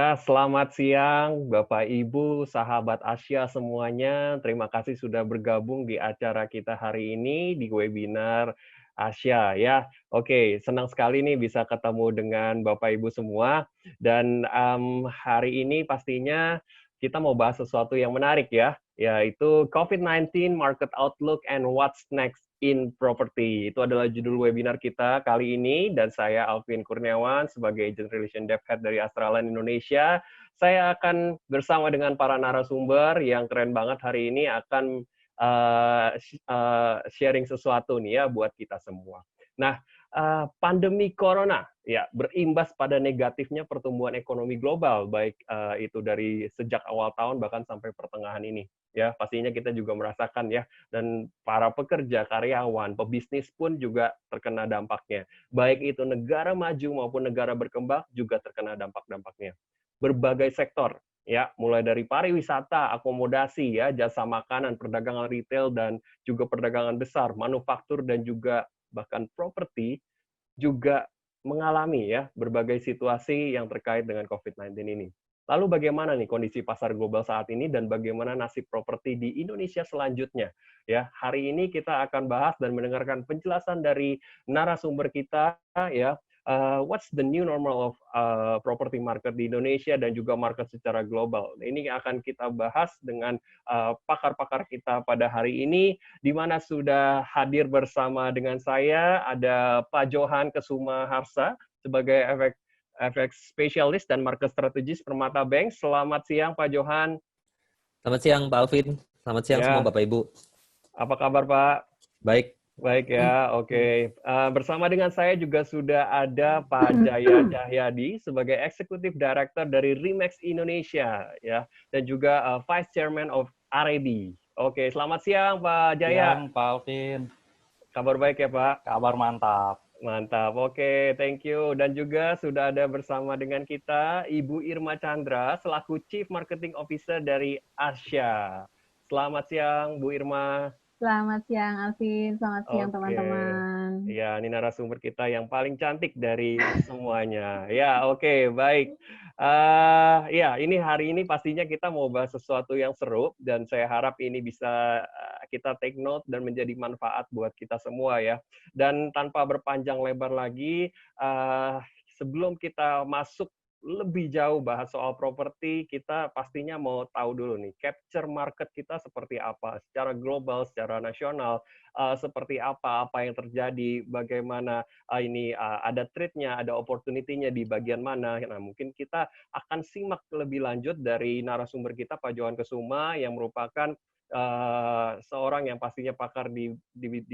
Ya, selamat siang Bapak Ibu, sahabat Asia semuanya. Terima kasih sudah bergabung di acara kita hari ini di webinar Asia ya. Oke, senang sekali nih bisa ketemu dengan Bapak Ibu semua. Dan hari ini pastinya kita mau bahas sesuatu yang menarik ya, yaitu COVID-19 Market Outlook and What's Next in Property. Itu adalah judul webinar kita kali ini, dan saya Alvin Kurniawan sebagai Agent Relation Dev Head dari Astraland Indonesia. Saya akan bersama dengan para narasumber yang keren banget hari ini akan sharing sesuatu nih ya buat kita semua. Nah, pandemi corona ya berimbas pada negatifnya pertumbuhan ekonomi global, baik itu dari sejak awal tahun bahkan sampai pertengahan ini. Ya, pastinya kita juga merasakan ya, dan para pekerja, karyawan, pebisnis pun juga terkena dampaknya. Baik itu negara maju maupun negara berkembang juga terkena dampak-dampaknya. Berbagai sektor, ya, mulai dari pariwisata, akomodasi, ya, jasa makanan, perdagangan retail, dan juga perdagangan besar, manufaktur, dan juga bahkan properti, juga mengalami ya berbagai situasi yang terkait dengan COVID-19 ini. Lalu bagaimana nih kondisi pasar global saat ini dan bagaimana nasib properti di Indonesia selanjutnya? Ya, hari ini kita akan bahas dan mendengarkan penjelasan dari narasumber kita ya. What's the new normal of property market di Indonesia dan juga market secara global? Ini akan kita bahas dengan pakar-pakar kita pada hari ini, di mana sudah hadir bersama dengan saya ada Pak Johan Kesuma Harsa sebagai FX Specialist dan Market Strategist Permata Bank. Selamat siang Pak Johan. Selamat siang Pak Alvin. Selamat siang semua Ya, Bapak Ibu. apa kabar Pak? Baik. Baik ya, oke. Bersama dengan saya juga sudah ada Pak Jaya Cahyadi sebagai Executive Director dari Remax Indonesia, ya, dan juga Vice Chairman of RAB. Oke, selamat siang Pak Jaya. Siang, Pak Alvin. Kabar baik ya Pak? Kabar mantap. Mantap, oke, thank you. Dan juga sudah ada bersama dengan kita Ibu Irma Chandra selaku Chief Marketing Officer dari Asia. Selamat siang Bu Irma. Selamat siang Alvin, selamat siang Oke, teman-teman. ya ini narasumber kita yang paling cantik dari semuanya. Ya, oke, baik. Ya, ini hari ini pastinya kita mau bahas sesuatu yang seru, dan saya harap ini bisa kita take note dan menjadi manfaat buat kita semua ya. Dan tanpa berpanjang lebar lagi, sebelum kita masuk lebih jauh bahas soal properti, kita pastinya mau tahu dulu nih, capture market kita seperti apa, secara global, secara nasional, seperti apa yang terjadi, bagaimana ini ada trade-nya, ada opportunity-nya di bagian mana. Nah, mungkin kita akan simak lebih lanjut dari narasumber kita, Pak Johan Kesuma, yang merupakan seorang yang pastinya pakar di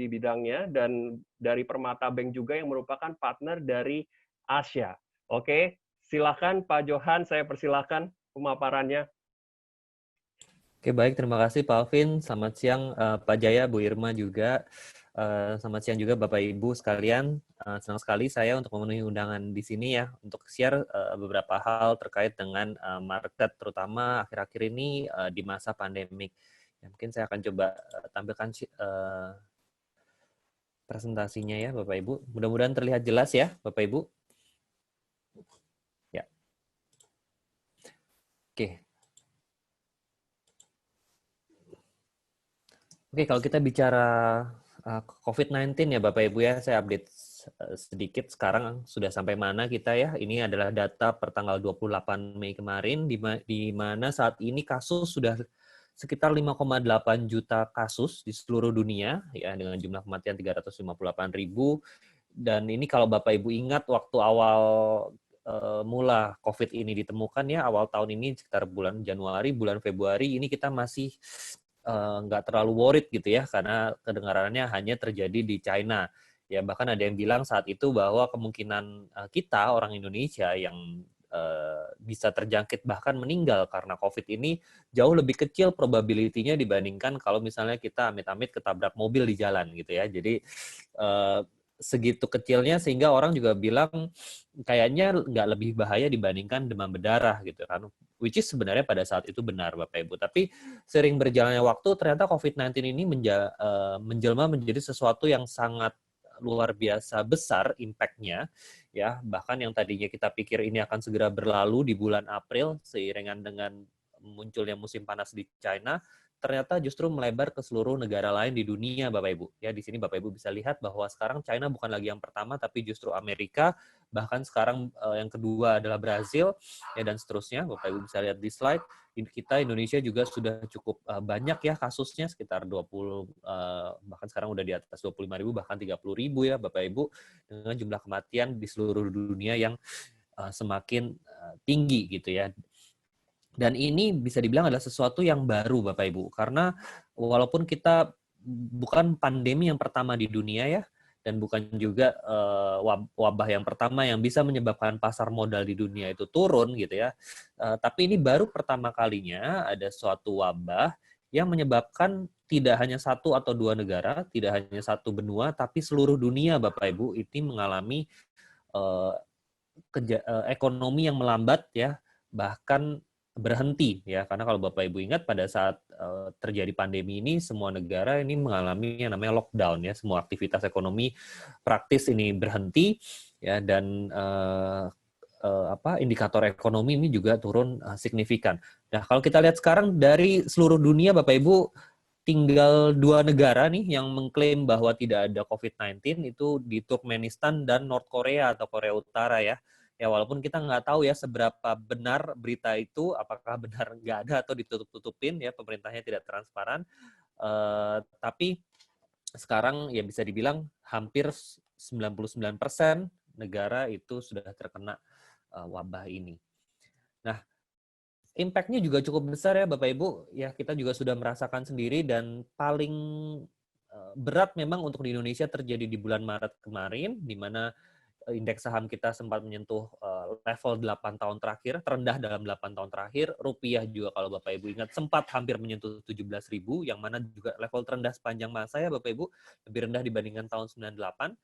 bidangnya, dan dari Permata Bank juga yang merupakan partner dari Asia. Oke, silakan Pak Johan, saya persilakan pemaparannya. Oke, baik. Terima kasih Pak Alvin. Selamat siang Pak Jaya, Bu Irma juga. Selamat siang juga Bapak Ibu sekalian. Senang sekali saya untuk memenuhi undangan di sini ya, untuk share beberapa hal terkait dengan market, terutama akhir-akhir ini di masa pandemik. Ya, mungkin saya akan coba tampilkan presentasinya ya Bapak Ibu. Mudah-mudahan terlihat jelas ya Bapak Ibu. Ya. Oke. Oke, kalau kita bicara COVID-19 ya Bapak Ibu ya, saya update sedikit sekarang sudah sampai mana kita ya. Ini adalah data per tanggal 28 Mei kemarin, di mana saat ini kasus sudah sekitar 5,8 juta kasus di seluruh dunia, ya, dengan jumlah kematian 358.000. Dan ini kalau Bapak Ibu ingat waktu awal mula COVID ini ditemukan ya, awal tahun ini sekitar bulan Januari, bulan Februari, ini kita masih nggak terlalu worried gitu ya, karena kedengarannya hanya terjadi di China. Ya, bahkan ada yang bilang saat itu bahwa kemungkinan kita, orang Indonesia, yang bisa terjangkit bahkan meninggal karena COVID ini jauh lebih kecil probability-nya dibandingkan kalau misalnya kita amit-amit ketabrak mobil di jalan gitu ya. Jadi segitu kecilnya sehingga orang juga bilang kayaknya nggak lebih bahaya dibandingkan demam berdarah gitu kan. Which is sebenarnya pada saat itu benar Bapak Ibu. Tapi sering berjalannya waktu ternyata COVID-19 ini menjelma menjadi sesuatu yang sangat luar biasa besar impact-nya, ya. Bahkan yang tadinya kita pikir ini akan segera berlalu di bulan April seiringan dengan munculnya musim panas di China, ternyata justru melebar ke seluruh negara lain di dunia, Bapak Ibu. Ya, di sini Bapak Ibu bisa lihat bahwa sekarang China bukan lagi yang pertama, tapi justru Amerika, bahkan sekarang yang kedua adalah Brazil, ya, dan seterusnya. Bapak Ibu bisa lihat di slide. Kita Indonesia juga sudah cukup banyak ya kasusnya, sekitar 20, bahkan sekarang udah di atas 25.000, bahkan 30.000 ya Bapak Ibu, dengan jumlah kematian di seluruh dunia yang semakin tinggi gitu ya. Dan ini bisa dibilang adalah sesuatu yang baru Bapak Ibu, karena walaupun kita bukan pandemi yang pertama di dunia ya, dan bukan juga wabah yang pertama yang bisa menyebabkan pasar modal di dunia itu turun gitu ya. Tapi ini baru pertama kalinya ada suatu wabah yang menyebabkan tidak hanya satu atau dua negara, tidak hanya satu benua, tapi seluruh dunia Bapak Ibu ini mengalami ekonomi yang melambat ya, bahkan berhenti ya, karena kalau Bapak Ibu ingat pada saat terjadi pandemi ini semua negara ini mengalami yang namanya lockdown ya, semua aktivitas ekonomi praktis ini berhenti ya, dan indikator ekonomi ini juga turun signifikan. Nah, kalau kita lihat sekarang dari seluruh dunia Bapak Ibu, tinggal 2 negara nih yang mengklaim bahwa tidak ada COVID-19, itu di Turkmenistan dan North Korea atau Korea Utara ya. Ya, walaupun kita nggak tahu ya seberapa benar berita itu, apakah benar nggak ada atau ditutup-tutupin ya, pemerintahnya tidak transparan. Tapi sekarang ya bisa dibilang hampir 99% negara itu sudah terkena wabah ini. Nah, impact-nya juga cukup besar ya Bapak Ibu. Ya, kita juga sudah merasakan sendiri, dan paling berat memang untuk di Indonesia terjadi di bulan Maret kemarin, di mana indeks saham kita sempat menyentuh level 8 tahun terakhir, terendah dalam 8 tahun terakhir. Rupiah juga kalau Bapak Ibu ingat sempat hampir menyentuh 17.000, yang mana juga level terendah sepanjang masa ya Bapak Ibu, lebih rendah dibandingkan tahun 98.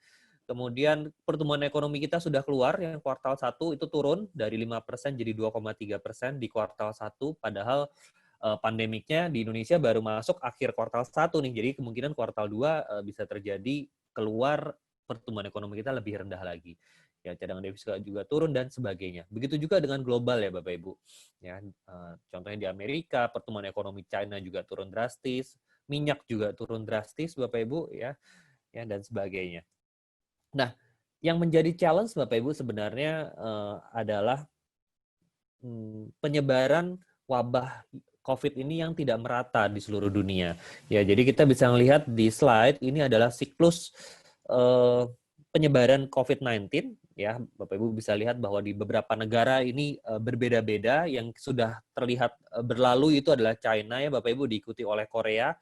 Kemudian pertumbuhan ekonomi kita sudah keluar, yang kuartal 1 itu turun dari 5% jadi 2,3% di kuartal 1, padahal pandemiknya di Indonesia baru masuk akhir kuartal 1 nih, jadi kemungkinan kuartal 2 bisa terjadi keluar pertumbuhan ekonomi kita lebih rendah lagi. Ya, cadangan devisa juga turun dan sebagainya. Begitu juga dengan global ya Bapak Ibu. Ya, contohnya di Amerika, pertumbuhan ekonomi China juga turun drastis, minyak juga turun drastis Bapak Ibu ya, dan sebagainya. Nah, yang menjadi challenge Bapak Ibu sebenarnya adalah penyebaran wabah COVID ini yang tidak merata di seluruh dunia. Ya, jadi kita bisa melihat di slide ini adalah siklus penyebaran COVID-19 ya. Bapak Ibu bisa lihat bahwa di beberapa negara ini berbeda-beda. Yang sudah terlihat berlalu itu adalah China ya Bapak Ibu, diikuti oleh Korea.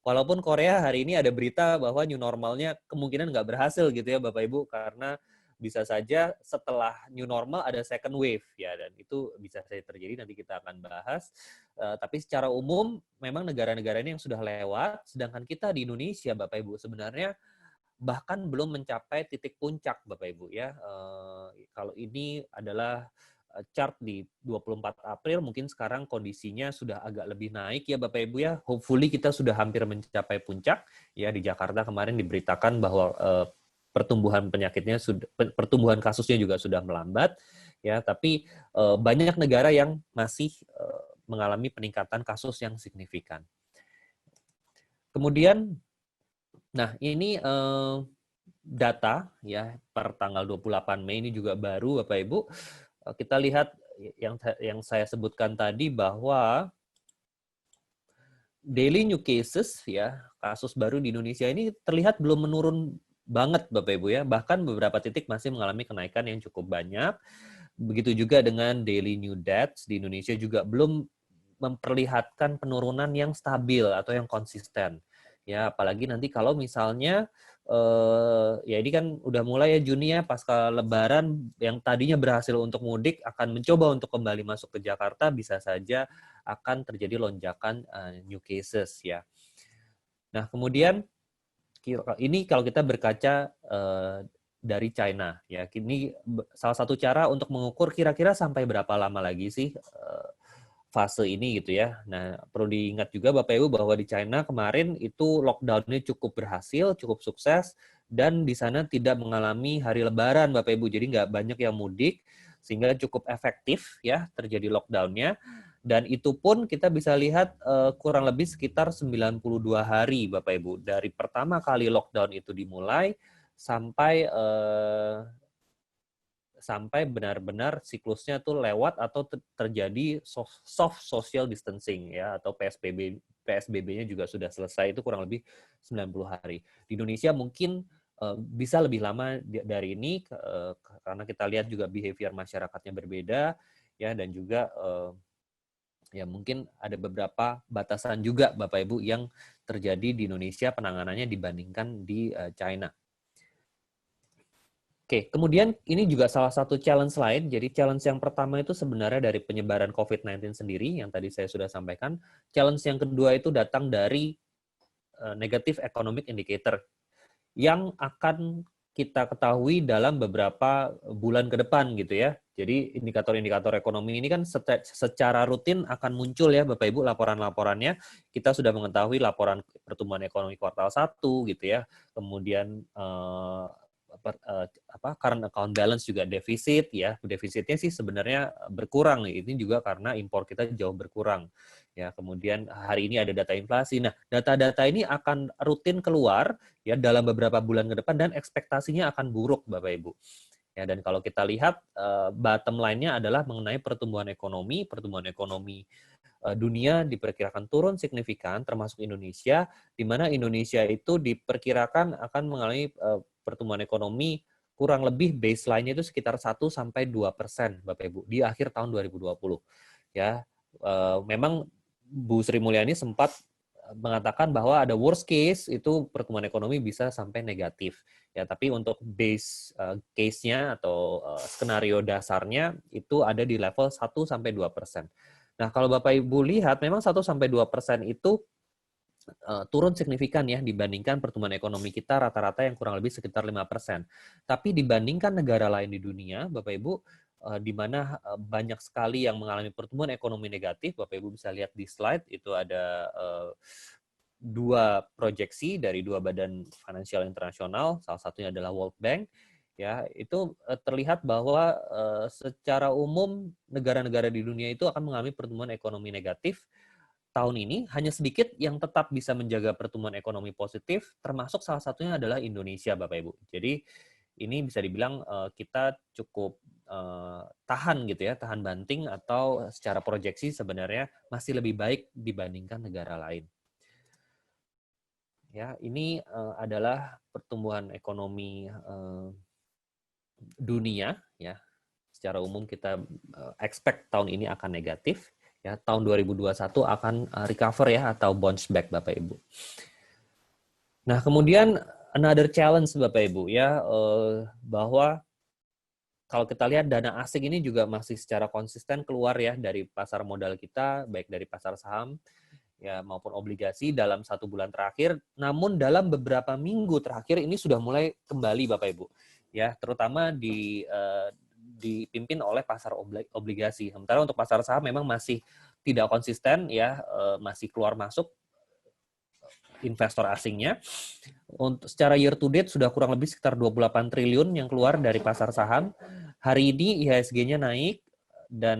Walaupun Korea hari ini ada berita bahwa new normalnya kemungkinan nggak berhasil gitu ya Bapak Ibu, karena bisa saja setelah new normal ada second wave ya, dan itu bisa saja terjadi, nanti kita akan bahas. Tapi secara umum memang negara-negara ini yang sudah lewat, sedangkan kita di Indonesia Bapak Ibu sebenarnya bahkan belum mencapai titik puncak Bapak Ibu ya. Kalau ini adalah chart di 24 April, mungkin sekarang kondisinya sudah agak lebih naik ya Bapak Ibu ya. Hopefully kita sudah hampir mencapai puncak ya. Di Jakarta kemarin diberitakan bahwa pertumbuhan penyakitnya pertumbuhan kasusnya juga sudah melambat ya, tapi banyak negara yang masih mengalami peningkatan kasus yang signifikan. Kemudian nah, ini data ya per tanggal 28 Mei ini juga baru Bapak Ibu. Kita lihat yang saya sebutkan tadi bahwa daily new cases ya, kasus baru di Indonesia ini terlihat belum menurun banget Bapak Ibu ya. Bahkan beberapa titik masih mengalami kenaikan yang cukup banyak. Begitu juga dengan daily new deaths di Indonesia juga belum memperlihatkan penurunan yang stabil atau yang konsisten. Ya, apalagi nanti kalau misalnya ya ini kan udah mulai ya Juni ya, pasca Lebaran, yang tadinya berhasil untuk mudik akan mencoba untuk kembali masuk ke Jakarta, bisa saja akan terjadi lonjakan new cases ya. Nah, kemudian ini kalau kita berkaca dari China ya, ini salah satu cara untuk mengukur kira-kira sampai berapa lama lagi sih fase ini gitu ya. Nah, perlu diingat juga Bapak Ibu bahwa di China kemarin itu lockdown-nya cukup berhasil, cukup sukses, dan di sana tidak mengalami hari Lebaran, Bapak Ibu. Jadi nggak banyak yang mudik, sehingga cukup efektif ya terjadi lockdown-nya. Dan itu pun kita bisa lihat kurang lebih sekitar 92 hari, Bapak Ibu. Dari pertama kali lockdown itu dimulai sampai sampai benar-benar siklusnya tuh lewat atau terjadi soft social distancing ya, atau PSBB-nya juga sudah selesai, itu kurang lebih 90 hari. Di Indonesia mungkin bisa lebih lama dari ini karena kita lihat juga behavior masyarakatnya berbeda ya, dan juga ya mungkin ada beberapa batasan juga Bapak Ibu yang terjadi di Indonesia penanganannya dibandingkan di China. Oke, kemudian ini juga salah satu challenge lain. Jadi challenge yang pertama itu sebenarnya dari penyebaran COVID-19 sendiri, yang tadi saya sudah sampaikan. Challenge yang kedua itu datang dari negative economic indicator, yang akan kita ketahui dalam beberapa bulan ke depan gitu ya. Jadi indikator-indikator ekonomi ini kan secara rutin akan muncul ya Bapak Ibu laporan-laporannya. Kita sudah mengetahui laporan pertumbuhan ekonomi kuartal 1 gitu ya. Kemudian current account balance juga defisit ya. Defisitnya sih sebenarnya berkurang nih. Ini juga karena impor kita jauh berkurang. Ya, kemudian hari ini ada data inflasi. Nah, data-data ini akan rutin keluar ya dalam beberapa bulan ke depan dan ekspektasinya akan buruk Bapak Ibu. Ya, dan kalau kita lihat bottom line-nya adalah mengenai pertumbuhan ekonomi dunia diperkirakan turun signifikan, termasuk Indonesia, di mana Indonesia itu diperkirakan akan mengalami pertumbuhan ekonomi kurang lebih baseline-nya itu sekitar 1-2% Bapak Ibu di akhir tahun 2020. Ya, memang Bu Sri Mulyani sempat mengatakan bahwa ada worst case itu pertumbuhan ekonomi bisa sampai negatif. Ya, tapi untuk base case-nya atau skenario dasarnya itu ada di level 1-2%. Nah, kalau Bapak Ibu lihat memang 1-2% itu turun signifikan ya dibandingkan pertumbuhan ekonomi kita rata-rata yang kurang lebih sekitar 5%. Tapi dibandingkan negara lain di dunia, Bapak Ibu, di mana banyak sekali yang mengalami pertumbuhan ekonomi negatif, Bapak Ibu bisa lihat di slide, itu ada dua proyeksi dari dua badan finansial internasional, salah satunya adalah World Bank. Ya, itu terlihat bahwa secara umum negara-negara di dunia itu akan mengalami pertumbuhan ekonomi negatif tahun ini. Hanya sedikit yang tetap bisa menjaga pertumbuhan ekonomi positif, termasuk salah satunya adalah Indonesia, Bapak Ibu. Jadi ini bisa dibilang kita cukup tahan gitu ya, tahan banting, atau secara proyeksi sebenarnya masih lebih baik dibandingkan negara lain. Ya, ini adalah pertumbuhan ekonomi dunia ya. Secara umum kita expect tahun ini akan negatif. Ya, tahun 2021 akan recover ya, atau bounce back Bapak Ibu. Nah, kemudian another challenge Bapak Ibu ya, bahwa kalau kita lihat dana asing ini juga masih secara konsisten keluar ya dari pasar modal kita, baik dari pasar saham ya maupun obligasi dalam 1 bulan terakhir. Namun dalam beberapa minggu terakhir ini sudah mulai kembali Bapak Ibu. Ya, terutama dipimpin oleh pasar obligasi. Sementara untuk pasar saham memang masih tidak konsisten ya, masih keluar masuk investor asingnya. Untuk secara year to date sudah kurang lebih sekitar 28 triliun yang keluar dari pasar saham. Hari ini IHSG-nya naik dan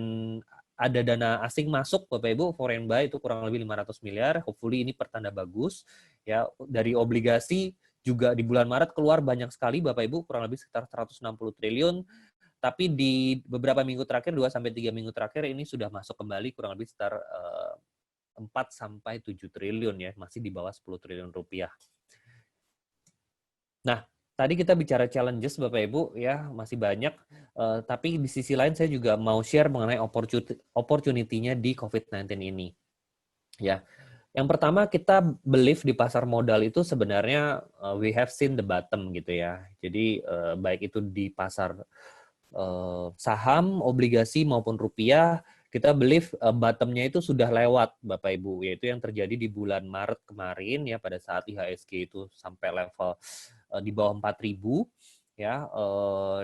ada dana asing masuk Bapak Ibu, foreign buy itu kurang lebih 500 miliar. Hopefully ini pertanda bagus ya. Dari obligasi juga di bulan Maret keluar banyak sekali Bapak Ibu, kurang lebih sekitar 160 triliun. Tapi di beberapa minggu terakhir, 2-3 minggu terakhir ini sudah masuk kembali kurang lebih sekitar 4-7 triliun ya, masih di bawah 10 triliun rupiah. Nah, tadi kita bicara challenges Bapak Ibu ya, masih banyak. Tapi di sisi lain saya juga mau share mengenai opportunity-nya di COVID-19 ini. Ya. Yang pertama kita believe di pasar modal itu sebenarnya we have seen the bottom gitu ya. Jadi baik itu di pasar saham, obligasi maupun rupiah, kita believe bottom-nya itu sudah lewat Bapak Ibu, yaitu yang terjadi di bulan Maret kemarin ya, pada saat IHSG itu sampai level di bawah 4.000 ya,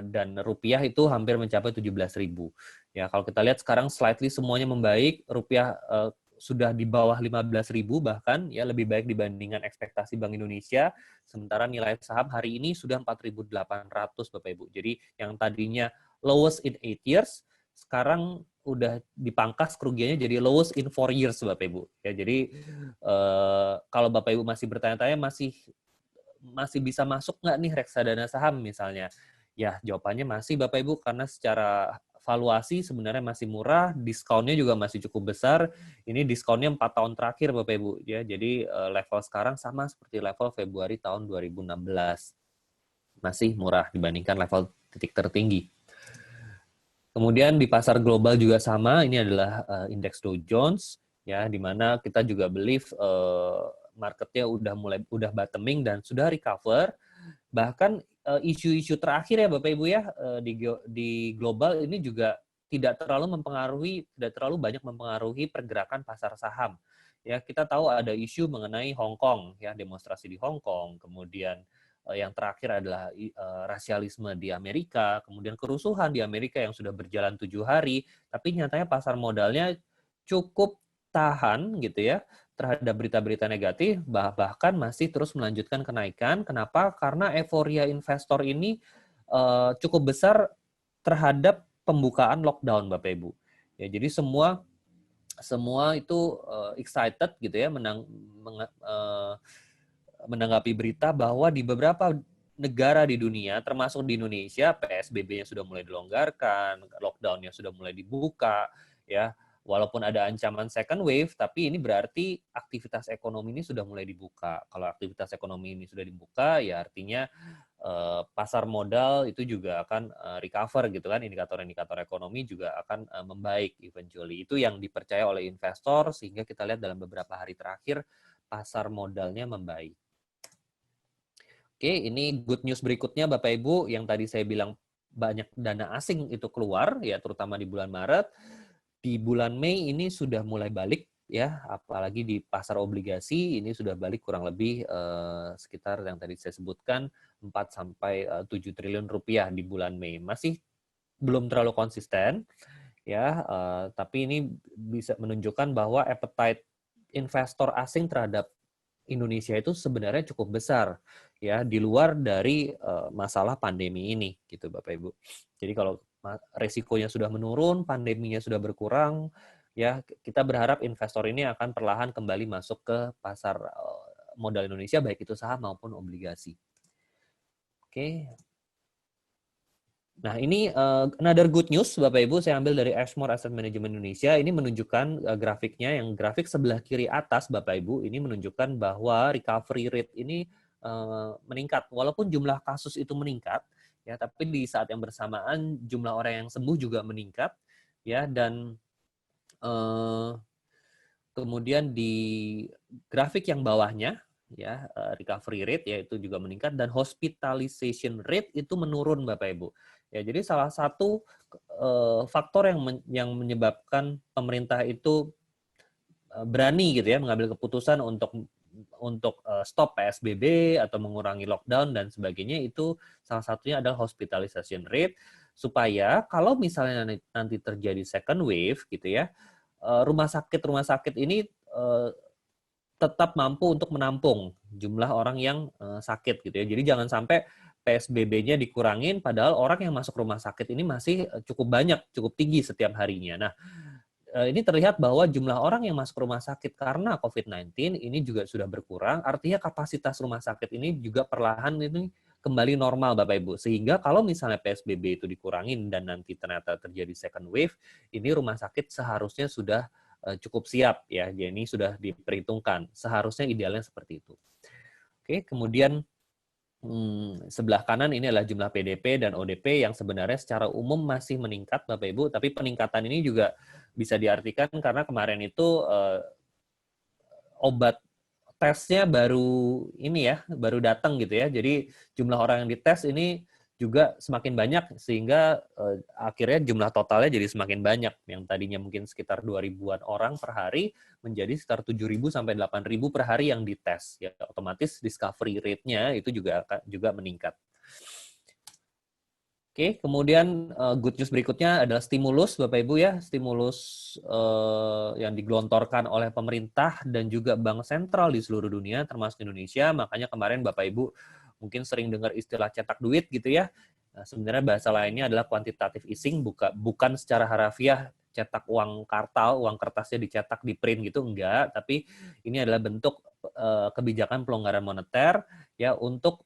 dan rupiah itu hampir mencapai 17.000. Ya, kalau kita lihat sekarang slightly semuanya membaik, rupiah sudah di bawah 15.000 bahkan ya lebih baik dibandingkan ekspektasi Bank Indonesia. Sementara nilai saham hari ini sudah 4.800 Bapak Ibu. Jadi yang tadinya lowest in 8 years sekarang udah dipangkas kerugiannya jadi lowest in 4 years Bapak Ibu. Ya jadi kalau Bapak Ibu masih bertanya-tanya masih bisa masuk nggak nih reksadana saham misalnya? Ya, jawabannya masih Bapak Ibu, karena secara valuasi sebenarnya masih murah, diskonnya juga masih cukup besar. Ini diskonnya 4 tahun terakhir Bapak Ibu. Ya, jadi level sekarang sama seperti level Februari tahun 2016. Masih murah dibandingkan level titik tertinggi. Kemudian di pasar global juga sama, ini adalah indeks Dow Jones, ya, di mana kita juga believe marketnya udah bottoming dan sudah recover. Bahkan isu-isu terakhir ya Bapak Ibu ya di global ini juga tidak terlalu banyak mempengaruhi pergerakan pasar saham. Ya, kita tahu ada isu mengenai Hong Kong ya, demonstrasi di Hong Kong, kemudian yang terakhir adalah rasialisme di Amerika, kemudian kerusuhan di Amerika yang sudah berjalan 7 hari, tapi nyatanya pasar modalnya cukup tahan gitu ya terhadap berita-berita negatif, bahkan masih terus melanjutkan kenaikan. Kenapa? Karena euforia investor ini cukup besar terhadap pembukaan lockdown, Bapak Ibu. Ya, jadi semua itu excited gitu ya menanggapi berita bahwa di beberapa negara di dunia, termasuk di Indonesia, PSBB-nya sudah mulai dilonggarkan, lockdown-nya sudah mulai dibuka, ya. Walaupun ada ancaman second wave, tapi ini berarti aktivitas ekonomi ini sudah mulai dibuka. Kalau aktivitas ekonomi ini sudah dibuka, ya artinya pasar modal itu juga akan recover gitu kan, indikator-indikator ekonomi juga akan membaik eventually. Itu yang dipercaya oleh investor, sehingga kita lihat dalam beberapa hari terakhir pasar modalnya membaik. Oke, ini good news berikutnya Bapak Ibu, yang tadi saya bilang banyak dana asing itu keluar, ya terutama di bulan Maret. Di bulan Mei ini sudah mulai balik, ya, apalagi di pasar obligasi ini sudah balik kurang lebih sekitar yang tadi saya sebutkan 4 sampai 7 triliun rupiah di bulan Mei. Masih belum terlalu konsisten, ya, tapi ini bisa menunjukkan bahwa appetite investor asing terhadap Indonesia itu sebenarnya cukup besar, ya, di luar dari masalah pandemi ini, gitu Bapak Ibu. Jadi kalau resikonya sudah menurun, pandeminya sudah berkurang, ya, kita berharap investor ini akan perlahan kembali masuk ke pasar modal Indonesia, baik itu saham maupun obligasi. Oke. Nah, ini another good news, Bapak Ibu, saya ambil dari Ashmore Asset Management Indonesia. Ini menunjukkan grafiknya, yang grafik sebelah kiri atas, Bapak Ibu, ini menunjukkan bahwa recovery rate ini meningkat. Walaupun jumlah kasus itu meningkat, ya, tapi di saat yang bersamaan jumlah orang yang sembuh juga meningkat, ya, dan kemudian di grafik yang bawahnya, ya, recovery rate yaitu juga meningkat, dan hospitalization rate itu menurun Bapak Ibu. Ya, jadi salah satu faktor yang menyebabkan pemerintah itu berani gitu ya mengambil keputusan untuk stop PSBB atau mengurangi lockdown dan sebagainya, itu salah satunya adalah hospitalization rate, supaya kalau misalnya nanti terjadi second wave gitu ya, rumah sakit ini tetap mampu untuk menampung jumlah orang yang sakit gitu ya. Jadi jangan sampai PSBB-nya dikurangin padahal orang yang masuk rumah sakit ini masih cukup banyak, cukup tinggi setiap harinya. Nah, ini terlihat bahwa jumlah orang yang masuk rumah sakit karena COVID-19 ini juga sudah berkurang, artinya kapasitas rumah sakit ini juga perlahan ini kembali normal Bapak Ibu. Sehingga kalau misalnya PSBB itu dikurangin dan nanti ternyata terjadi second wave, ini rumah sakit seharusnya sudah cukup siap ya. Jadi ini sudah diperhitungkan. Seharusnya idealnya seperti itu. Oke, kemudian sebelah kanan ini adalah jumlah PDP dan ODP yang sebenarnya secara umum masih meningkat Bapak Ibu, tapi peningkatan ini juga bisa diartikan karena kemarin itu obat tesnya baru datang gitu ya. Jadi jumlah orang yang dites ini juga semakin banyak sehingga akhirnya jumlah totalnya jadi semakin banyak. Yang tadinya mungkin sekitar 2.000-an orang per hari menjadi sekitar 7.000 sampai 8.000 per hari yang dites. Ya, otomatis discovery rate-nya itu juga meningkat. Oke, kemudian good news berikutnya adalah stimulus, Bapak Ibu ya, stimulus yang digelontorkan oleh pemerintah dan juga bank sentral di seluruh dunia, termasuk Indonesia. Makanya kemarin Bapak Ibu mungkin sering dengar istilah cetak duit gitu ya. Nah, sebenarnya bahasa lainnya adalah quantitative easing, bukan secara harafiah cetak uang kartal, uang kertasnya dicetak, di print gitu, enggak. Tapi ini adalah bentuk kebijakan pelonggaran moneter ya untuk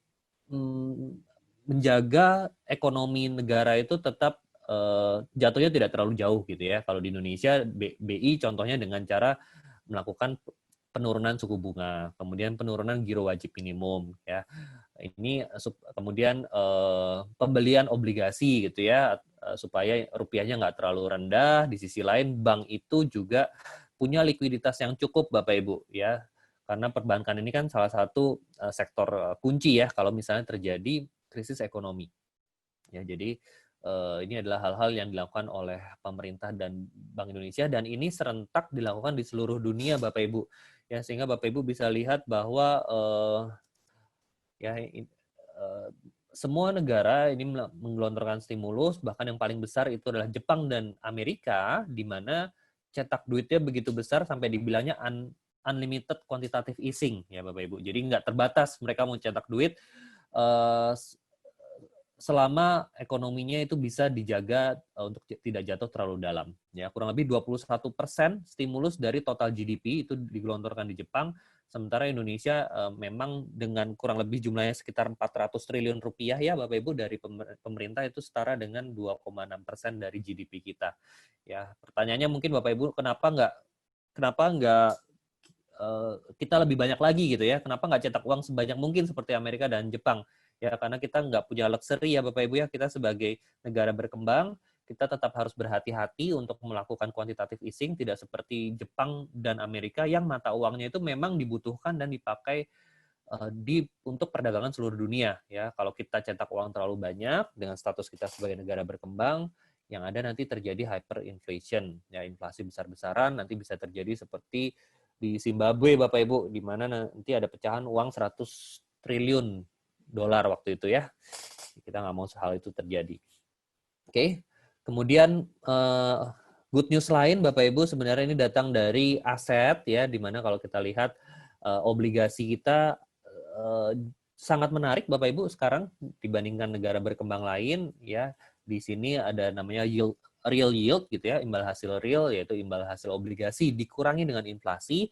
menjaga ekonomi negara itu tetap jatuhnya tidak terlalu jauh gitu ya. Kalau di Indonesia BI contohnya dengan cara melakukan penurunan suku bunga, kemudian penurunan giro wajib minimum ya. Ini kemudian pembelian obligasi gitu ya supaya rupiahnya nggak terlalu rendah. Di sisi lain bank itu juga punya likuiditas yang cukup Bapak Ibu ya. Karena perbankan ini kan salah satu sektor kunci ya kalau misalnya terjadi krisis ekonomi. Ya, jadi ini adalah hal-hal yang dilakukan oleh pemerintah dan Bank Indonesia dan ini serentak dilakukan di seluruh dunia Bapak Ibu. Ya, sehingga Bapak Ibu bisa lihat bahwa semua negara ini menggelontorkan stimulus, bahkan yang paling besar itu adalah Jepang dan Amerika, di mana cetak duitnya begitu besar sampai dibilangnya unlimited quantitative easing ya Bapak Ibu. Jadi nggak terbatas mereka mau cetak duit selama ekonominya itu bisa dijaga untuk tidak jatuh terlalu dalam. Ya, kurang lebih 21% stimulus dari total GDP itu digelontorkan di Jepang, sementara Indonesia memang dengan kurang lebih jumlahnya sekitar 400 triliun rupiah ya Bapak Ibu dari pemerintah itu setara dengan 2,6% dari GDP kita. Ya, pertanyaannya mungkin Bapak Ibu kenapa nggak kita lebih banyak lagi gitu ya? Kenapa nggak cetak uang sebanyak mungkin seperti Amerika dan Jepang? Ya karena kita nggak punya luxury ya Bapak Ibu ya, kita sebagai negara berkembang, kita tetap harus berhati-hati untuk melakukan quantitative easing, tidak seperti Jepang dan Amerika yang mata uangnya itu memang dibutuhkan dan dipakai untuk perdagangan seluruh dunia. Ya, kalau kita cetak uang terlalu banyak dengan status kita sebagai negara berkembang, yang ada nanti terjadi hyperinflation, ya inflasi besar-besaran, nanti bisa terjadi seperti di Zimbabwe Bapak Ibu, di mana nanti ada pecahan uang 100 triliun dolar waktu itu ya. Kita nggak mau hal itu terjadi. Oke, kemudian good news lain Bapak Ibu sebenarnya ini datang dari aset ya, di mana kalau kita lihat obligasi kita sangat menarik Bapak Ibu sekarang dibandingkan negara berkembang lain ya. Di sini ada namanya real yield gitu ya, imbal hasil real yaitu imbal hasil obligasi dikurangi dengan inflasi.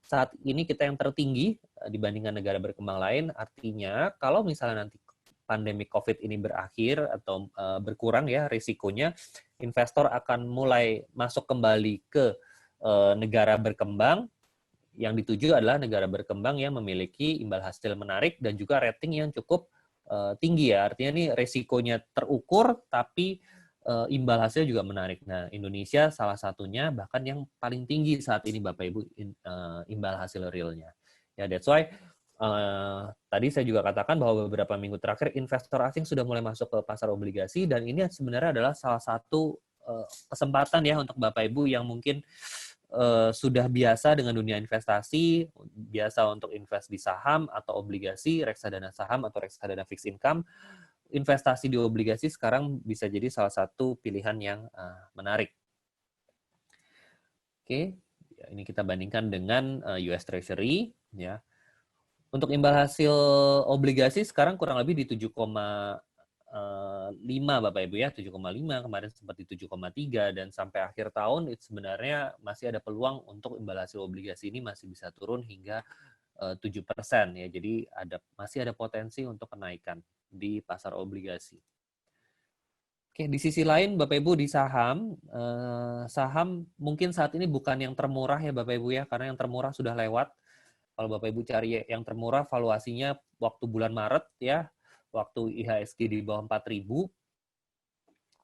Saat ini kita yang tertinggi dibandingkan negara berkembang lain, artinya kalau misalnya nanti pandemi COVID ini berakhir atau berkurang ya risikonya, investor akan mulai masuk kembali ke negara berkembang. Yang dituju adalah negara berkembang yang memiliki imbal hasil menarik dan juga rating yang cukup tinggi ya. Artinya ini risikonya terukur tapi imbal hasilnya juga menarik. Nah, Indonesia salah satunya bahkan yang paling tinggi saat ini Bapak Ibu imbal hasil realnya. Ya, that's why tadi saya juga katakan bahwa beberapa minggu terakhir investor asing sudah mulai masuk ke pasar obligasi dan ini sebenarnya adalah salah satu kesempatan ya untuk Bapak Ibu yang mungkin sudah biasa dengan dunia investasi, biasa untuk invest di saham atau obligasi, reksadana saham atau reksadana fixed income, investasi di obligasi sekarang bisa jadi salah satu pilihan yang menarik. Oke, ini kita bandingkan dengan US Treasury ya. Untuk imbal hasil obligasi sekarang kurang lebih di 7,5 Bapak Ibu ya, 7,5 kemarin sempat di 7,3 dan sampai akhir tahun itu sebenarnya masih ada peluang untuk imbal hasil obligasi ini masih bisa turun hingga 7% ya. Jadi masih ada potensi untuk kenaikan di pasar obligasi. Oke, di sisi lain Bapak Ibu di saham mungkin saat ini bukan yang termurah ya Bapak Ibu ya, karena yang termurah sudah lewat. Kalau Bapak Ibu cari yang termurah valuasinya waktu bulan Maret ya, waktu IHSG di bawah 4.000,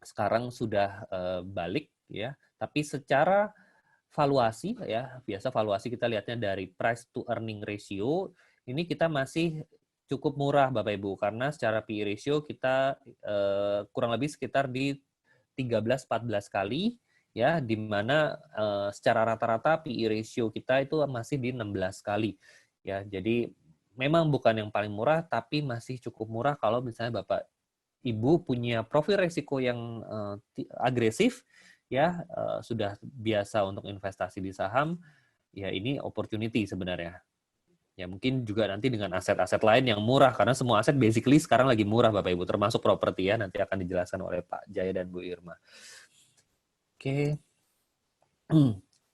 sekarang sudah balik ya. Tapi secara valuasi ya, biasa valuasi kita lihatnya dari price to earning ratio, ini kita masih cukup murah Bapak Ibu karena secara PE ratio kita kurang lebih sekitar di 13-14 kali ya, di mana secara rata-rata PE ratio kita itu masih di 16 kali ya. Jadi memang bukan yang paling murah tapi masih cukup murah kalau misalnya Bapak Ibu punya profil risiko yang agresif, ya sudah biasa untuk investasi di saham, ya ini opportunity sebenarnya. Ya mungkin juga nanti dengan aset-aset lain yang murah, karena semua aset basically sekarang lagi murah Bapak Ibu, termasuk properti ya, nanti akan dijelaskan oleh Pak Jaya dan Bu Irma. Oke.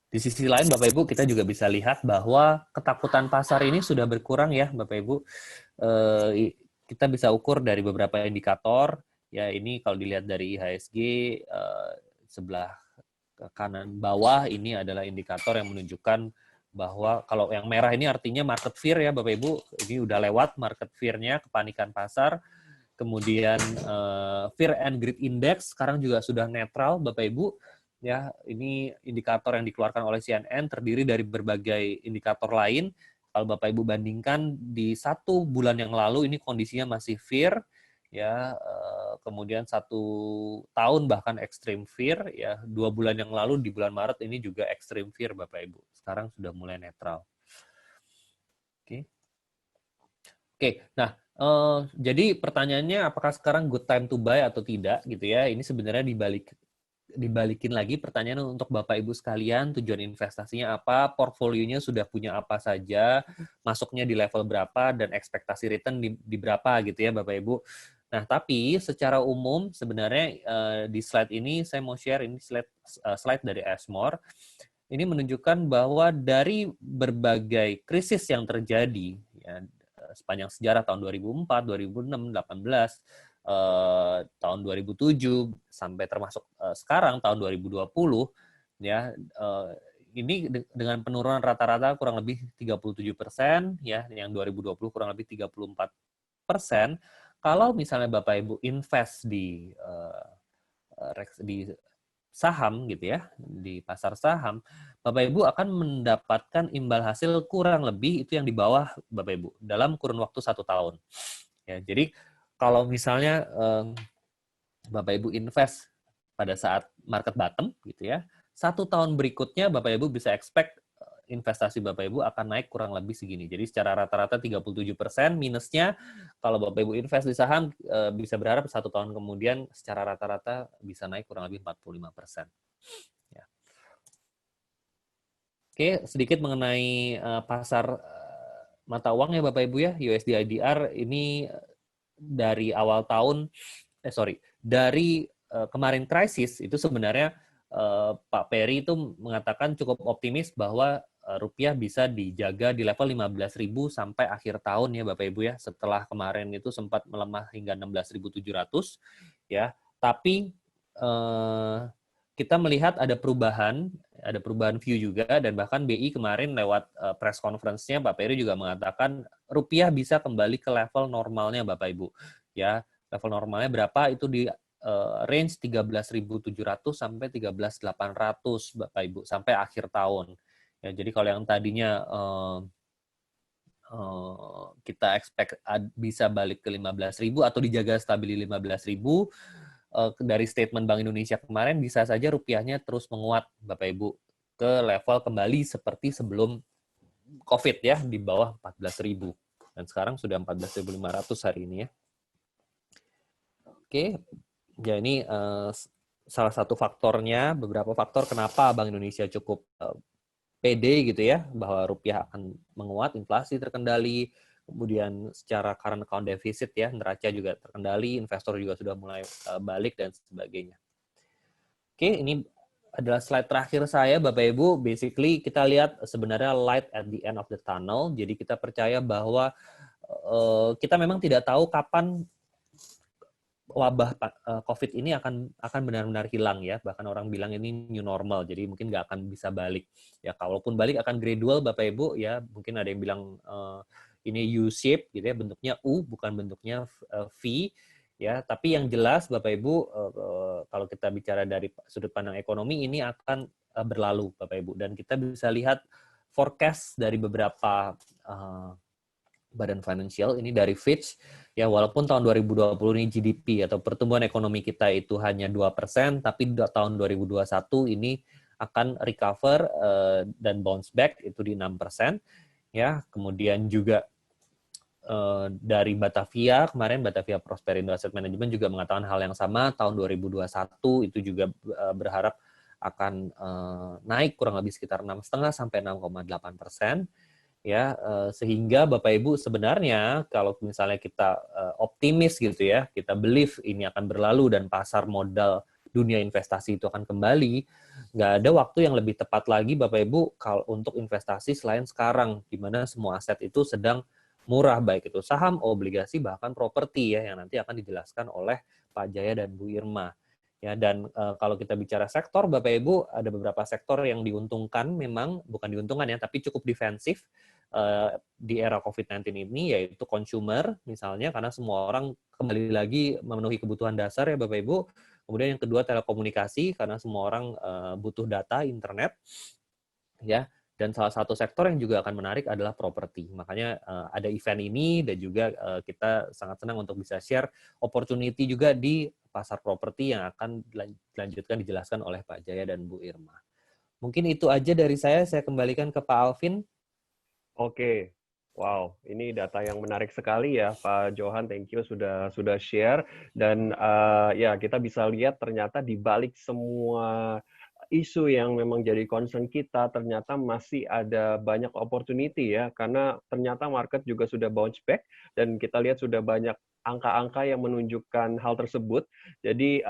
Di sisi lain Bapak Ibu, kita juga bisa lihat bahwa ketakutan pasar ini sudah berkurang ya Bapak Ibu. Kita bisa ukur dari beberapa indikator, ya ini kalau dilihat dari IHSG, sebelah kanan bawah ini adalah indikator yang menunjukkan bahwa kalau yang merah ini artinya market fear ya Bapak Ibu, ini udah lewat market fear-nya, kepanikan pasar. Kemudian fear and greed index sekarang juga sudah netral Bapak Ibu. Ya, ini indikator yang dikeluarkan oleh CNN terdiri dari berbagai indikator lain. Kalau Bapak Ibu bandingkan di 1 bulan yang lalu ini kondisinya masih fear, ya, kemudian 1 tahun bahkan extreme fear, ya 2 bulan yang lalu di bulan Maret ini juga extreme fear Bapak Ibu. Sekarang sudah mulai netral. Oke, nah jadi pertanyaannya apakah sekarang good time to buy atau tidak gitu ya? Ini sebenarnya dibalikin lagi pertanyaan untuk Bapak Ibu sekalian, tujuan investasinya apa, portfolionya sudah punya apa saja, masuknya di level berapa, dan ekspektasi return di berapa gitu ya Bapak Ibu. Nah, tapi secara umum sebenarnya di slide ini saya mau share, ini slide dari Ashmore. Ini menunjukkan bahwa dari berbagai krisis yang terjadi ya, sepanjang sejarah tahun 2004, 2006, 2018, tahun 2007 sampai termasuk sekarang tahun 2020 ya, ini dengan penurunan rata-rata kurang lebih 37% ya, yang 2020 kurang lebih 34%. Kalau misalnya Bapak Ibu invest di saham gitu ya, di pasar saham, Bapak Ibu akan mendapatkan imbal hasil kurang lebih itu yang di bawah Bapak Ibu dalam kurun waktu 1 tahun. Ya, jadi kalau misalnya Bapak Ibu invest pada saat market bottom gitu ya, 1 tahun berikutnya Bapak Ibu bisa expect investasi Bapak Ibu akan naik kurang lebih segini. Jadi secara rata-rata 37%, minusnya kalau Bapak Ibu invest di saham bisa berharap 1 tahun kemudian secara rata-rata bisa naik kurang lebih 45%. Ya. Oke, sedikit mengenai pasar mata uang ya Bapak Ibu ya, USD IDR ini dari awal tahun, dari kemarin krisis itu sebenarnya Pak Peri itu mengatakan cukup optimis bahwa rupiah bisa dijaga di level 15.000 sampai akhir tahun ya Bapak Ibu ya, setelah kemarin itu sempat melemah hingga 16.700 ya. Tapi kita melihat ada perubahan view juga, dan bahkan BI kemarin lewat press conference-nya Pak Peri juga mengatakan rupiah bisa kembali ke level normalnya Bapak Ibu. Ya, level normalnya berapa itu di range 13.700 sampai 13.800 Bapak Ibu sampai akhir tahun. Ya, jadi kalau yang tadinya kita expect bisa balik ke 15.000 atau dijaga stabil di 15.000, dari statement Bank Indonesia kemarin bisa saja rupiahnya terus menguat Bapak Ibu ke level kembali seperti sebelum COVID ya, di bawah 14.000. Dan sekarang sudah 14.500 hari ini ya. Oke, ya ini salah satu faktornya, beberapa faktor kenapa Bank Indonesia cukup pede gitu ya, bahwa rupiah akan menguat, inflasi terkendali, kemudian secara current account deficit ya, neraca juga terkendali, investor juga sudah mulai balik dan sebagainya. Oke, ini adalah slide terakhir saya Bapak Ibu. Basically kita lihat sebenarnya light at the end of the tunnel. Jadi kita percaya bahwa kita memang tidak tahu kapan wabah COVID ini akan benar-benar hilang ya. Bahkan orang bilang ini new normal, jadi mungkin nggak akan bisa balik. Ya, kalaupun balik akan gradual Bapak Ibu ya. Mungkin ada yang bilang ini U-shape gitu ya, bentuknya U bukan bentuknya V ya. Tapi yang jelas Bapak Ibu kalau kita bicara dari sudut pandang ekonomi ini akan berlalu Bapak Ibu, dan kita bisa lihat forecast dari beberapa badan financial ini dari Fitch ya, walaupun tahun 2020 ini GDP atau pertumbuhan ekonomi kita itu hanya 2%, tapi tahun 2021 ini akan recover dan bounce back itu di 6% ya. Kemudian juga dari Batavia, kemarin Batavia Prosperindo Asset Management juga mengatakan hal yang sama, tahun 2021 itu juga berharap akan naik kurang lebih sekitar 6,5 sampai 6,8%. Ya, sehingga Bapak Ibu sebenarnya kalau misalnya kita optimis gitu ya, kita believe ini akan berlalu dan pasar modal dunia investasi itu akan kembali, nggak ada waktu yang lebih tepat lagi Bapak Ibu kalau untuk investasi selain sekarang, di mana semua aset itu sedang murah, baik itu saham, obligasi, bahkan properti ya, yang nanti akan dijelaskan oleh Pak Jaya dan Bu Irma. Ya, dan kalau kita bicara sektor, Bapak Ibu, ada beberapa sektor yang diuntungkan, memang bukan diuntungkan ya, tapi cukup defensif di era COVID-19 ini, yaitu consumer misalnya, karena semua orang kembali lagi memenuhi kebutuhan dasar ya Bapak Ibu. Kemudian yang kedua telekomunikasi, karena semua orang butuh data, internet, ya. Dan salah satu sektor yang juga akan menarik adalah properti. Makanya ada event ini dan juga kita sangat senang untuk bisa share opportunity juga di pasar properti yang akan dilanjutkan dijelaskan oleh Pak Jaya dan Bu Irma. Mungkin itu aja dari saya kembalikan ke Pak Alvin. Oke, wow, ini data yang menarik sekali ya, Pak Johan. Thank you sudah share. Dan ya kita bisa lihat ternyata di balik semua isu yang memang jadi concern kita, ternyata masih ada banyak opportunity ya, karena ternyata market juga sudah bounce back dan kita lihat sudah banyak angka-angka yang menunjukkan hal tersebut. Jadi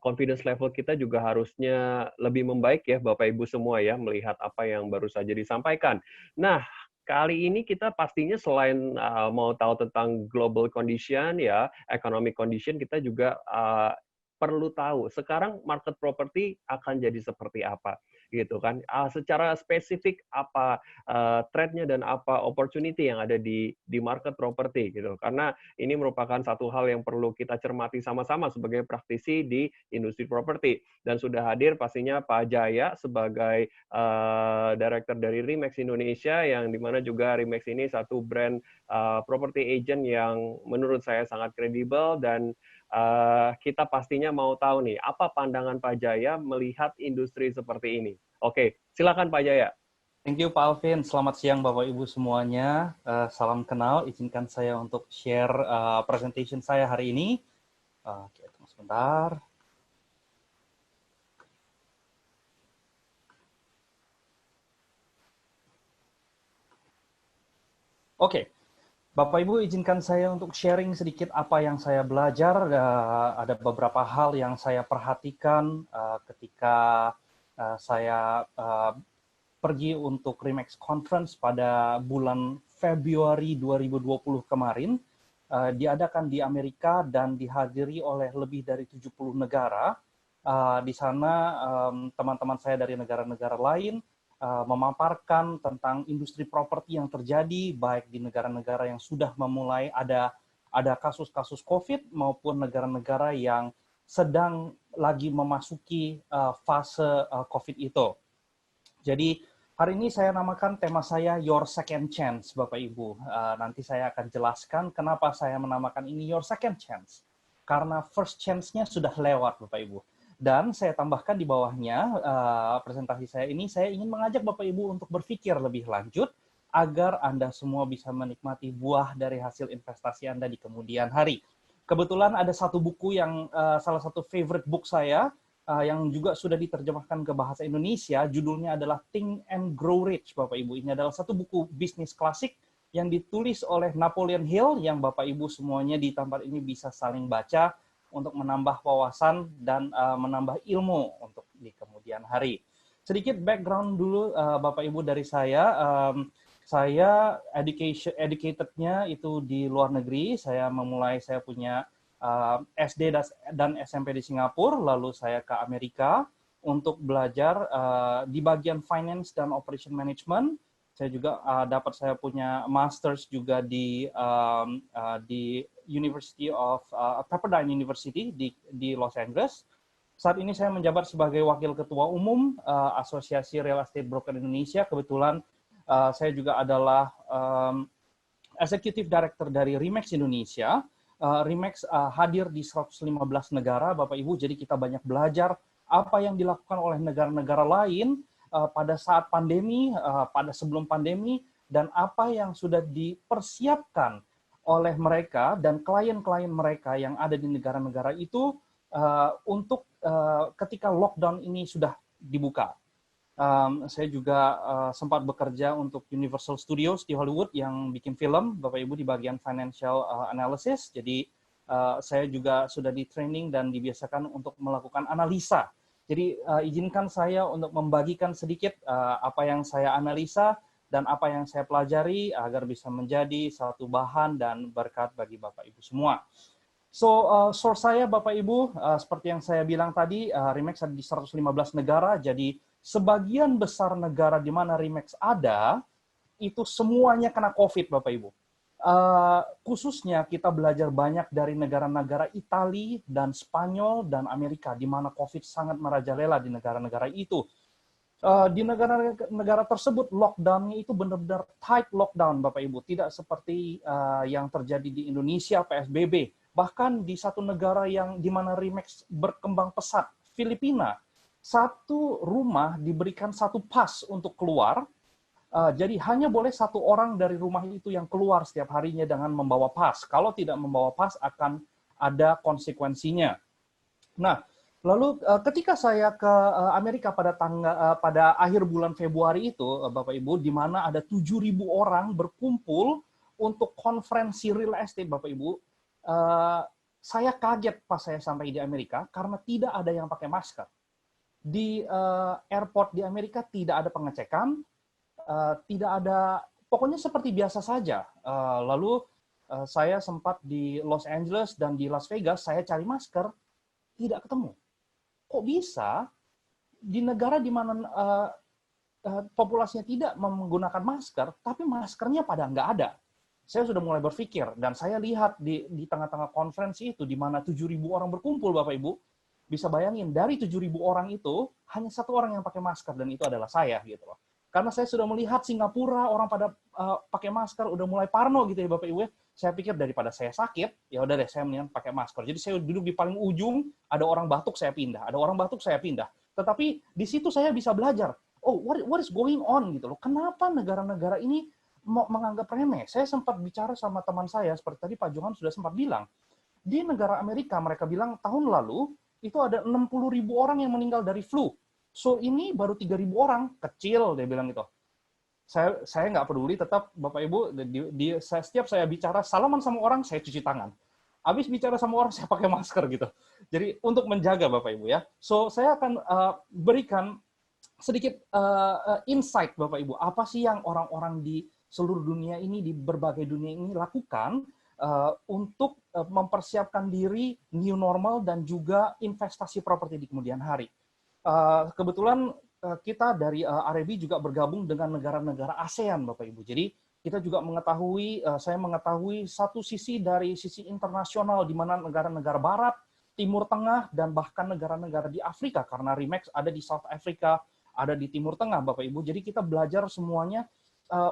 confidence level kita juga harusnya lebih membaik ya, Bapak Ibu semua ya, melihat apa yang baru saja disampaikan. Nah, kali ini kita pastinya selain mau tahu tentang global condition ya, economic condition, kita juga perlu tahu sekarang market property akan jadi seperti apa gitu kan. Secara spesifik apa trendnya dan apa opportunity yang ada di market property gitu. Karena ini merupakan satu hal yang perlu kita cermati sama-sama sebagai praktisi di industri properti. Dan sudah hadir pastinya Pak Jaya sebagai director dari Remax Indonesia, yang dimana juga Remax ini satu brand property agent yang menurut saya sangat kredibel. Dan kita pastinya mau tahu nih, apa pandangan Pak Jaya melihat industri seperti ini. Oke, silakan Pak Jaya. Thank you Pak Alvin. Selamat siang Bapak Ibu semuanya. Salam kenal. Izinkan saya untuk share presentation saya hari ini. Oke, tunggu sebentar. Oke. Bapak Ibu, izinkan saya untuk sharing sedikit apa yang saya belajar. Ada beberapa hal yang saya perhatikan ketika saya pergi untuk Remax Conference pada bulan Februari 2020 kemarin. Diadakan di Amerika dan dihadiri oleh lebih dari 70 negara. Di sana teman-teman saya dari negara-negara lain memaparkan tentang industri properti yang terjadi baik di negara-negara yang sudah memulai ada kasus-kasus COVID maupun negara-negara yang sedang lagi memasuki fase COVID itu. Jadi hari ini saya namakan tema saya Your Second Chance, Bapak Ibu. Nanti saya akan jelaskan kenapa saya menamakan ini Your Second Chance. Karena first chance-nya sudah lewat, Bapak Ibu. Dan saya tambahkan di bawahnya, presentasi saya ini, saya ingin mengajak Bapak Ibu untuk berpikir lebih lanjut agar Anda semua bisa menikmati buah dari hasil investasi Anda di kemudian hari. Kebetulan ada satu buku yang salah satu favorite book saya, yang juga sudah diterjemahkan ke bahasa Indonesia, judulnya adalah Think and Grow Rich, Bapak Ibu. Ini adalah satu buku bisnis klasik yang ditulis oleh Napoleon Hill, yang Bapak Ibu semuanya di tempat ini bisa saling baca, untuk menambah wawasan dan menambah ilmu untuk di kemudian hari. Sedikit background dulu Bapak Ibu dari saya. Saya educated-nya itu di luar negeri. Saya punya SD dan SMP di Singapura, lalu saya ke Amerika untuk belajar di bagian finance dan operation management. Saya juga saya punya masters juga di University of Pepperdine University di Los Angeles. Saat ini saya menjabat sebagai Wakil Ketua Umum Asosiasi Real Estate Broker Indonesia. Kebetulan saya juga adalah Executive Director dari Remax Indonesia. Remax hadir di 115 negara, Bapak Ibu, jadi kita banyak belajar apa yang dilakukan oleh negara-negara lain pada saat pandemi, pada sebelum pandemi, dan apa yang sudah dipersiapkan oleh mereka dan klien-klien mereka yang ada di negara-negara itu untuk ketika lockdown ini sudah dibuka. Saya juga sempat bekerja untuk Universal Studios di Hollywood yang bikin film, Bapak Ibu, di bagian financial analysis. Jadi saya juga sudah di training dan dibiasakan untuk melakukan analisa. Jadi izinkan saya untuk membagikan sedikit apa yang saya analisa dan apa yang saya pelajari agar bisa menjadi satu bahan dan berkat bagi Bapak Ibu semua. So, source saya Bapak Ibu, seperti yang saya bilang tadi, Remax ada di 115 negara, jadi sebagian besar negara di mana Remax ada, itu semuanya kena COVID Bapak Ibu. Khususnya kita belajar banyak dari negara-negara Italia dan Spanyol dan Amerika, di mana COVID sangat merajalela di negara-negara itu. Di negara-negara tersebut lockdown-nya itu benar-benar tight lockdown Bapak Ibu, tidak seperti yang terjadi di Indonesia PSBB. Bahkan di satu negara yang di mana Remax berkembang pesat, Filipina, satu rumah diberikan satu pas untuk keluar, jadi hanya boleh satu orang dari rumah itu yang keluar setiap harinya dengan membawa pas. Kalau tidak membawa pas akan ada konsekuensinya. Nah, lalu ketika saya ke Amerika pada akhir bulan Februari itu, Bapak Ibu, di mana ada 7.000 orang berkumpul untuk konferensi real estate, Bapak Ibu, saya kaget pas saya sampai di Amerika karena tidak ada yang pakai masker. Di airport di Amerika tidak ada pengecekan, tidak ada, pokoknya seperti biasa saja. Lalu saya sempat di Los Angeles dan di Las Vegas, saya cari masker, tidak ketemu. Kok bisa di negara di mana populasinya tidak menggunakan masker, tapi maskernya pada nggak ada? Saya sudah mulai berpikir, dan saya lihat di tengah-tengah konferensi itu, di mana 7.000 orang berkumpul, Bapak Ibu, bisa bayangin, dari 7.000 orang itu, hanya satu orang yang pakai masker, dan itu adalah saya, gitu loh. Karena saya sudah melihat Singapura, orang pada pakai masker, udah mulai parno gitu ya, Bapak Ibu. Saya pikir daripada saya sakit, ya udah deh, saya mendingan pakai masker. Jadi saya duduk di paling ujung, ada orang batuk, saya pindah. Ada orang batuk, saya pindah. Tetapi di situ saya bisa belajar, oh, what is going on, gitu loh. Kenapa negara-negara ini menganggap remeh? Saya sempat bicara sama teman saya, seperti tadi Pak Johan sudah sempat bilang, di negara Amerika mereka bilang tahun lalu itu ada 60.000 orang yang meninggal dari flu. So ini baru 3.000 orang, kecil dia bilang gitu. Saya nggak peduli, tetap Bapak Ibu, setiap saya bicara salaman sama orang saya cuci tangan. Habis bicara sama orang saya pakai masker gitu. Jadi untuk menjaga Bapak Ibu ya. So saya akan berikan sedikit insight Bapak Ibu, apa sih yang orang-orang di seluruh dunia ini, di berbagai dunia ini lakukan untuk mempersiapkan diri new normal dan juga investasi properti di kemudian hari. Kebetulan kita dari REB juga bergabung dengan negara-negara ASEAN, Bapak Ibu. Jadi kita juga mengetahui, saya mengetahui satu sisi dari sisi internasional di mana negara-negara Barat, Timur Tengah, dan bahkan negara-negara di Afrika, karena Remax ada di South Africa, ada di Timur Tengah, Bapak Ibu. Jadi kita belajar semuanya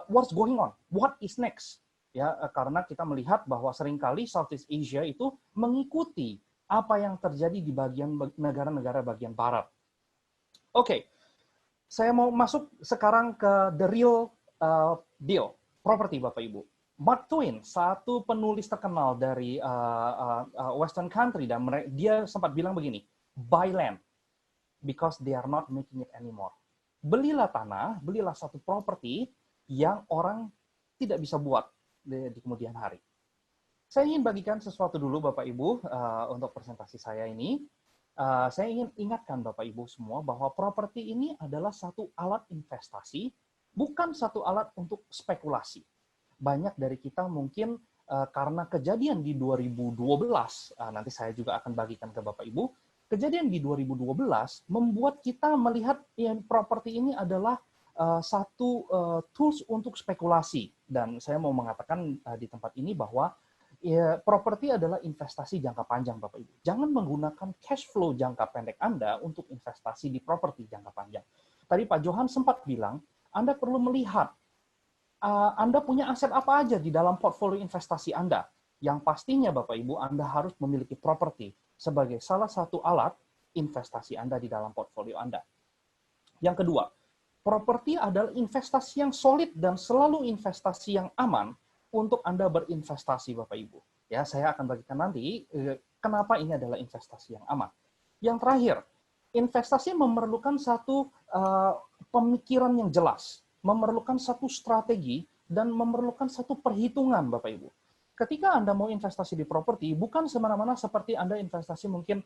what's going on, what is next, ya, karena kita melihat bahwa seringkali Southeast Asia itu mengikuti apa yang terjadi di bagian negara-negara bagian Barat. Oke, saya mau masuk sekarang ke the real deal, property Bapak Ibu. Mark Twain, satu penulis terkenal dari Western country, dan dia sempat bilang begini, buy land because they are not making it anymore. Belilah tanah, belilah satu properti yang orang tidak bisa buat di kemudian hari. Saya ingin bagikan sesuatu dulu Bapak Ibu untuk presentasi saya ini. Saya ingin ingatkan Bapak Ibu semua bahwa properti ini adalah satu alat investasi, bukan satu alat untuk spekulasi. Banyak dari kita mungkin karena kejadian di 2012, nanti saya juga akan bagikan ke Bapak Ibu, kejadian di 2012 membuat kita melihat properti ini adalah satu tools untuk spekulasi. Dan saya mau mengatakan di tempat ini bahwa properti adalah investasi jangka panjang, Bapak Ibu. Jangan menggunakan cash flow jangka pendek Anda untuk investasi di properti jangka panjang. Tadi Pak Johan sempat bilang, Anda perlu melihat Anda punya aset apa aja di dalam portfolio investasi Anda. Yang pastinya Bapak Ibu, Anda harus memiliki properti sebagai salah satu alat investasi Anda di dalam portfolio Anda. Yang kedua, properti adalah investasi yang solid dan selalu investasi yang aman untuk Anda berinvestasi, Bapak Ibu. Ya, saya akan bagikan nanti kenapa ini adalah investasi yang aman. Yang terakhir, investasi memerlukan satu pemikiran yang jelas, memerlukan satu strategi, dan memerlukan satu perhitungan, Bapak Ibu. Ketika Anda mau investasi di properti, bukan semena-mena seperti Anda investasi mungkin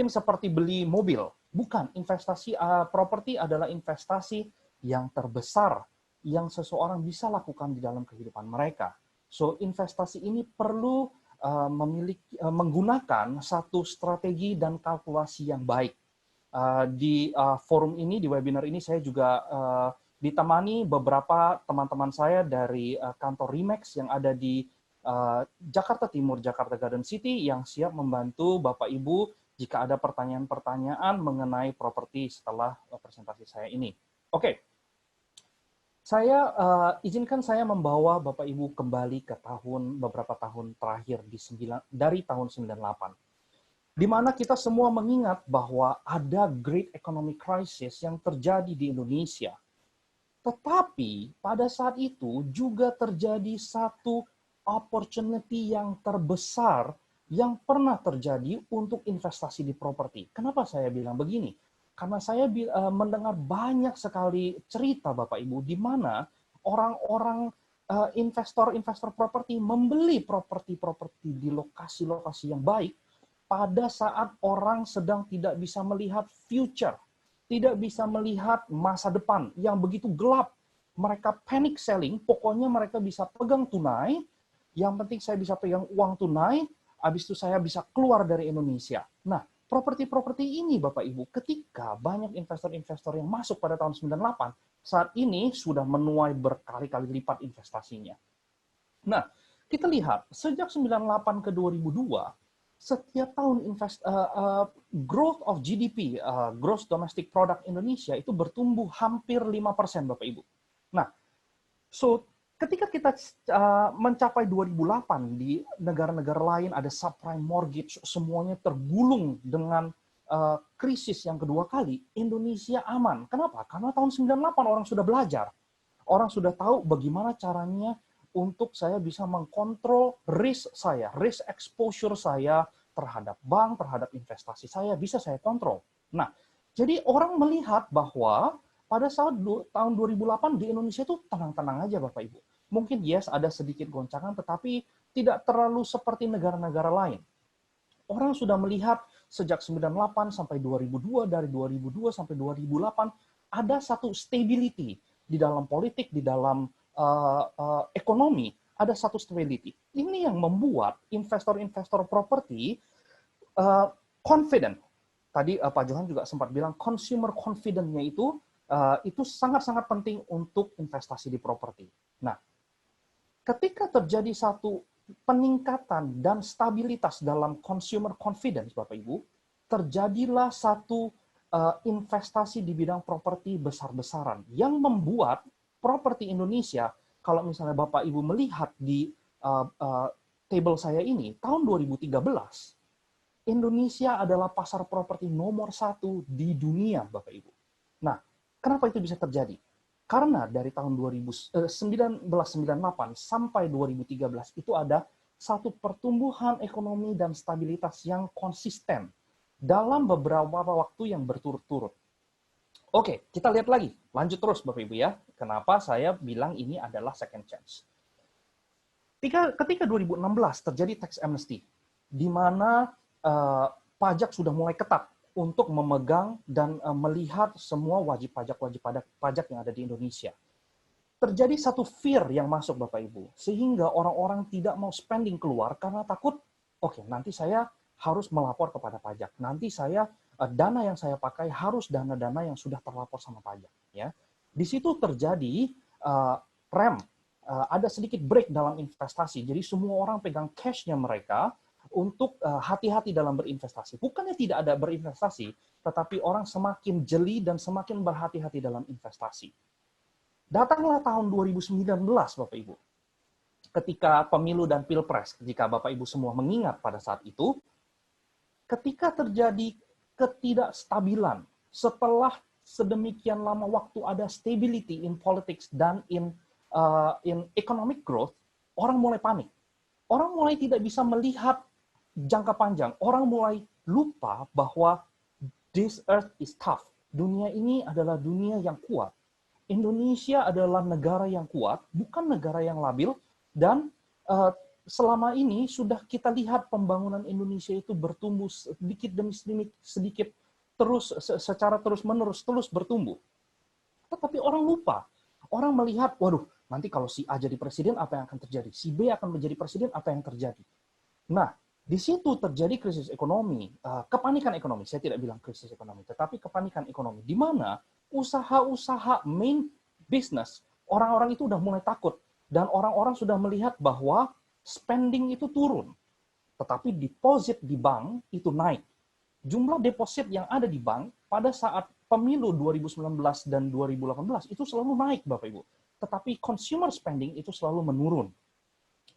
seperti beli mobil. Bukan, investasi properti adalah investasi yang terbesar yang seseorang bisa lakukan di dalam kehidupan mereka. So, investasi ini perlu menggunakan satu strategi dan kalkulasi yang baik. Di forum ini, di webinar ini, saya juga ditemani beberapa teman-teman saya dari kantor Remax yang ada di Jakarta Timur, Jakarta Garden City, yang siap membantu Bapak Ibu jika ada pertanyaan-pertanyaan mengenai properti setelah presentasi saya ini. Oke. Izinkan saya membawa Bapak Ibu kembali ke beberapa tahun terakhir dari tahun 98. Di mana kita semua mengingat bahwa ada Great Economic Crisis yang terjadi di Indonesia. Tetapi pada saat itu juga terjadi satu opportunity yang terbesar yang pernah terjadi untuk investasi di properti. Kenapa saya bilang begini? Karena saya mendengar banyak sekali cerita Bapak Ibu di mana orang-orang investor-investor properti membeli properti-properti di lokasi-lokasi yang baik pada saat orang sedang tidak bisa melihat future, tidak bisa melihat masa depan yang begitu gelap. Mereka panic selling, pokoknya mereka bisa pegang tunai, yang penting saya bisa pegang uang tunai, habis itu saya bisa keluar dari Indonesia. Nah, properti-properti ini, Bapak Ibu, ketika banyak investor-investor yang masuk pada tahun 98, saat ini sudah menuai berkali-kali lipat investasinya. Nah, kita lihat, sejak 98 ke 2002, setiap tahun growth of GDP, Gross Domestic Product Indonesia, itu bertumbuh hampir 5%, Bapak Ibu. Nah, ketika kita mencapai 2008 di negara-negara lain ada subprime mortgage, semuanya tergulung dengan krisis yang kedua kali, Indonesia aman. Kenapa? Karena tahun 98 orang sudah belajar. Orang sudah tahu bagaimana caranya untuk saya bisa mengkontrol risk saya, risk exposure saya terhadap bank, terhadap investasi saya, bisa saya kontrol. Nah, jadi orang melihat bahwa pada saat tahun 2008 di Indonesia itu tenang-tenang aja Bapak Ibu. Mungkin yes ada sedikit goncangan tetapi tidak terlalu seperti negara-negara lain. Orang sudah melihat sejak 98 sampai 2002, dari 2002 sampai 2008 ada satu stability di dalam politik, di dalam ekonomi, ada satu stability. Ini yang membuat investor-investor properti confident. Tadi Pak Johan juga sempat bilang consumer confidence-nya itu sangat-sangat penting untuk investasi di properti. Nah, ketika terjadi satu peningkatan dan stabilitas dalam consumer confidence, Bapak Ibu, terjadilah satu investasi di bidang properti besar-besaran yang membuat properti Indonesia, kalau misalnya Bapak Ibu melihat di table saya ini, tahun 2013, Indonesia adalah pasar properti nomor 1 di dunia, Bapak Ibu. Nah, kenapa itu bisa terjadi? Karena dari tahun 1998 sampai 2013 itu ada satu pertumbuhan ekonomi dan stabilitas yang konsisten dalam beberapa waktu yang berturut-turut. Oke, kita lihat lagi. Lanjut terus Bapak Ibu ya. Kenapa saya bilang ini adalah second chance? Ketika 2016 terjadi tax amnesty, di mana pajak sudah mulai ketat untuk memegang dan melihat semua wajib pajak yang ada di Indonesia. Terjadi satu fear yang masuk Bapak Ibu, sehingga orang-orang tidak mau spending keluar karena takut, oke, nanti saya harus melapor kepada pajak. Nanti dana yang saya pakai harus dana-dana yang sudah terlapor sama pajak. Ya, di situ terjadi rem, ada sedikit break dalam investasi. Jadi semua orang pegang cash-nya mereka untuk hati-hati dalam berinvestasi. Bukannya tidak ada berinvestasi, tetapi orang semakin jeli dan semakin berhati-hati dalam investasi. Datanglah tahun 2019, Bapak Ibu. Ketika pemilu dan pilpres, jika Bapak Ibu semua mengingat pada saat itu, ketika terjadi ketidakstabilan, setelah sedemikian lama waktu ada stability in politics dan in in economic growth, orang mulai panik. Orang mulai tidak bisa melihat jangka panjang. Orang mulai lupa bahwa this earth is tough. Dunia ini adalah dunia yang kuat. Indonesia adalah negara yang kuat, bukan negara yang labil. Dan selama ini sudah kita lihat pembangunan Indonesia itu bertumbuh sedikit demi sedikit, terus secara terus-menerus terus bertumbuh. Tetapi orang lupa. Orang melihat, waduh, nanti kalau si A jadi presiden, apa yang akan terjadi? Si B akan menjadi presiden, apa yang terjadi? Nah, di situ terjadi krisis ekonomi, kepanikan ekonomi. Saya tidak bilang krisis ekonomi, tetapi kepanikan ekonomi. Di mana usaha-usaha main business, orang-orang itu udah mulai takut. Dan orang-orang sudah melihat bahwa spending itu turun. Tetapi deposit di bank itu naik. Jumlah deposit yang ada di bank pada saat pemilu 2019 dan 2018 itu selalu naik, Bapak Ibu. Tetapi consumer spending itu selalu menurun.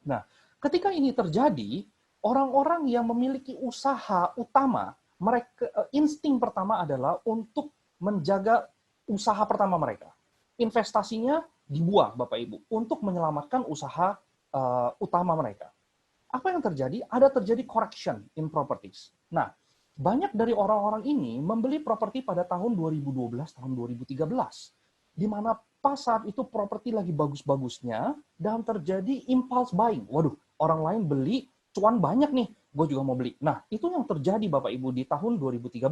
Nah, ketika ini terjadi, orang-orang yang memiliki usaha utama, mereka insting pertama adalah untuk menjaga usaha pertama mereka. Investasinya dibuang, Bapak Ibu, untuk menyelamatkan usaha utama mereka. Apa yang terjadi? Ada terjadi correction in properties. Nah, banyak dari orang-orang ini membeli properti pada tahun 2012, tahun 2013, di mana pas saat itu properti lagi bagus-bagusnya dan terjadi impulse buying. Waduh, orang lain beli, cuan banyak nih, gue juga mau beli. Nah, itu yang terjadi Bapak Ibu di tahun 2013.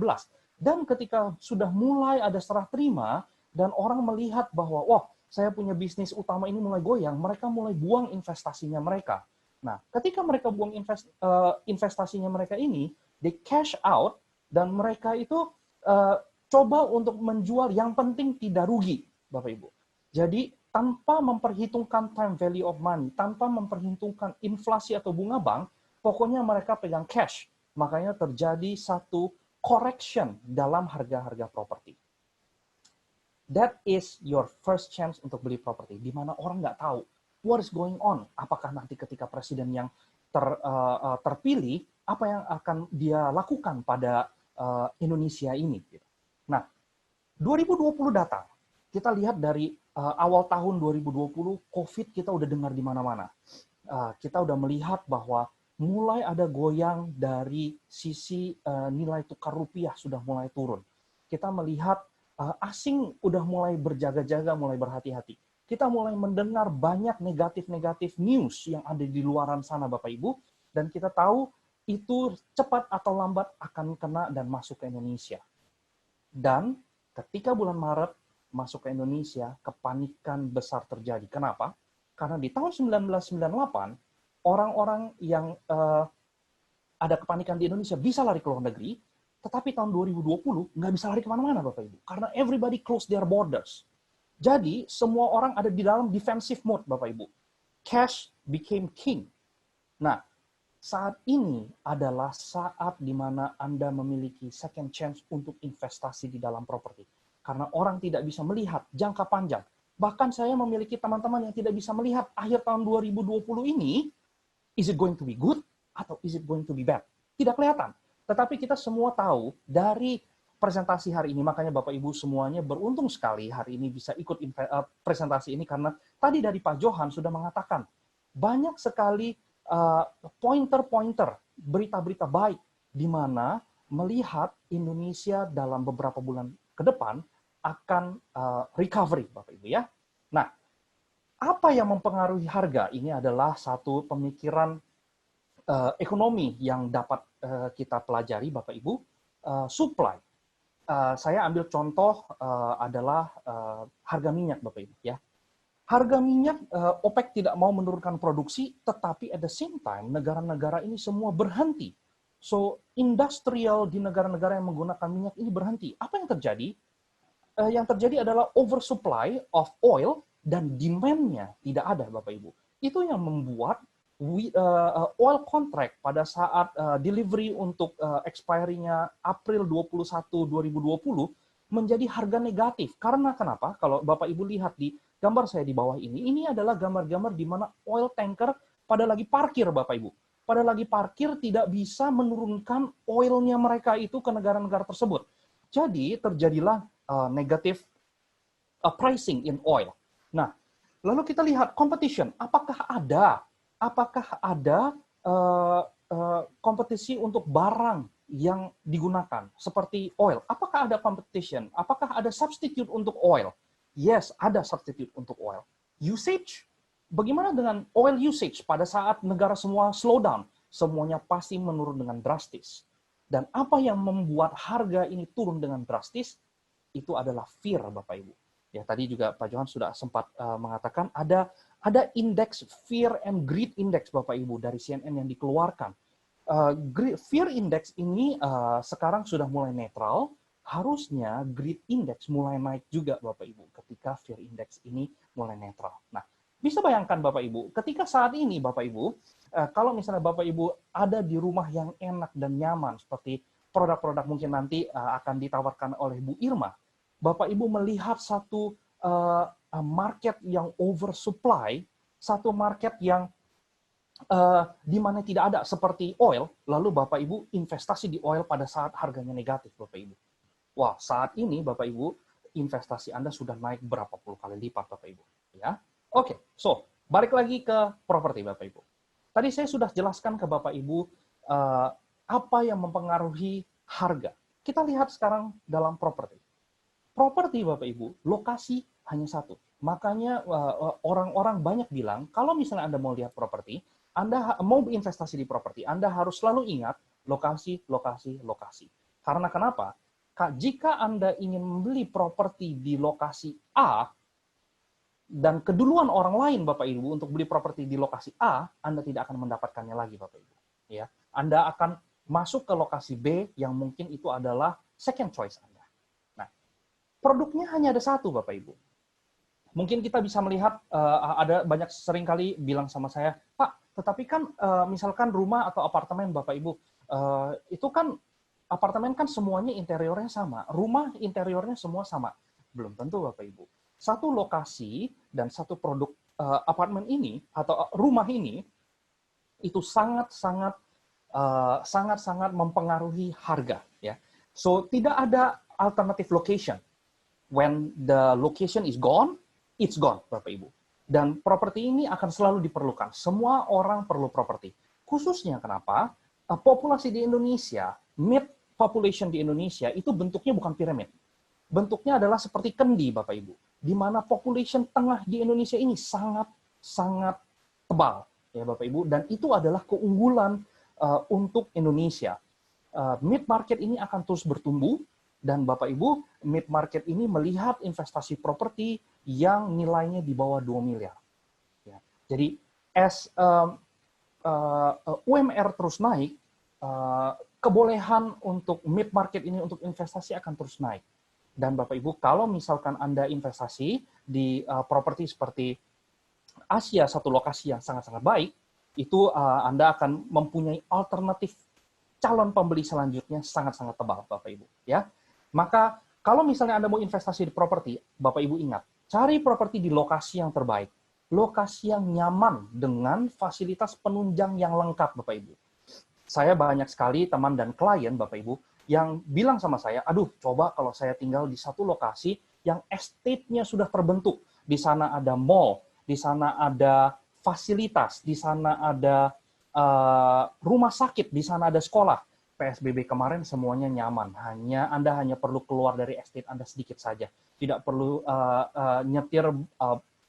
Dan ketika sudah mulai ada serah terima dan orang melihat bahwa, wah, saya punya bisnis utama ini mulai goyang, mereka mulai buang investasinya mereka. Nah, ketika mereka buang investasinya mereka ini, they cash out, dan mereka itu coba untuk menjual, yang penting tidak rugi, Bapak Ibu. Jadi, tanpa memperhitungkan time value of money, tanpa memperhitungkan inflasi atau bunga bank, pokoknya mereka pegang cash. Makanya terjadi satu correction dalam harga-harga properti. That is your first chance untuk beli properti, di mana orang nggak tahu what is going on. Apakah nanti ketika presiden yang terpilih, apa yang akan dia lakukan pada Indonesia ini? Nah, 2020 datang. Kita lihat dari awal tahun 2020, COVID kita udah dengar di mana-mana. Kita udah melihat bahwa mulai ada goyang dari sisi nilai tukar rupiah sudah mulai turun. Kita melihat asing udah mulai berjaga-jaga, mulai berhati-hati. Kita mulai mendengar banyak negatif-negatif news yang ada di luaran sana, Bapak Ibu, dan kita tahu itu cepat atau lambat akan kena dan masuk ke Indonesia. Dan ketika bulan Maret masuk ke Indonesia, kepanikan besar terjadi. Kenapa? Karena di tahun 1998, orang-orang yang ada kepanikan di Indonesia bisa lari ke luar negeri, tetapi tahun 2020 nggak bisa lari kemana-mana, Bapak Ibu. Karena everybody close their borders. Jadi, semua orang ada di dalam defensive mode, Bapak Ibu. Cash became king. Nah, saat ini adalah saat di mana Anda memiliki second chance untuk investasi di dalam properti. Karena orang tidak bisa melihat jangka panjang. Bahkan saya memiliki teman-teman yang tidak bisa melihat akhir tahun 2020 ini, is it going to be good atau is it going to be bad? Tidak kelihatan. Tetapi kita semua tahu dari presentasi hari ini, makanya Bapak Ibu semuanya beruntung sekali hari ini bisa ikut presentasi ini, karena tadi dari Pak Johan sudah mengatakan banyak sekali pointer-pointer, berita-berita baik di mana melihat Indonesia dalam beberapa bulan ke depan akan recovery, Bapak Ibu ya. Nah, apa yang mempengaruhi harga? Ini adalah satu pemikiran ekonomi yang dapat kita pelajari, Bapak Ibu. Supply. Saya ambil contoh adalah harga minyak, Bapak Ibu ya. Harga minyak, OPEC tidak mau menurunkan produksi, tetapi at the same time negara-negara ini semua berhenti. So industrial di negara-negara yang menggunakan minyak ini berhenti. Apa yang terjadi? Yang terjadi adalah oversupply of oil dan demand-nya tidak ada, Bapak Ibu. Itu yang membuat oil contract pada saat delivery untuk expiry-nya April 21, 2020 menjadi harga negatif. Karena kenapa? Kalau Bapak Ibu lihat di gambar saya di bawah ini adalah gambar-gambar di mana oil tanker pada lagi parkir, Bapak Ibu. Pada lagi parkir tidak bisa menurunkan oilnya mereka itu ke negara-negara tersebut. Jadi terjadilah negatif pricing in oil. Nah, Lalu kita lihat competition. Apakah ada kompetisi untuk barang yang digunakan seperti oil? Apakah ada competition? Apakah ada substitute untuk oil? Yes, ada substitute untuk oil. Usage? Bagaimana dengan oil usage pada saat negara semua slow down? Semuanya pasti menurun dengan drastis. Dan apa yang membuat harga ini turun dengan drastis? Itu adalah fear, Bapak Ibu. Ya, tadi juga Pak Johan sudah sempat mengatakan ada indeks fear and greed index, Bapak Ibu, dari CNN yang dikeluarkan. Fear index ini sekarang sudah mulai netral. Harusnya greed index mulai naik juga, Bapak Ibu, ketika fear index ini mulai netral. Nah, bisa bayangkan Bapak Ibu, ketika saat ini Bapak Ibu, kalau misalnya Bapak Ibu ada di rumah yang enak dan nyaman, seperti produk-produk mungkin nanti akan ditawarkan oleh Bu Irma, Bapak Ibu melihat satu market yang oversupply, satu market yang di mana tidak ada seperti oil, lalu Bapak Ibu investasi di oil pada saat harganya negatif, Bapak Ibu. Wah, saat ini Bapak Ibu investasi Anda sudah naik berapa puluh kali lipat, Bapak Ibu. Ya, oke. So, balik lagi ke properti, Bapak Ibu. Tadi saya sudah jelaskan ke Bapak Ibu apa yang mempengaruhi harga. Kita lihat sekarang dalam properti. Properti, Bapak Ibu, lokasi hanya satu. Makanya orang-orang banyak bilang, kalau misalnya Anda mau lihat properti, Anda mau berinvestasi di properti, Anda harus selalu ingat lokasi, lokasi, lokasi. Karena kenapa? Jika Anda ingin membeli properti di lokasi A, dan keduluan orang lain, Bapak Ibu, untuk beli properti di lokasi A, Anda tidak akan mendapatkannya lagi, Bapak Ibu. Ya, Anda akan masuk ke lokasi B, yang mungkin itu adalah second choice Anda. Nah, produknya hanya ada satu, Bapak Ibu. Mungkin kita bisa melihat, ada banyak seringkali bilang sama saya, Pak, tetapi kan misalkan rumah atau apartemen, Bapak Ibu, itu kan apartemen kan semuanya interiornya sama, rumah interiornya semua sama. Belum tentu, Bapak Ibu. Satu lokasi dan satu produk apartemen ini atau rumah ini itu sangat-sangat mempengaruhi harga. Ya. So tidak ada alternative location. When the location is gone, it's gone, Bapak Ibu. Dan properti ini akan selalu diperlukan. Semua orang perlu properti. Khususnya kenapa? Populasi di Indonesia, mid population di Indonesia itu bentuknya bukan piramid. Bentuknya adalah seperti kendi, Bapak Ibu. Di mana population tengah di Indonesia ini sangat tebal, ya Bapak Ibu. Dan itu adalah keunggulan untuk Indonesia. Mid market ini akan terus bertumbuh, dan Bapak Ibu, mid market ini melihat investasi properti yang nilainya di bawah 2 miliar. Ya. Jadi, as UMR terus naik, kebolehan untuk mid market ini untuk investasi akan terus naik. Dan Bapak Ibu, kalau misalkan Anda investasi di properti seperti Asia, satu lokasi yang sangat-sangat baik, itu Anda akan mempunyai alternatif calon pembeli selanjutnya sangat-sangat tebal, Bapak Ibu. Ya, maka kalau misalnya Anda mau investasi di properti, Bapak Ibu ingat, cari properti di lokasi yang terbaik, lokasi yang nyaman dengan fasilitas penunjang yang lengkap, Bapak Ibu. Saya banyak sekali teman dan klien, Bapak Ibu, yang bilang sama saya, aduh, coba kalau saya tinggal di satu lokasi yang estate-nya sudah terbentuk. Di sana ada mall, di sana ada fasilitas, di sana ada rumah sakit, di sana ada sekolah. PSBB kemarin semuanya nyaman. Anda hanya perlu keluar dari estate Anda sedikit saja. Tidak perlu nyetir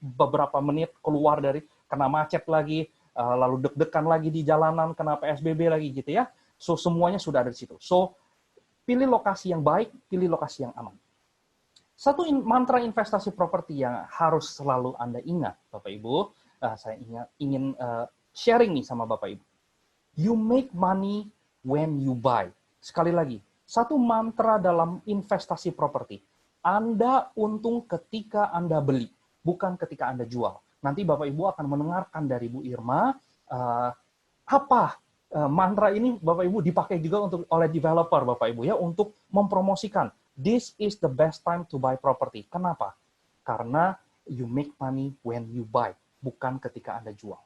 beberapa menit keluar dari, kena macet lagi, lalu deg-degan lagi di jalanan, kena PSBB lagi gitu ya. So, semuanya sudah ada di situ. So, pilih lokasi yang baik, pilih lokasi yang aman. Satu mantra investasi properti yang harus selalu Anda ingat, Bapak Ibu, saya ingin sharing nih sama Bapak Ibu. You make money when you buy. Sekali lagi, satu mantra dalam investasi properti. Anda untung ketika Anda beli, bukan ketika Anda jual. Nanti Bapak Ibu akan mendengarkan dari Bu Irma, mantra ini Bapak Ibu dipakai juga oleh developer, Bapak Ibu ya, untuk mempromosikan. This is the best time to buy property. Kenapa? Karena you make money when you buy, bukan ketika Anda jual.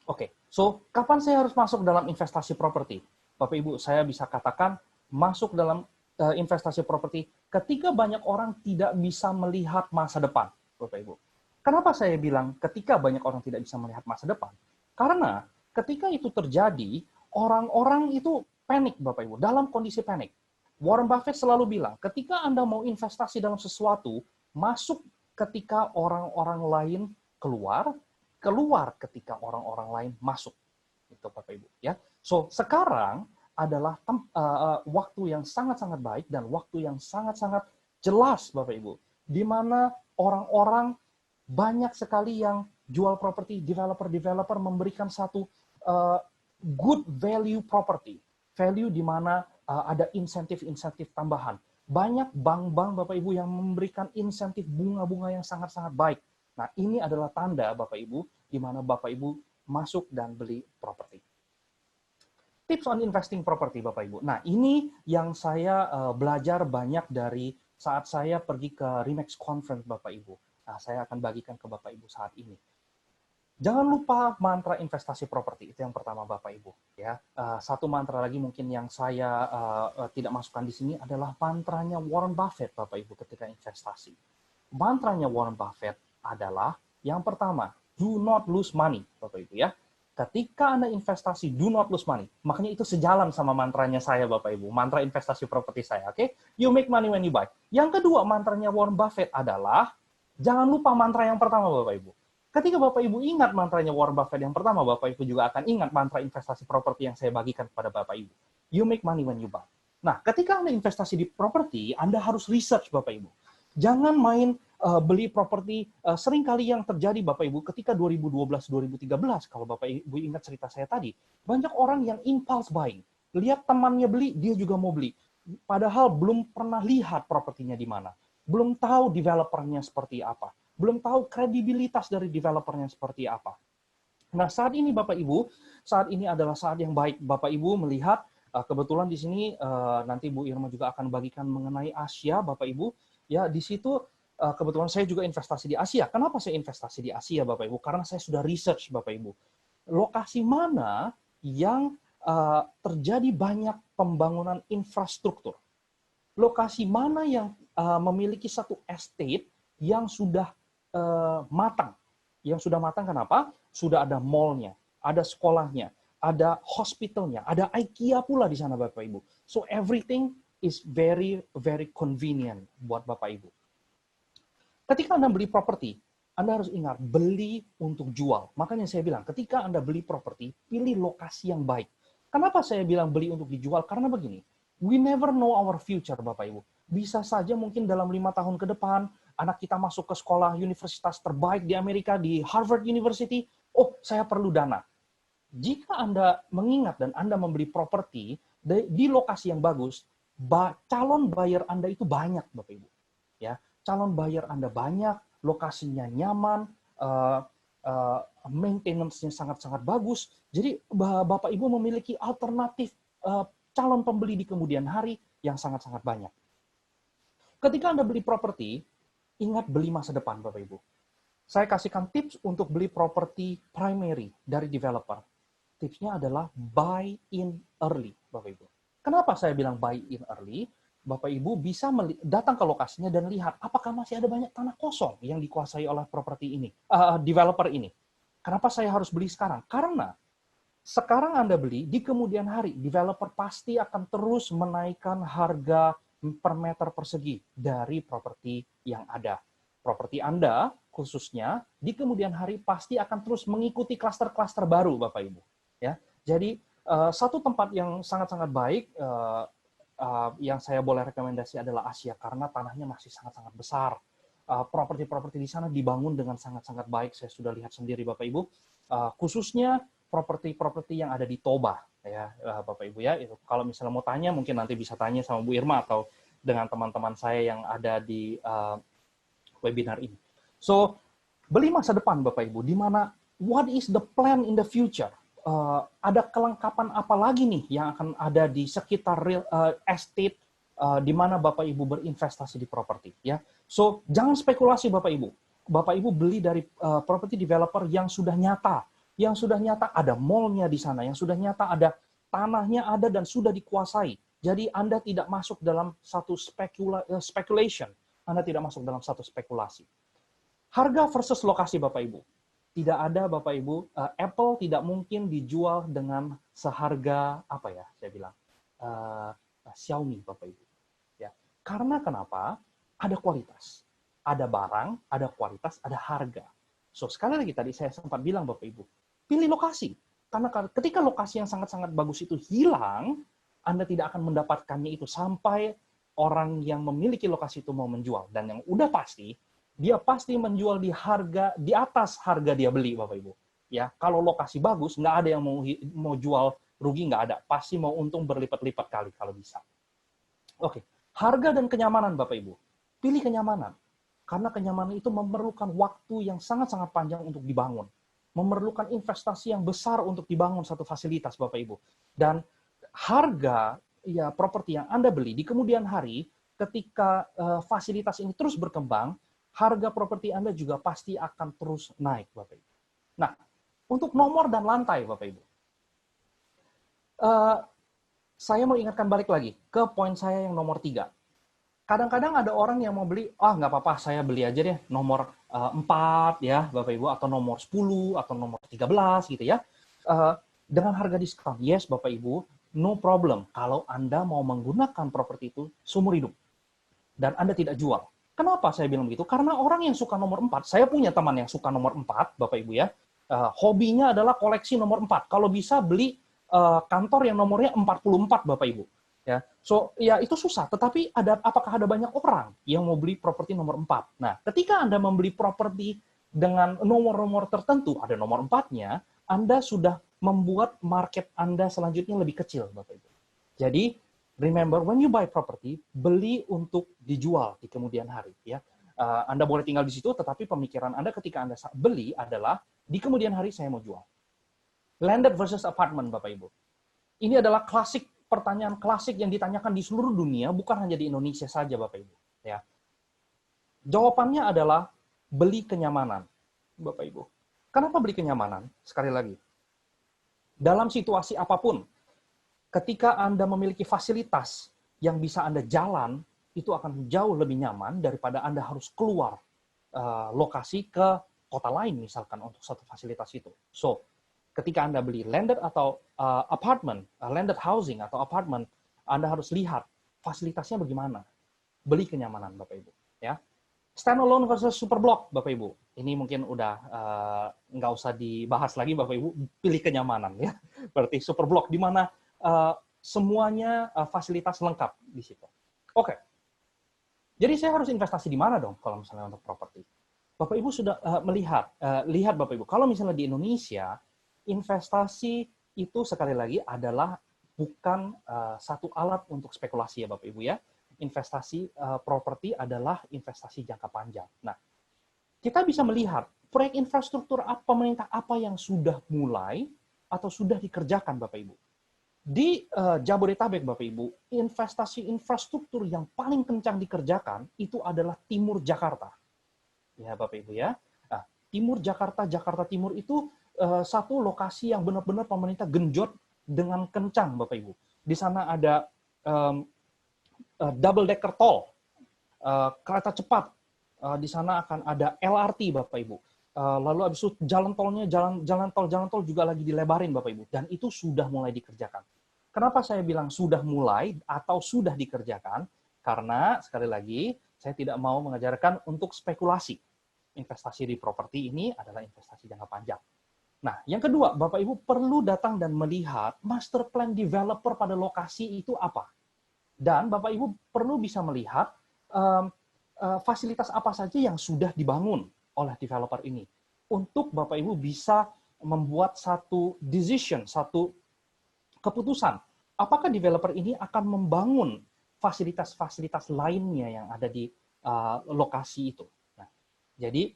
Oke, so kapan saya harus masuk dalam investasi properti? Bapak Ibu, saya bisa katakan masuk dalam investasi properti ketika banyak orang tidak bisa melihat masa depan, Bapak Ibu. Kenapa saya bilang ketika banyak orang tidak bisa melihat masa depan? Karena ketika itu terjadi, orang-orang itu panik, Bapak Ibu, dalam kondisi panik. Warren Buffett selalu bilang, ketika Anda mau investasi dalam sesuatu, masuk ketika orang-orang lain keluar, keluar ketika orang-orang lain masuk. Itu Bapak Ibu, ya. So, sekarang adalah waktu yang sangat-sangat baik dan waktu yang sangat-sangat jelas, Bapak Ibu, di mana orang-orang banyak sekali yang jual properti, developer memberikan satu good value property, value di mana ada insentif-insentif tambahan. Banyak bank-bank Bapak Ibu yang memberikan insentif bunga-bunga yang sangat-sangat baik. Nah, ini adalah tanda Bapak Ibu di mana Bapak Ibu masuk dan beli properti. Tips on investing property Bapak Ibu. Nah, ini yang saya belajar banyak dari saat saya pergi ke Remax Conference Bapak Ibu. Nah, saya akan bagikan ke Bapak Ibu saat ini. Jangan lupa mantra investasi properti, itu yang pertama Bapak Ibu. Ya, satu mantra lagi mungkin yang saya tidak masukkan di sini adalah mantranya Warren Buffett Bapak Ibu ketika investasi. Mantranya Warren Buffett adalah yang pertama, do not lose money Bapak Ibu ya. Ketika Anda investasi, do not lose money. Makanya itu sejalan sama mantranya saya Bapak Ibu, mantra investasi properti saya, oke? You make money when you buy. Yang kedua mantranya Warren Buffett adalah jangan lupa mantra yang pertama, Bapak Ibu. Ketika Bapak Ibu ingat mantranya Warren Buffett yang pertama, Bapak Ibu juga akan ingat mantra investasi properti yang saya bagikan kepada Bapak Ibu. You make money when you buy. Nah, ketika Anda investasi di properti, Anda harus research, Bapak Ibu. Jangan main beli properti. Seringkali yang terjadi, Bapak Ibu, ketika 2012-2013, kalau Bapak Ibu ingat cerita saya tadi, banyak orang yang impulse buying. Lihat temannya beli, dia juga mau beli. Padahal belum pernah lihat propertinya di mana. Belum tahu developernya seperti apa, belum tahu kredibilitas dari developernya seperti apa. Nah, saat ini Bapak Ibu, saat ini adalah saat yang baik Bapak Ibu melihat, kebetulan di sini nanti Bu Irma juga akan bagikan mengenai Asia, Bapak Ibu. Ya, di situ kebetulan saya juga investasi di Asia. Kenapa saya investasi di Asia, Bapak Ibu? Karena saya sudah research, Bapak Ibu. Lokasi mana yang terjadi banyak pembangunan infrastruktur? Lokasi mana yang memiliki satu estate yang sudah matang. Yang sudah matang kenapa? Sudah ada mall-nya, ada sekolahnya, ada hospitalnya, ada IKEA pula di sana Bapak Ibu. So everything is very very convenient buat Bapak Ibu. Ketika Anda beli properti, Anda harus ingat beli untuk jual. Makanya saya bilang ketika Anda beli properti, pilih lokasi yang baik. Kenapa saya bilang beli untuk dijual? Karena begini. We never know our future, Bapak Ibu. Bisa saja mungkin dalam 5 tahun ke depan, anak kita masuk ke sekolah universitas terbaik di Amerika, di Harvard University, oh saya perlu dana. Jika Anda mengingat dan Anda membeli properti di lokasi yang bagus, calon buyer Anda itu banyak, Bapak Ibu. Ya, calon buyer Anda banyak, lokasinya nyaman, maintenance-nya sangat-sangat bagus. Jadi Bapak Ibu memiliki alternatif calon pembeli di kemudian hari yang sangat-sangat banyak. Ketika Anda beli properti, ingat beli masa depan, Bapak Ibu. Saya kasihkan tips untuk beli properti primary dari developer. Tipsnya adalah buy in early, Bapak Ibu. Kenapa saya bilang buy in early? Bapak Ibu bisa datang ke lokasinya dan lihat apakah masih ada banyak tanah kosong yang dikuasai oleh properti ini, developer ini. Kenapa saya harus beli sekarang? Karena sekarang Anda beli, di kemudian hari, developer pasti akan terus menaikkan harga per meter persegi dari properti yang ada. Properti Anda, khususnya, di kemudian hari pasti akan terus mengikuti klaster-klaster baru, Bapak Ibu. Ya, jadi, satu tempat yang sangat-sangat baik, yang saya boleh rekomendasi adalah Asia, karena tanahnya masih sangat-sangat besar. Properti-properti di sana dibangun dengan sangat-sangat baik, saya sudah lihat sendiri, Bapak Ibu. Khususnya, properti-properti yang ada di Toba ya Bapak Ibu ya. Itu kalau misalnya mau tanya mungkin nanti bisa tanya sama Bu Irma atau dengan teman-teman saya yang ada di webinar ini. So, beli masa depan Bapak Ibu, di mana what is the plan in the future? Ada kelengkapan apa lagi nih yang akan ada di sekitar real estate di mana Bapak Ibu berinvestasi di properti ya. So, jangan spekulasi Bapak Ibu. Bapak Ibu beli dari property developer yang sudah nyata. Yang sudah nyata ada mall-nya di sana, yang sudah nyata ada tanahnya ada dan sudah dikuasai. Jadi Anda tidak masuk dalam satu speculation. Anda tidak masuk dalam satu spekulasi. Harga versus lokasi Bapak Ibu. Tidak ada Bapak Ibu, Apple tidak mungkin dijual dengan seharga apa ya saya bilang Xiaomi Bapak Ibu. Ya, karena kenapa? Ada kualitas, ada barang, ada kualitas, ada harga. So sekali lagi tadi saya sempat bilang Bapak Ibu, pilih lokasi. Karena ketika lokasi yang sangat-sangat bagus itu hilang, Anda tidak akan mendapatkannya itu sampai orang yang memiliki lokasi itu mau menjual. Dan yang udah pasti, dia pasti menjual di harga di atas harga dia beli, Bapak Ibu. Ya, kalau lokasi bagus, nggak ada yang mau jual rugi, nggak ada. Pasti mau untung berlipat-lipat kali kalau bisa. Oke, harga dan kenyamanan, Bapak Ibu. Pilih kenyamanan. Karena kenyamanan itu memerlukan waktu yang sangat-sangat panjang untuk dibangun. Memerlukan investasi yang besar untuk dibangun satu fasilitas, Bapak Ibu. Dan harga ya properti yang Anda beli di kemudian hari, ketika fasilitas ini terus berkembang, harga properti Anda juga pasti akan terus naik, Bapak Ibu. Nah, untuk nomor dan lantai, Bapak Ibu. Saya mau ingatkan balik lagi ke poin saya yang nomor 3. Kadang-kadang ada orang yang mau beli, nggak apa-apa, saya beli aja deh nomor 4 ya, Bapak Ibu, atau nomor 10, atau nomor 13 gitu ya. Dengan harga diskon, yes Bapak Ibu, no problem kalau Anda mau menggunakan properti itu seumur hidup. Dan Anda tidak jual. Kenapa saya bilang begitu? Karena orang yang suka nomor 4, saya punya teman yang suka nomor 4, Bapak Ibu ya, hobinya adalah koleksi nomor 4. Kalau bisa beli kantor yang nomornya 44, Bapak Ibu. Ya, so ya itu susah. Tetapi apakah ada banyak orang yang mau beli properti nomor 4? Nah, ketika Anda membeli properti dengan nomor-nomor tertentu, ada nomor 4-nya, Anda sudah membuat market Anda selanjutnya lebih kecil, Bapak Ibu. Jadi remember, when you buy property, beli untuk dijual di kemudian hari. Ya, Anda boleh tinggal di situ, tetapi pemikiran Anda ketika Anda beli adalah di kemudian hari saya mau jual. Landed versus apartment, Bapak Ibu. Ini adalah pertanyaan klasik yang ditanyakan di seluruh dunia, bukan hanya di Indonesia saja, Bapak Ibu. Ya, jawabannya adalah beli kenyamanan, Bapak Ibu. Kenapa beli kenyamanan? Sekali lagi, dalam situasi apapun, ketika Anda memiliki fasilitas yang bisa Anda jalan, itu akan jauh lebih nyaman daripada Anda harus keluar lokasi ke kota lain misalkan untuk satu fasilitas itu. So, ketika Anda beli landed atau apartment, landed housing atau apartment, Anda harus lihat fasilitasnya bagaimana. Beli kenyamanan, Bapak Ibu. Ya, standalone versus superblock, Bapak Ibu. Ini mungkin udah nggak usah dibahas lagi, Bapak Ibu. Pilih kenyamanan ya. Berarti superblock di mana semuanya fasilitas lengkap di situ. Oke. Jadi saya harus investasi di mana dong kalau misalnya untuk properti? Bapak Ibu sudah lihat Bapak Ibu, kalau misalnya di Indonesia, investasi itu sekali lagi adalah bukan satu alat untuk spekulasi ya Bapak Ibu ya. Investasi properti adalah investasi jangka panjang. Nah, kita bisa melihat proyek infrastruktur pemerintah apa yang sudah mulai atau sudah dikerjakan Bapak Ibu. Di Jabodetabek, Bapak Ibu, investasi infrastruktur yang paling kencang dikerjakan itu adalah Timur Jakarta. Ya, Bapak Ibu ya. Nah, Timur Jakarta, Jakarta Timur itu satu lokasi yang benar-benar pemerintah genjot dengan kencang, Bapak Ibu. Di sana ada double decker tol, kereta cepat. Di sana akan ada LRT, Bapak Ibu. Lalu habis itu jalan tol juga lagi dilebarin, Bapak Ibu. Dan itu sudah mulai dikerjakan. Kenapa saya bilang sudah mulai atau sudah dikerjakan? Karena, sekali lagi, saya tidak mau mengajarkan untuk spekulasi. Investasi di properti ini adalah investasi jangka panjang. Nah, yang kedua, Bapak Ibu perlu datang dan melihat master plan developer pada lokasi itu apa. Dan Bapak Ibu perlu bisa melihat fasilitas apa saja yang sudah dibangun oleh developer ini. Untuk Bapak Ibu bisa membuat satu decision, satu keputusan, apakah developer ini akan membangun fasilitas-fasilitas lainnya yang ada di lokasi itu. Nah, jadi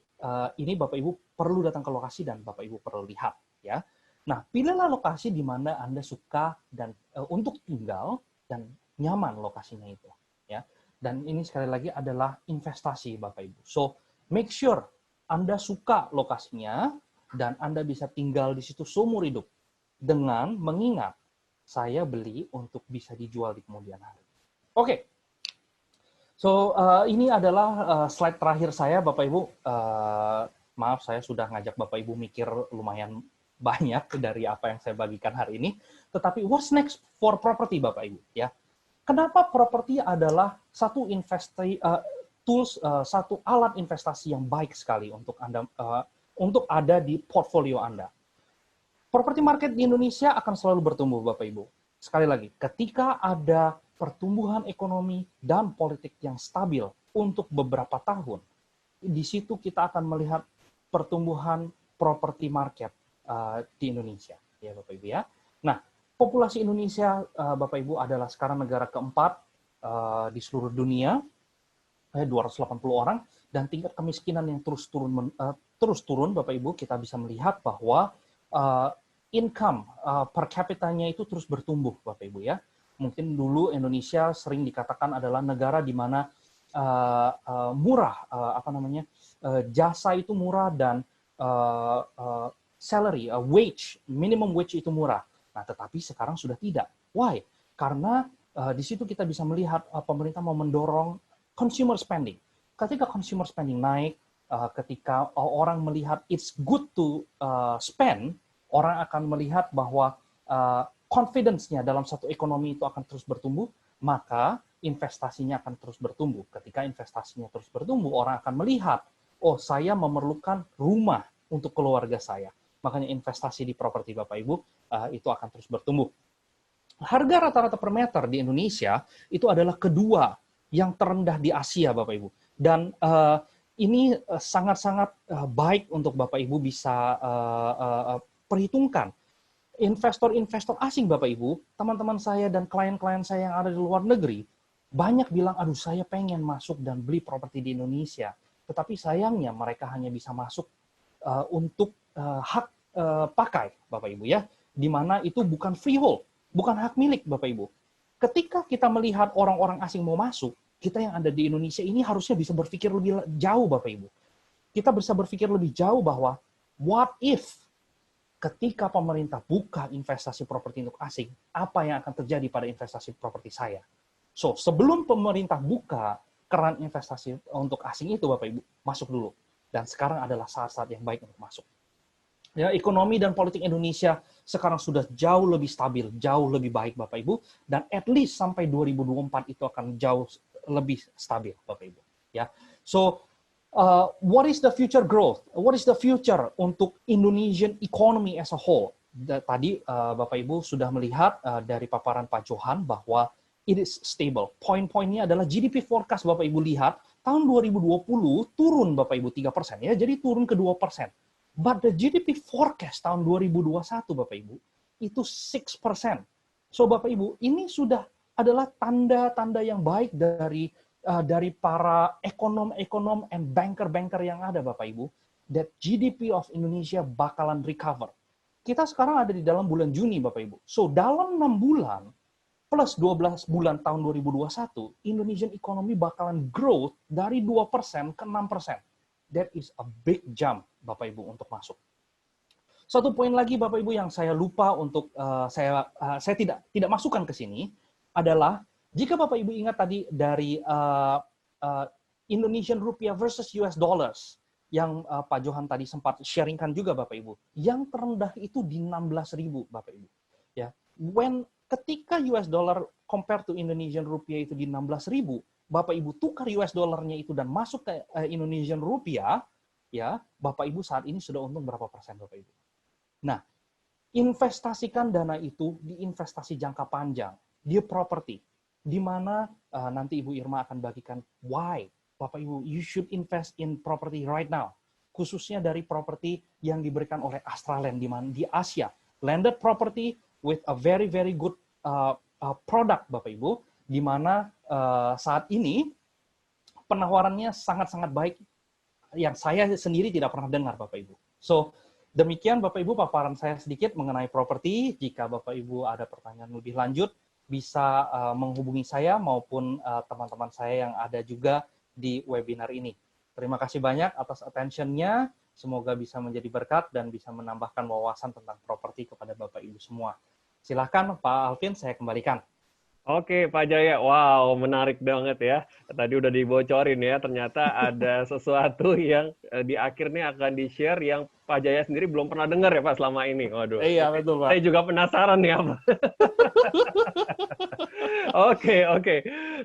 ini Bapak Ibu perlu datang ke lokasi dan Bapak Ibu perlu lihat ya. Nah, pilihlah lokasi di mana Anda suka dan untuk tinggal dan nyaman lokasinya itu ya. Dan ini sekali lagi adalah investasi Bapak Ibu. So, make sure Anda suka lokasinya dan Anda bisa tinggal di situ seumur hidup dengan mengingat saya beli untuk bisa dijual di kemudian hari. Oke. So, ini adalah slide terakhir saya, Bapak Ibu. Maaf, saya sudah ngajak Bapak Ibu mikir lumayan banyak dari apa yang saya bagikan hari ini. Tetapi what's next for property, Bapak Ibu? Ya, kenapa properti adalah satu satu alat investasi yang baik sekali untuk Anda, untuk ada di portfolio Anda. Property market di Indonesia akan selalu bertumbuh, Bapak Ibu. Sekali lagi, ketika ada pertumbuhan ekonomi dan politik yang stabil untuk beberapa tahun, di situ kita akan melihat pertumbuhan property market di Indonesia, ya Bapak Ibu ya. Nah, populasi Indonesia, Bapak Ibu, adalah sekarang negara keempat di seluruh dunia, 280 orang, dan tingkat kemiskinan yang terus turun, Bapak Ibu. Kita bisa melihat bahwa income per kapitanya itu terus bertumbuh, Bapak Ibu ya. Mungkin dulu Indonesia sering dikatakan adalah negara di mana murah, jasa itu murah dan salary, minimum wage itu murah. Nah, tetapi sekarang sudah tidak. Why? Karena di situ kita bisa melihat pemerintah mau mendorong consumer spending. Ketika consumer spending naik, ketika orang melihat it's good to spend, orang akan melihat bahwa confidence-nya dalam satu ekonomi itu akan terus bertumbuh, maka investasinya akan terus bertumbuh. Ketika investasinya terus bertumbuh, orang akan melihat, oh saya memerlukan rumah untuk keluarga saya. Makanya investasi di properti, Bapak Ibu, itu akan terus bertumbuh. Harga rata-rata per meter di Indonesia itu adalah kedua yang terendah di Asia, Bapak Ibu. Dan ini sangat-sangat baik untuk Bapak Ibu bisa perhitungkan. Investor-investor asing, Bapak Ibu, teman-teman saya dan klien-klien saya yang ada di luar negeri, banyak bilang, aduh saya pengen masuk dan beli properti di Indonesia. Tetapi sayangnya mereka hanya bisa masuk untuk hak pakai, Bapak Ibu ya, di mana itu bukan freehold, bukan hak milik, Bapak Ibu. Ketika kita melihat orang-orang asing mau masuk, kita yang ada di Indonesia ini harusnya bisa berpikir lebih jauh, Bapak Ibu. Kita bisa berpikir lebih jauh bahwa what if ketika pemerintah buka investasi properti untuk asing, apa yang akan terjadi pada investasi properti saya? So, sebelum pemerintah buka keran investasi untuk asing itu, Bapak Ibu, masuk dulu. Dan sekarang adalah saat-saat yang baik untuk masuk. Ya, ekonomi dan politik Indonesia sekarang sudah jauh lebih stabil, jauh lebih baik, Bapak Ibu, dan at least sampai 2024 itu akan jauh lebih stabil, Bapak Ibu. Ya, so what is the future growth? What is the future untuk Indonesian economy as a whole? Tadi Bapak Ibu sudah melihat dari paparan Pak Johan bahwa it is stable. Poin-poinnya adalah GDP forecast, Bapak Ibu lihat tahun 2020 turun, Bapak Ibu 3% ya, jadi turun ke 2%. But the GDP forecast tahun 2021, Bapak Ibu, itu 6%. So Bapak Ibu, ini sudah adalah tanda-tanda yang baik dari para ekonom-ekonom and banker-banker yang ada, Bapak Ibu, that GDP of Indonesia bakalan recover. Kita sekarang ada di dalam bulan Juni, Bapak Ibu. So, dalam 6 bulan, plus 12 bulan tahun 2021, Indonesian economy bakalan growth dari 2% ke 6%. That is a big jump, Bapak Ibu, untuk masuk. Satu poin lagi, Bapak Ibu, yang saya lupa untuk saya tidak masukkan ke sini adalah jika Bapak Ibu ingat tadi dari Indonesian rupiah versus US dollars yang Pak Johan tadi sempat sharingkan juga, Bapak Ibu, yang terendah itu di 16.000, Bapak Ibu. Ya, ketika US dollar compare to Indonesian rupiah itu di 16.000, Bapak Ibu tukar US dollarnya itu dan masuk ke Indonesian rupiah, ya, Bapak Ibu saat ini sudah untung berapa persen, Bapak Ibu? Nah, investasikan dana itu di investasi jangka panjang, di properti, di mana nanti Ibu Irma akan bagikan why, Bapak Ibu, you should invest in property right now, khususnya dari properti yang diberikan oleh Astraland di Asia, landed property with a very very good product, Bapak Ibu, di mana saat ini penawarannya sangat-sangat baik yang saya sendiri tidak pernah dengar, Bapak Ibu. So, demikian Bapak Ibu paparan saya sedikit mengenai properti. Jika Bapak Ibu ada pertanyaan lebih lanjut, bisa menghubungi saya maupun teman-teman saya yang ada juga di webinar ini. Terima kasih banyak atas attention-nya. Semoga bisa menjadi berkat dan bisa menambahkan wawasan tentang properti kepada Bapak Ibu semua. Silakan Pak Alvin, saya kembalikan. Oke, Pak Jaya. Wow, menarik banget ya. Tadi udah dibocorin ya, ternyata ada sesuatu yang di akhirnya akan di-share yang Pak Jaya sendiri belum pernah dengar ya Pak selama ini. Waduh, Iya, ini betul, Pak. saya juga penasaran nih apa. Oke, oke.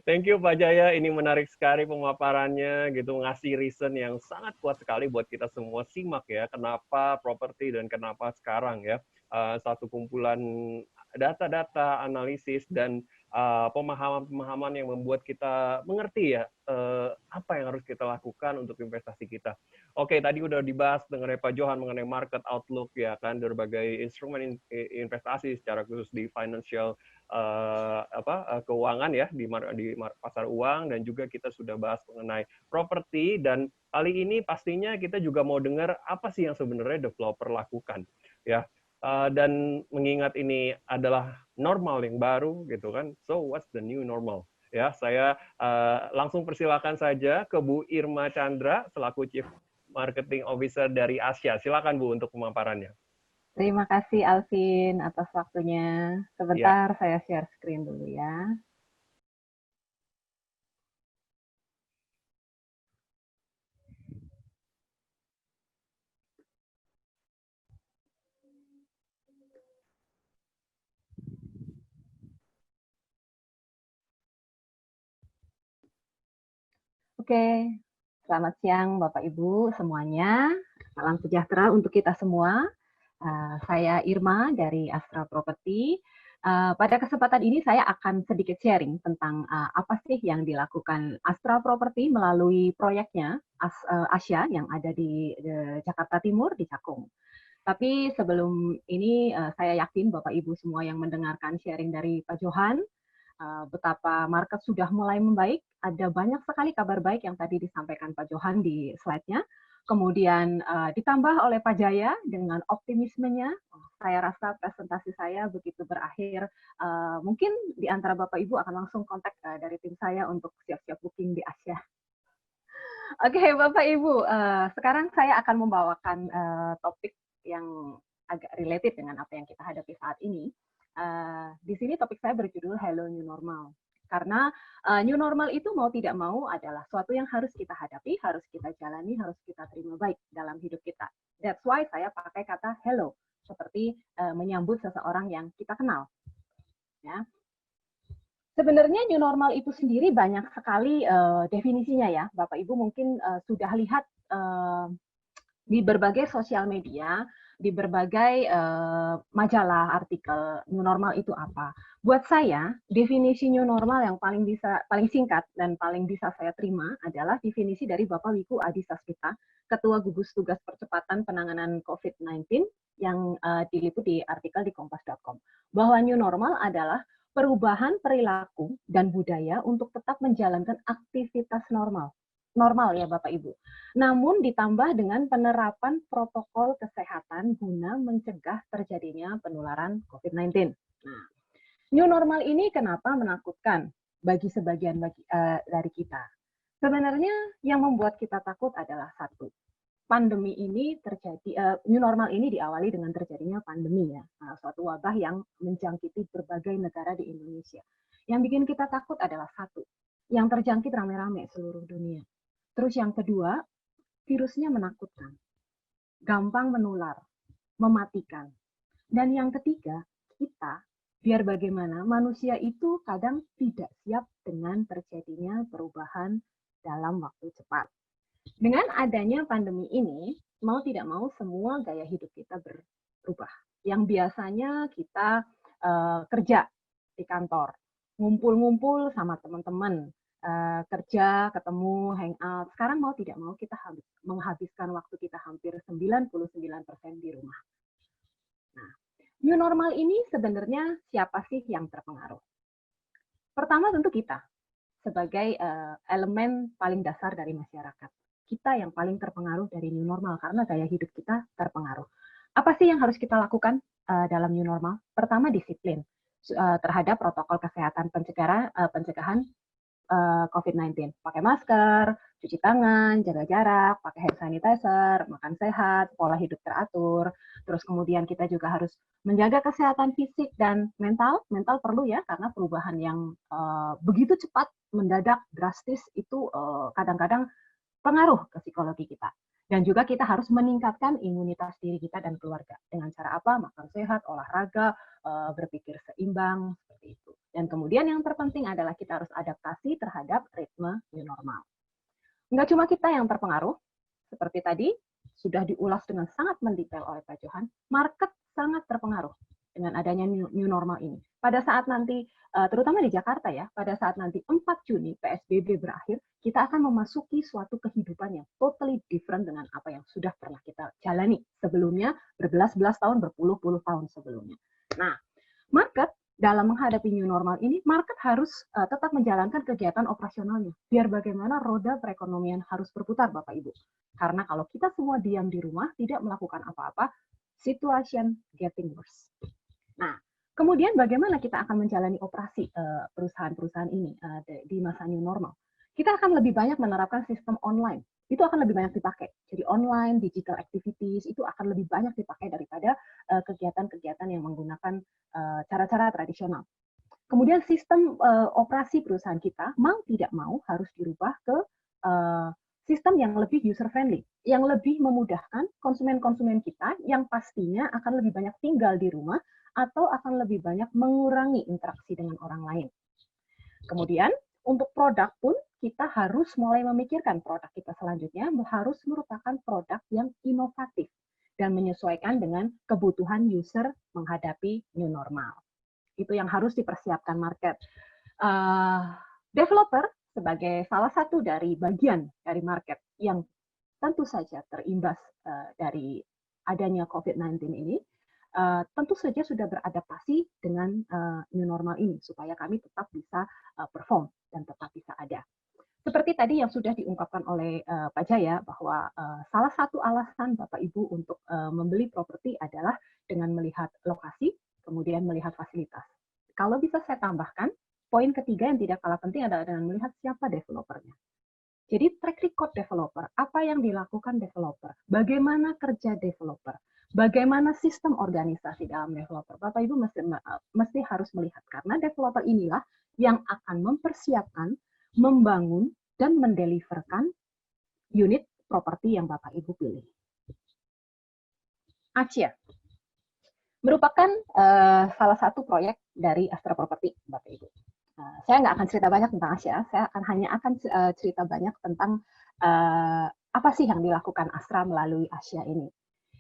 Thank you Pak Jaya. Ini menarik sekali pemaparannya gitu, ngasih reason yang sangat kuat sekali buat kita semua simak ya, kenapa properti dan kenapa sekarang ya. Satu kumpulan data-data, analisis, dan pemahaman-pemahaman yang membuat kita mengerti ya apa yang harus kita lakukan untuk investasi kita. Oke, tadi udah dibahas mengenai Pak Johan mengenai market outlook ya kan, berbagai instrumen investasi secara khusus di financial keuangan ya di pasar uang, dan juga kita sudah bahas mengenai properti, dan kali ini pastinya kita juga mau dengar apa sih yang sebenarnya developer lakukan ya. Dan mengingat ini adalah normal yang baru gitu kan, so what's the new normal ya. Saya langsung persilakan saja ke Bu Irma Chandra selaku Chief Marketing Officer dari Asia. Silakan Bu untuk pemaparannya. Terima kasih Alvin atas waktunya. Ya. Sebentar saya share screen dulu ya. Oke, selamat siang Bapak Ibu semuanya. Salam sejahtera untuk kita semua. Saya Irma dari Astra Property. Pada kesempatan ini saya akan sedikit sharing tentang apa sih yang dilakukan Astra Property melalui proyeknya Asia yang ada di Jakarta Timur di Cakung. Tapi sebelum ini saya yakin Bapak Ibu semua yang mendengarkan sharing dari Pak Johan, betapa market sudah mulai membaik. Ada banyak sekali kabar baik yang tadi disampaikan Pak Johan di slide-nya. Kemudian ditambah oleh Pak Jaya dengan optimismenya, saya rasa presentasi saya begitu berakhir. Mungkin di antara Bapak Ibu akan langsung kontak dari tim saya untuk siap-siap booking di Asia. Oke, Bapak Ibu, sekarang saya akan membawakan topik yang agak related dengan apa yang kita hadapi saat ini. Di sini topik saya berjudul Hello New Normal. Karena new normal itu mau tidak mau adalah suatu yang harus kita hadapi, harus kita jalani, harus kita terima baik dalam hidup kita. That's why saya pakai kata hello, seperti menyambut seseorang yang kita kenal. Ya. Sebenarnya new normal itu sendiri banyak sekali definisinya ya, Bapak Ibu mungkin sudah lihat di berbagai sosial media, di berbagai majalah, artikel, new normal itu apa. Buat saya, definisi new normal yang paling singkat dan paling bisa saya terima adalah definisi dari Bapak Wiku Adhisa Smita, Ketua Gugus Tugas Percepatan Penanganan COVID-19 yang diliput di artikel di kompas.com. Bahwa new normal adalah perubahan perilaku dan budaya untuk tetap menjalankan aktivitas normal. Normal ya Bapak Ibu. Namun ditambah dengan penerapan protokol kesehatan guna mencegah terjadinya penularan COVID-19. Nah, new normal ini kenapa menakutkan bagi sebagian dari kita? Sebenarnya yang membuat kita takut adalah satu, pandemi ini terjadi, new normal ini diawali dengan terjadinya pandemi ya, suatu wabah yang menjangkiti berbagai negara di Indonesia. Yang bikin kita takut adalah satu, yang terjangkit rame-rame seluruh dunia. Terus yang kedua, virusnya menakutkan, gampang menular, mematikan. Dan yang ketiga, kita, biar bagaimana, manusia itu kadang tidak siap dengan terjadinya perubahan dalam waktu cepat. Dengan adanya pandemi ini, mau tidak mau semua gaya hidup kita berubah. Yang biasanya kita kerja di kantor, ngumpul-ngumpul sama teman-teman, kerja, ketemu, hangout. Sekarang mau tidak mau kita menghabiskan waktu kita hampir 99% di rumah. Nah, new normal ini sebenarnya siapa sih yang terpengaruh? Pertama tentu kita, sebagai elemen paling dasar dari masyarakat. Kita yang paling terpengaruh dari new normal karena gaya hidup kita terpengaruh. Apa sih yang harus kita lakukan dalam new normal? Pertama, disiplin terhadap protokol kesehatan pencegahan COVID-19. Pakai masker, cuci tangan, jaga jarak, pakai hand sanitizer, makan sehat, pola hidup teratur. Terus kemudian kita juga harus menjaga kesehatan fisik dan mental. Mental perlu ya, karena perubahan yang begitu cepat, mendadak, drastis itu kadang-kadang pengaruh ke psikologi kita. Dan juga kita harus meningkatkan imunitas diri kita dan keluarga. Dengan cara apa? Makan sehat, olahraga, berpikir seimbang, seperti itu. Dan kemudian yang terpenting adalah kita harus adaptasi terhadap ritme new normal. Enggak cuma kita yang terpengaruh, seperti tadi, sudah diulas dengan sangat mendetail oleh Pak Johan, market sangat terpengaruh dengan adanya new normal ini. Pada saat nanti, terutama di Jakarta ya, pada saat nanti 4 Juni PSBB berakhir, kita akan memasuki suatu kehidupan yang totally different dengan apa yang sudah pernah kita jalani sebelumnya, berbelas-belas tahun, berpuluh-puluh tahun sebelumnya. Nah, market dalam menghadapi new normal ini, market harus tetap menjalankan kegiatan operasionalnya. Biar bagaimana roda perekonomian harus berputar, Bapak Ibu. Karena kalau kita semua diam di rumah, tidak melakukan apa-apa, situation getting worse. Nah, kemudian bagaimana kita akan menjalani operasi perusahaan-perusahaan ini di masa new normal? Kita akan lebih banyak menerapkan sistem online. Itu akan lebih banyak dipakai. Jadi online, digital activities, itu akan lebih banyak dipakai daripada kegiatan-kegiatan yang menggunakan cara-cara tradisional. Kemudian sistem operasi perusahaan kita, mau tidak mau, harus dirubah ke sistem yang lebih user-friendly, yang lebih memudahkan konsumen-konsumen kita, yang pastinya akan lebih banyak tinggal di rumah, atau akan lebih banyak mengurangi interaksi dengan orang lain. Kemudian, untuk produk pun, kita harus mulai memikirkan produk kita selanjutnya harus merupakan produk yang inovatif dan menyesuaikan dengan kebutuhan user menghadapi new normal. Itu yang harus dipersiapkan market. Developer sebagai salah satu dari bagian dari market yang tentu saja terimbas dari adanya COVID-19 ini, tentu saja sudah beradaptasi dengan new normal ini supaya kami tetap bisa perform dan tetap bisa ada. Seperti tadi yang sudah diungkapkan oleh Pak Jaya bahwa salah satu alasan Bapak Ibu untuk membeli properti adalah dengan melihat lokasi, kemudian melihat fasilitas. Kalau bisa saya tambahkan, poin ketiga yang tidak kalah penting adalah dengan melihat siapa developernya. Jadi track record developer, apa yang dilakukan developer, bagaimana kerja developer, bagaimana sistem organisasi dalam developer. Bapak Ibu mesti harus melihat, karena developer inilah yang akan mempersiapkan, membangun, dan mendeliverkan unit properti yang Bapak Ibu pilih. Asia merupakan salah satu proyek dari Astra Property, Bapak Ibu. Saya nggak akan cerita banyak tentang Asia, saya hanya akan cerita banyak tentang apa sih yang dilakukan Astra melalui Asia ini.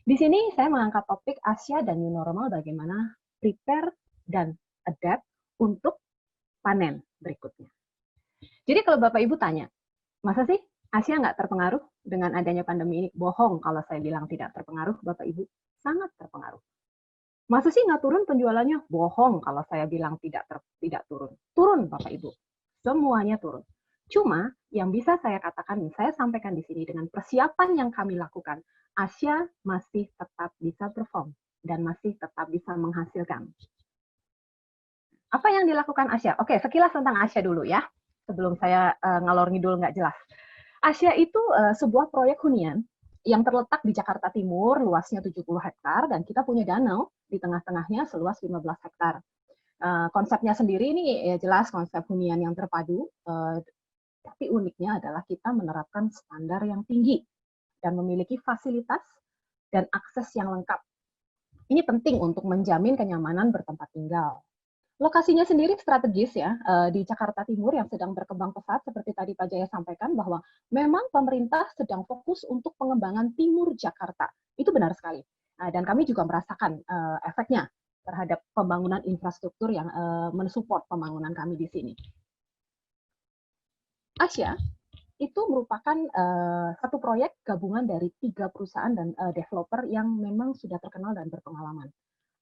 Di sini saya mengangkat topik Asia dan new normal, bagaimana prepare dan adapt untuk panen berikutnya. Jadi kalau Bapak Ibu tanya, masa sih Asia nggak terpengaruh dengan adanya pandemi ini? Bohong kalau saya bilang tidak terpengaruh, Bapak Ibu. Sangat terpengaruh. Masa sih nggak turun penjualannya? Bohong kalau saya bilang tidak turun. Turun, Bapak Ibu. Semuanya turun. Cuma yang bisa saya katakan, saya sampaikan di sini dengan persiapan yang kami lakukan, Asia masih tetap bisa perform dan masih tetap bisa menghasilkan. Apa yang dilakukan Asia? Oke, sekilas tentang Asia dulu ya. Sebelum saya ngalor ngidul nggak jelas. Asia itu sebuah proyek hunian yang terletak di Jakarta Timur, luasnya 70 hektar, dan kita punya danau di tengah-tengahnya seluas 15 hektar. Konsepnya sendiri ini ya jelas konsep hunian yang terpadu, tapi uniknya adalah kita menerapkan standar yang tinggi dan memiliki fasilitas dan akses yang lengkap. Ini penting untuk menjamin kenyamanan bertempat tinggal. Lokasinya sendiri strategis ya, di Jakarta Timur yang sedang berkembang pesat, seperti tadi Pak Jaya sampaikan bahwa memang pemerintah sedang fokus untuk pengembangan timur Jakarta. Itu benar sekali. Dan kami juga merasakan efeknya terhadap pembangunan infrastruktur yang mensupport pembangunan kami di sini. Asia itu merupakan satu proyek gabungan dari 3 perusahaan dan developer yang memang sudah terkenal dan berpengalaman.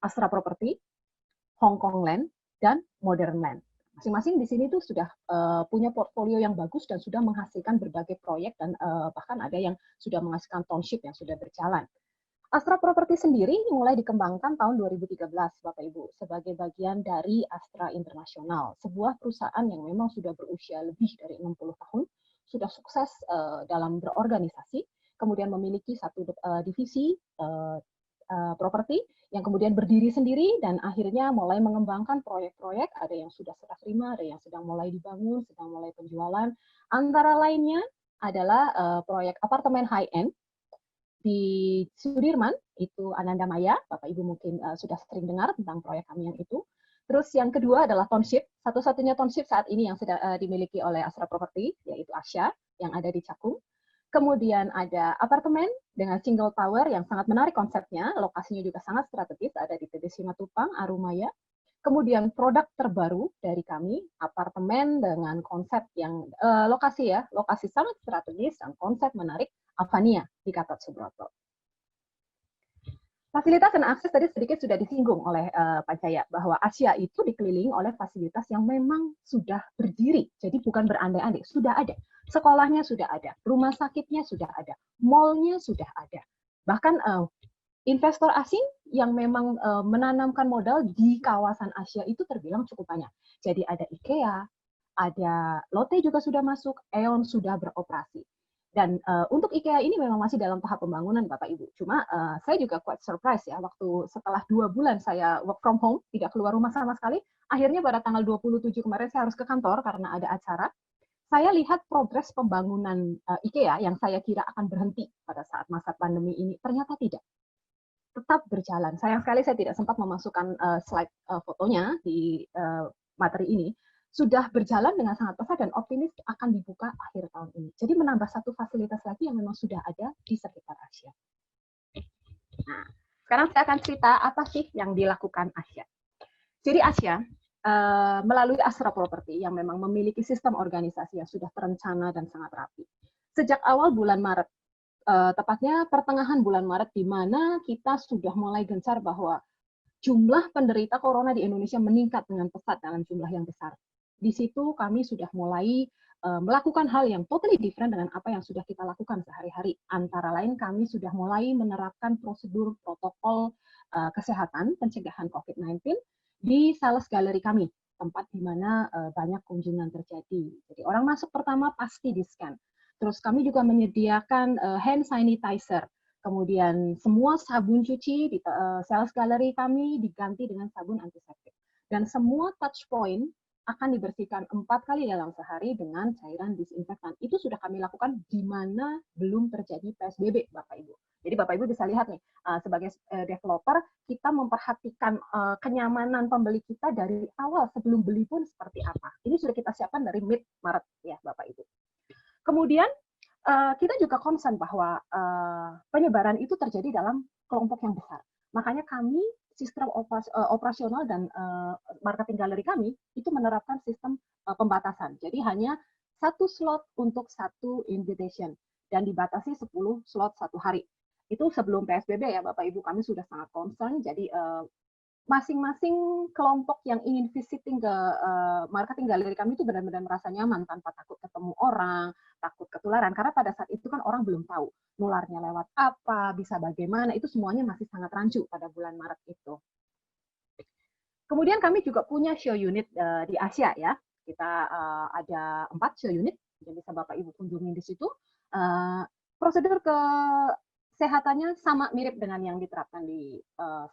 Astra Property, Hong Kong Land, dan Modern Land. Masing-masing di sini tuh sudah punya portfolio yang bagus dan sudah menghasilkan berbagai proyek dan bahkan ada yang sudah menghasilkan township yang sudah berjalan. Astra Property sendiri mulai dikembangkan tahun 2013, Bapak Ibu, sebagai bagian dari Astra International, sebuah perusahaan yang memang sudah berusia lebih dari 60 tahun, sudah sukses dalam berorganisasi, kemudian memiliki satu divisi properti yang kemudian berdiri sendiri dan akhirnya mulai mengembangkan proyek-proyek, ada yang sudah serah terima, ada yang sedang mulai dibangun, sedang mulai penjualan. Antara lainnya adalah proyek apartemen high-end di Sudirman, itu Ananda Maya, Bapak Ibu mungkin sudah sering dengar tentang proyek kami yang itu. Terus yang kedua adalah township, satu-satunya township saat ini yang sudah dimiliki oleh Astra Property, yaitu Asya, yang ada di Cakung. Kemudian ada apartemen dengan single tower yang sangat menarik konsepnya, lokasinya juga sangat strategis, ada di TB Simatupang, Arumaya. Kemudian produk terbaru dari kami, apartemen dengan konsep yang lokasi sangat strategis dan konsep menarik, Avania di Gatot Subroto. Fasilitas dan akses tadi sedikit sudah disinggung oleh Pak Jaya, bahwa Asya itu dikelilingi oleh fasilitas yang memang sudah berdiri, jadi bukan berandai-andai, sudah ada. Sekolahnya sudah ada, rumah sakitnya sudah ada, mall-nya sudah ada. Bahkan investor asing yang memang menanamkan modal di kawasan Asya itu terbilang cukup banyak. Jadi ada IKEA, ada Lotte juga sudah masuk, Aeon sudah beroperasi. Dan untuk IKEA ini memang masih dalam tahap pembangunan, Bapak Ibu. Cuma saya juga quite surprise ya, waktu setelah 2 bulan saya work from home, tidak keluar rumah sama sekali, akhirnya pada tanggal 27 kemarin saya harus ke kantor karena ada acara. Saya lihat progres pembangunan IKEA yang saya kira akan berhenti pada saat masa pandemi ini, ternyata tidak. Tetap berjalan. Sayang sekali saya tidak sempat memasukkan slide fotonya di materi ini. Sudah berjalan dengan sangat pesat dan optimis akan dibuka akhir tahun ini. Jadi menambah satu fasilitas lagi yang memang sudah ada di sekitar Asya. Nah, sekarang saya akan cerita apa sih yang dilakukan Asya. Jadi Asya melalui Astra Property yang memang memiliki sistem organisasi yang sudah terencana dan sangat rapi. Sejak awal bulan Maret, tepatnya pertengahan bulan Maret, di mana kita sudah mulai gencar bahwa jumlah penderita corona di Indonesia meningkat dengan pesat dalam jumlah yang besar. Di situ kami sudah mulai melakukan hal yang totally different dengan apa yang sudah kita lakukan sehari-hari. Antara lain kami sudah mulai menerapkan prosedur protokol kesehatan pencegahan COVID-19 di sales gallery kami, tempat di mana banyak kunjungan terjadi. Jadi orang masuk pertama pasti di-scan. Terus kami juga menyediakan hand sanitizer. Kemudian semua sabun cuci di sales gallery kami diganti dengan sabun antiseptik. Dan semua touch point akan dibersihkan 4 kali dalam sehari dengan cairan disinfektan. Itu sudah kami lakukan di mana belum terjadi PSBB, Bapak Ibu. Jadi Bapak Ibu bisa lihat nih, sebagai developer, kita memperhatikan kenyamanan pembeli kita dari awal sebelum beli pun seperti apa. Ini sudah kita siapkan dari mid-Maret ya, Bapak Ibu. Kemudian kita juga concern bahwa penyebaran itu terjadi dalam kelompok yang besar. Makanya kami sistem operasional dan marketing galeri kami itu menerapkan sistem pembatasan. Jadi hanya 1 slot untuk 1 invitation dan dibatasi 10 slot 1 hari. Itu sebelum PSBB ya Bapak Ibu, kami sudah sangat concern. Jadi masing-masing kelompok yang ingin visiting ke marketing galeri kami itu benar-benar merasa nyaman tanpa takut ketemu orang, takut ketularan. Karena pada saat itu kan orang belum tahu nularnya lewat apa, bisa bagaimana, itu semuanya masih sangat rancu pada bulan Maret itu. Kemudian kami juga punya show unit di Asya ya. Kita ada 4 show unit yang bisa Bapak Ibu kunjungi di situ. Prosedur kesehatannya sama mirip dengan yang diterapkan di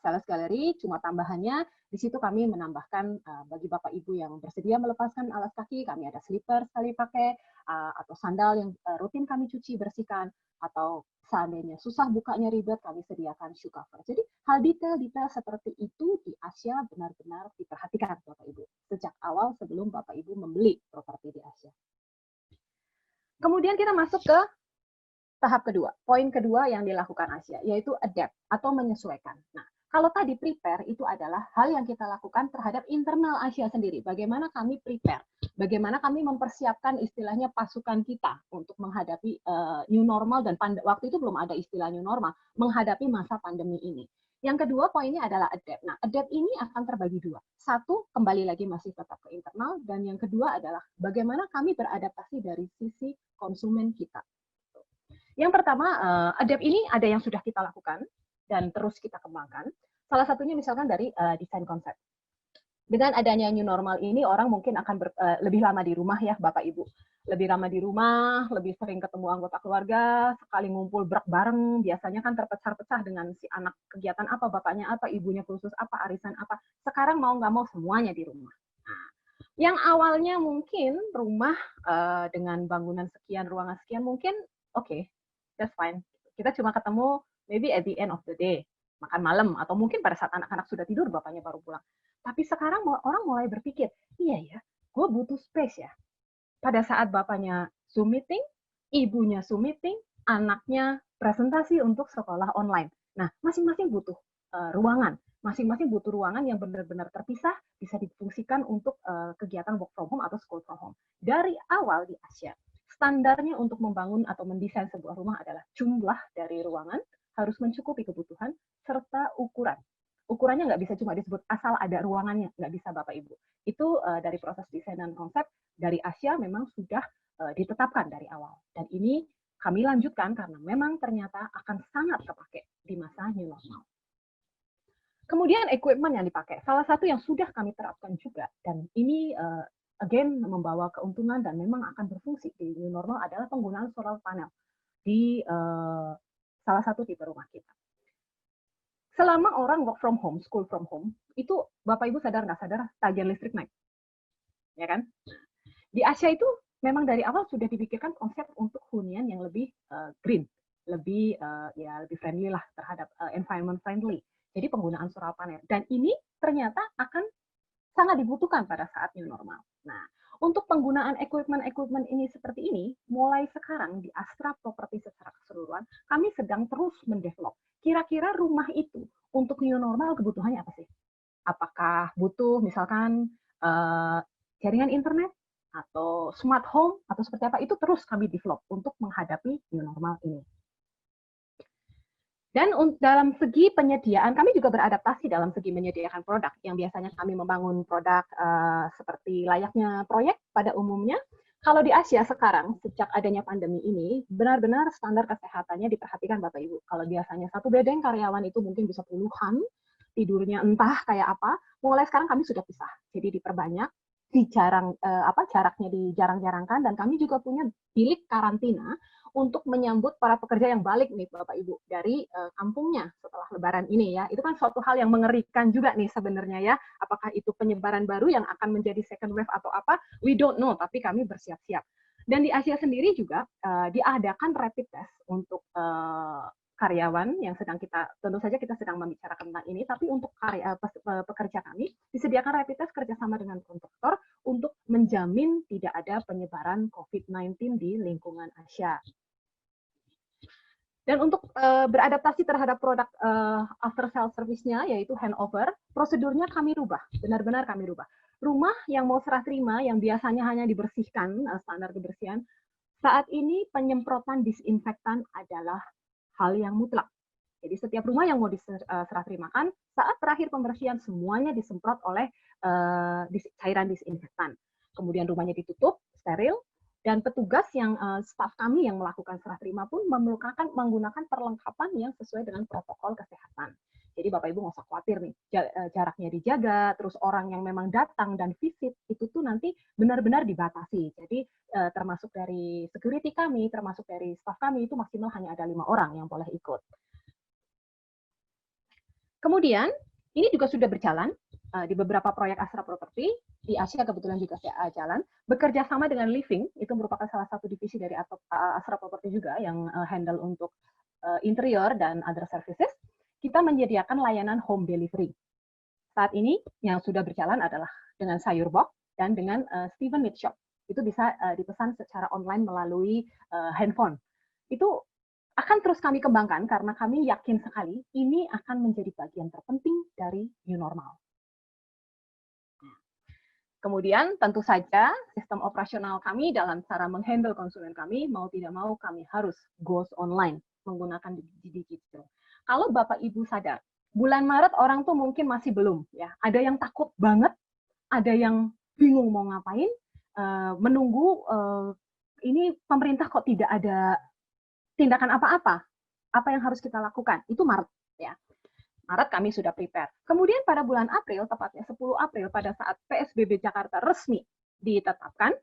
sales gallery, cuma tambahannya di situ kami menambahkan bagi Bapak Ibu yang bersedia melepaskan alas kaki, kami ada slipper sekali pakai, atau sandal yang rutin kami cuci bersihkan, atau seandainya susah bukanya ribet, kami sediakan shoe cover. Jadi hal detail-detail seperti itu di Asya benar-benar diperhatikan Bapak Ibu sejak awal sebelum Bapak Ibu membeli properti di Asya. Kemudian kita masuk ke tahap kedua, poin kedua yang dilakukan Asya, yaitu adapt atau menyesuaikan. Nah, kalau tadi prepare itu adalah hal yang kita lakukan terhadap internal Asya sendiri. Bagaimana kami prepare, bagaimana kami mempersiapkan istilahnya pasukan kita untuk menghadapi new normal, dan waktu itu belum ada istilah new normal, menghadapi masa pandemi ini. Yang kedua poinnya adalah adapt. Nah, adapt ini akan terbagi 2. 1, kembali lagi masih tetap ke internal, dan yang kedua adalah bagaimana kami beradaptasi dari sisi konsumen kita. Yang pertama, adapt ini ada yang sudah kita lakukan, dan terus kita kembangkan. Salah satunya misalkan dari desain konsep. Dengan adanya new normal ini, orang mungkin akan lebih lama di rumah ya, Bapak Ibu. Lebih lama di rumah, lebih sering ketemu anggota keluarga, sekali ngumpul bareng, biasanya kan terpecah-pecah dengan si anak kegiatan apa, bapaknya apa, ibunya khusus apa, arisan apa. Sekarang mau nggak mau semuanya di rumah. Nah, yang awalnya mungkin rumah dengan bangunan sekian, ruangan sekian, mungkin oke, that's fine. Kita cuma ketemu maybe at the end of the day, makan malam, atau mungkin pada saat anak-anak sudah tidur, bapaknya baru pulang. Tapi sekarang orang mulai berpikir, iya ya, gue butuh space ya. Pada saat bapaknya Zoom meeting, ibunya Zoom meeting, anaknya presentasi untuk sekolah online. Nah, masing-masing butuh ruangan. Masing-masing butuh ruangan yang benar-benar terpisah, bisa difungsikan untuk kegiatan work from home atau school from home. Dari awal di Asia, standarnya untuk membangun atau mendesain sebuah rumah adalah jumlah dari ruangan, harus mencukupi kebutuhan, serta ukuran. Ukurannya nggak bisa cuma disebut asal ada ruangannya, nggak bisa Bapak Ibu. Itu dari proses desain dan konsep dari Asia memang sudah ditetapkan dari awal. Dan ini kami lanjutkan karena memang ternyata akan sangat kepake di masa new normal. Kemudian equipment yang dipakai, salah satu yang sudah kami terapkan juga, dan ini again membawa keuntungan dan memang akan berfungsi di new normal adalah penggunaan solar panel di salah satu tipe rumah kita. Selama orang work from home, school from home, itu Bapak Ibu sadar nggak sadar tagihan listrik naik, ya kan? Di Asia itu memang dari awal sudah dipikirkan konsep untuk hunian yang lebih green, lebih lebih friendly lah terhadap environment friendly. Jadi penggunaan solar panel. Dan ini ternyata akan sangat dibutuhkan pada saat new normal. Nah, untuk penggunaan equipment ini seperti ini, mulai sekarang di Astra Property secara keseluruhan, kami sedang terus mendevelop. Kira-kira rumah itu untuk new normal kebutuhannya apa sih? Apakah butuh misalkan jaringan internet atau smart home atau seperti apa? Itu terus kami develop untuk menghadapi new normal ini. Dan dalam segi penyediaan, kami juga beradaptasi dalam segi menyediakan produk. Yang biasanya kami membangun produk seperti layaknya proyek pada umumnya. Kalau di Asia sekarang, sejak adanya pandemi ini, benar-benar standar kesehatannya diperhatikan Bapak Ibu. Kalau biasanya satu bedeng karyawan itu mungkin bisa puluhan, tidurnya entah kayak apa, mulai sekarang kami sudah pisah. Jadi diperbanyak, jaraknya dijarang-jarangkan, dan kami juga punya bilik karantina untuk menyambut para pekerja yang balik nih Bapak Ibu dari kampungnya setelah Lebaran ini ya. Itu kan suatu hal yang mengerikan juga nih sebenarnya ya. Apakah itu penyebaran baru yang akan menjadi second wave atau apa? We don't know, tapi kami bersiap-siap. Dan di Asia sendiri juga diadakan rapid test untuk karyawan yang tentu saja kita sedang membicarakan tentang ini, tapi untuk pekerja kami disediakan rapid test kerjasama dengan kontraktor untuk menjamin tidak ada penyebaran COVID-19 di lingkungan Asia. Dan untuk beradaptasi terhadap produk after sales service-nya, yaitu handover, prosedurnya kami rubah, benar-benar kami rubah. Rumah yang mau serah terima, yang biasanya hanya dibersihkan, standar kebersihan, saat ini penyemprotan disinfektan adalah hal yang mutlak. Jadi setiap rumah yang mau diserah terimakan, saat terakhir pembersihan semuanya disemprot oleh cairan disinfektan. Kemudian rumahnya ditutup, steril, dan petugas yang staf kami yang melakukan serah terima pun menggunakan perlengkapan yang sesuai dengan protokol kesehatan. Jadi Bapak Ibu nggak usah khawatir nih, jaraknya dijaga, terus orang yang memang datang dan visit itu tuh nanti benar-benar dibatasi. Jadi termasuk dari security kami, termasuk dari staf kami itu maksimal hanya ada 5 orang yang boleh ikut. Kemudian ini juga sudah berjalan di beberapa proyek Astra Property, di Asia kebetulan juga saya jalan, bekerja sama dengan Living, itu merupakan salah satu divisi dari Astra Property juga yang handle untuk interior dan other services. Kita menyediakan layanan home delivery. Saat ini yang sudah berjalan adalah dengan Sayur Box dan dengan Steven Meat Shop. Itu bisa dipesan secara online melalui handphone. Itu akan terus kami kembangkan karena kami yakin sekali ini akan menjadi bagian terpenting dari new normal. Kemudian tentu saja sistem operasional kami dalam cara menghandle konsumen kami, mau tidak mau kami harus goes online, menggunakan digital. Kalau Bapak Ibu sadar, bulan Maret orang tuh mungkin masih belum, ya. Ada yang takut banget, ada yang bingung mau ngapain, menunggu ini pemerintah kok tidak ada tindakan apa-apa, apa yang harus kita lakukan, itu Maret. ya. Maret kami sudah prepare. Kemudian pada bulan April, tepatnya 10 April, pada saat PSBB Jakarta resmi ditetapkan,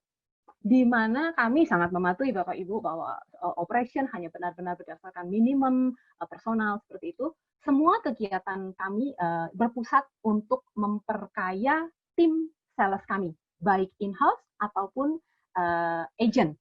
di mana kami sangat mematuhi Bapak Ibu bahwa operation hanya benar-benar berdasarkan minimum personal seperti itu. Semua kegiatan kami berpusat untuk memperkaya tim sales kami, baik in-house ataupun agent.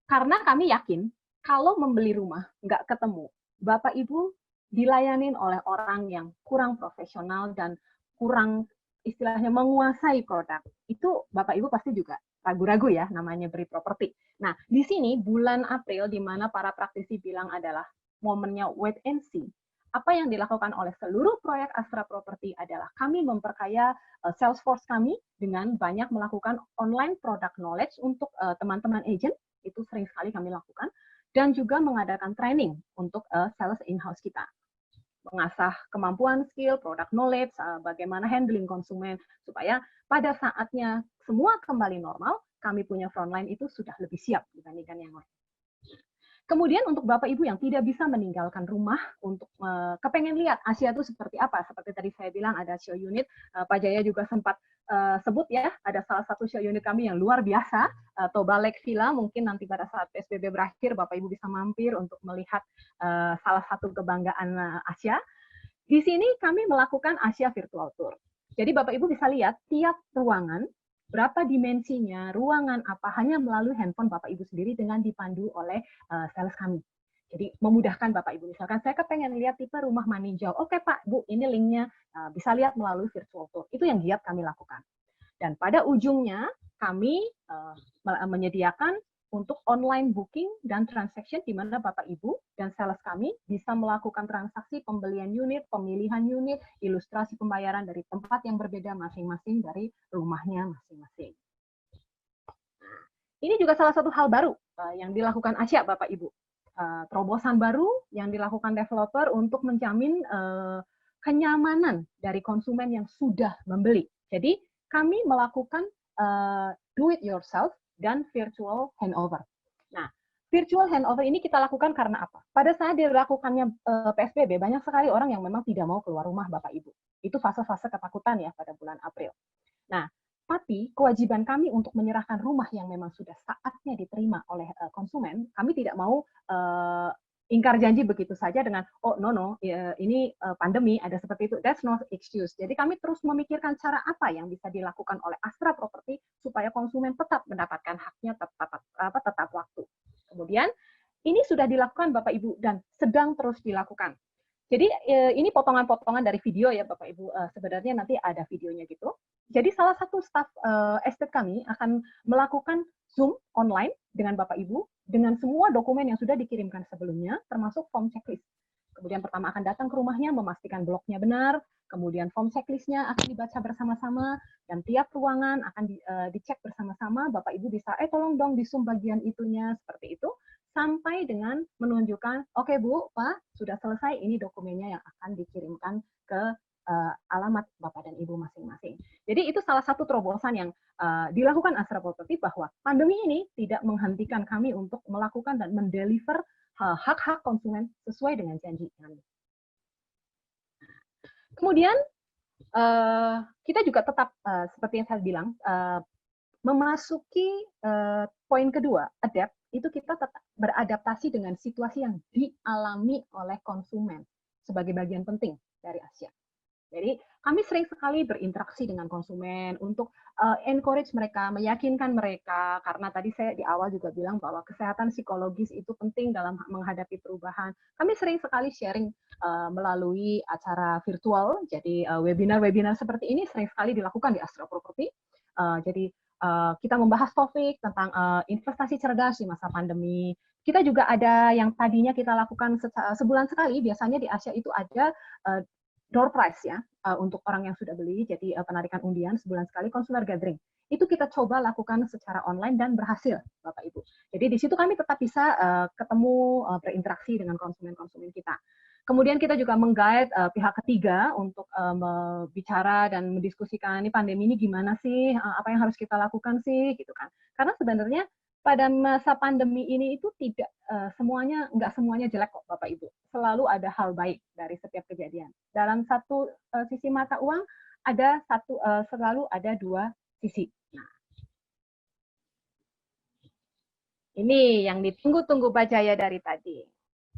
Karena kami yakin kalau membeli rumah nggak ketemu, Bapak Ibu dilayanin oleh orang yang kurang profesional dan kurang istilahnya menguasai produk. Itu Bapak Ibu pasti juga ragu-ragu ya, namanya beri properti. Nah, di sini bulan April di mana para praktisi bilang adalah momennya wait and see. Apa yang dilakukan oleh seluruh proyek Astra Property adalah kami memperkaya sales force kami dengan banyak melakukan online product knowledge untuk teman-teman agent, itu sering sekali kami lakukan, dan juga mengadakan training untuk sales in-house kita. Mengasah kemampuan, skill, product knowledge, bagaimana handling konsumen, supaya pada saatnya semua kembali normal, kami punya frontline itu sudah lebih siap dibandingkan yang lain. Kemudian untuk Bapak Ibu yang tidak bisa meninggalkan rumah untuk kepengen lihat Asia itu seperti apa, seperti tadi saya bilang ada show unit, Pak Jaya juga sempat sebut ya, ada salah satu show unit kami yang luar biasa, Toba Lake Villa, mungkin nanti pada saat PSBB berakhir Bapak Ibu bisa mampir untuk melihat salah satu kebanggaan Asia. Di sini kami melakukan Asia Virtual Tour. Jadi Bapak Ibu bisa lihat tiap ruangan, berapa dimensinya, ruangan apa, hanya melalui handphone Bapak Ibu sendiri dengan dipandu oleh sales kami. Jadi memudahkan Bapak Ibu. Misalkan saya kepengen lihat tipe rumah maninjau. Oke Pak, Bu, ini linknya bisa lihat melalui virtual tour. Itu yang giat kami lakukan. Dan pada ujungnya kami menyediakan untuk online booking dan transaction di mana Bapak Ibu dan sales kami bisa melakukan transaksi pembelian unit, pemilihan unit, ilustrasi pembayaran dari tempat yang berbeda masing-masing dari rumahnya masing-masing. Ini juga salah satu hal baru yang dilakukan Asia Bapak Ibu. Terobosan baru yang dilakukan developer untuk menjamin kenyamanan dari konsumen yang sudah membeli. Jadi kami melakukan do it yourself dan virtual handover. Nah, virtual handover ini kita lakukan karena apa? Pada saat dilakukannya PSBB, banyak sekali orang yang memang tidak mau keluar rumah, Bapak Ibu. Itu fase-fase ketakutan ya pada bulan April. Nah, tapi kewajiban kami untuk menyerahkan rumah yang memang sudah saatnya diterima oleh konsumen, kami tidak mau ingkar janji begitu saja dengan oh no ini pandemi ada seperti itu, that's no excuse. Jadi kami terus memikirkan cara apa yang bisa dilakukan oleh Astra Property supaya konsumen tetap mendapatkan haknya tetap waktu. Kemudian ini sudah dilakukan Bapak Ibu dan sedang terus dilakukan. Jadi ini potongan-potongan dari video ya Bapak Ibu, sebenarnya nanti ada videonya gitu. Jadi salah satu staf estate kami akan melakukan Zoom online dengan Bapak Ibu, dengan semua dokumen yang sudah dikirimkan sebelumnya, termasuk form checklist. Kemudian pertama akan datang ke rumahnya, memastikan bloknya benar, kemudian form checklistnya akan dibaca bersama-sama, dan tiap ruangan akan dicek bersama-sama, Bapak Ibu bisa, tolong dong di Zoom bagian itunya, seperti itu, sampai dengan menunjukkan, oke Bu, Pak, sudah selesai, ini dokumennya yang akan dikirimkan ke alamat Bapak dan Ibu masing-masing. Jadi itu salah satu terobosan yang dilakukan Astra Property bahwa pandemi ini tidak menghentikan kami untuk melakukan dan mendeliver hak-hak konsumen sesuai dengan janji kami. Kemudian kita juga tetap seperti yang saya bilang memasuki poin kedua, adapt, itu kita tetap beradaptasi dengan situasi yang dialami oleh konsumen sebagai bagian penting dari Asia. Jadi kami sering sekali berinteraksi dengan konsumen untuk encourage mereka, meyakinkan mereka, karena tadi saya di awal juga bilang bahwa kesehatan psikologis itu penting dalam menghadapi perubahan. Kami sering sekali sharing melalui acara virtual, jadi webinar-webinar seperti ini sering sekali dilakukan di Astra Property. Jadi kita membahas topik tentang investasi cerdas di masa pandemi. Kita juga ada yang tadinya kita lakukan sebulan sekali, biasanya di Asia itu ada door prize ya, untuk orang yang sudah beli, jadi penarikan undian sebulan sekali, consumer gathering. Itu kita coba lakukan secara online dan berhasil, Bapak Ibu. Jadi di situ kami tetap bisa ketemu, berinteraksi dengan konsumen-konsumen kita. Kemudian kita juga meng-guide pihak ketiga untuk bicara dan mendiskusikan ini pandemi ini gimana sih, apa yang harus kita lakukan sih, gitu kan. Karena sebenarnya pada masa pandemi ini itu tidak nggak semuanya jelek kok Bapak Ibu. Selalu ada hal baik dari setiap kejadian. Dalam satu sisi mata uang selalu ada dua sisi. Nah, ini yang ditunggu-tunggu Pak Jaya dari tadi,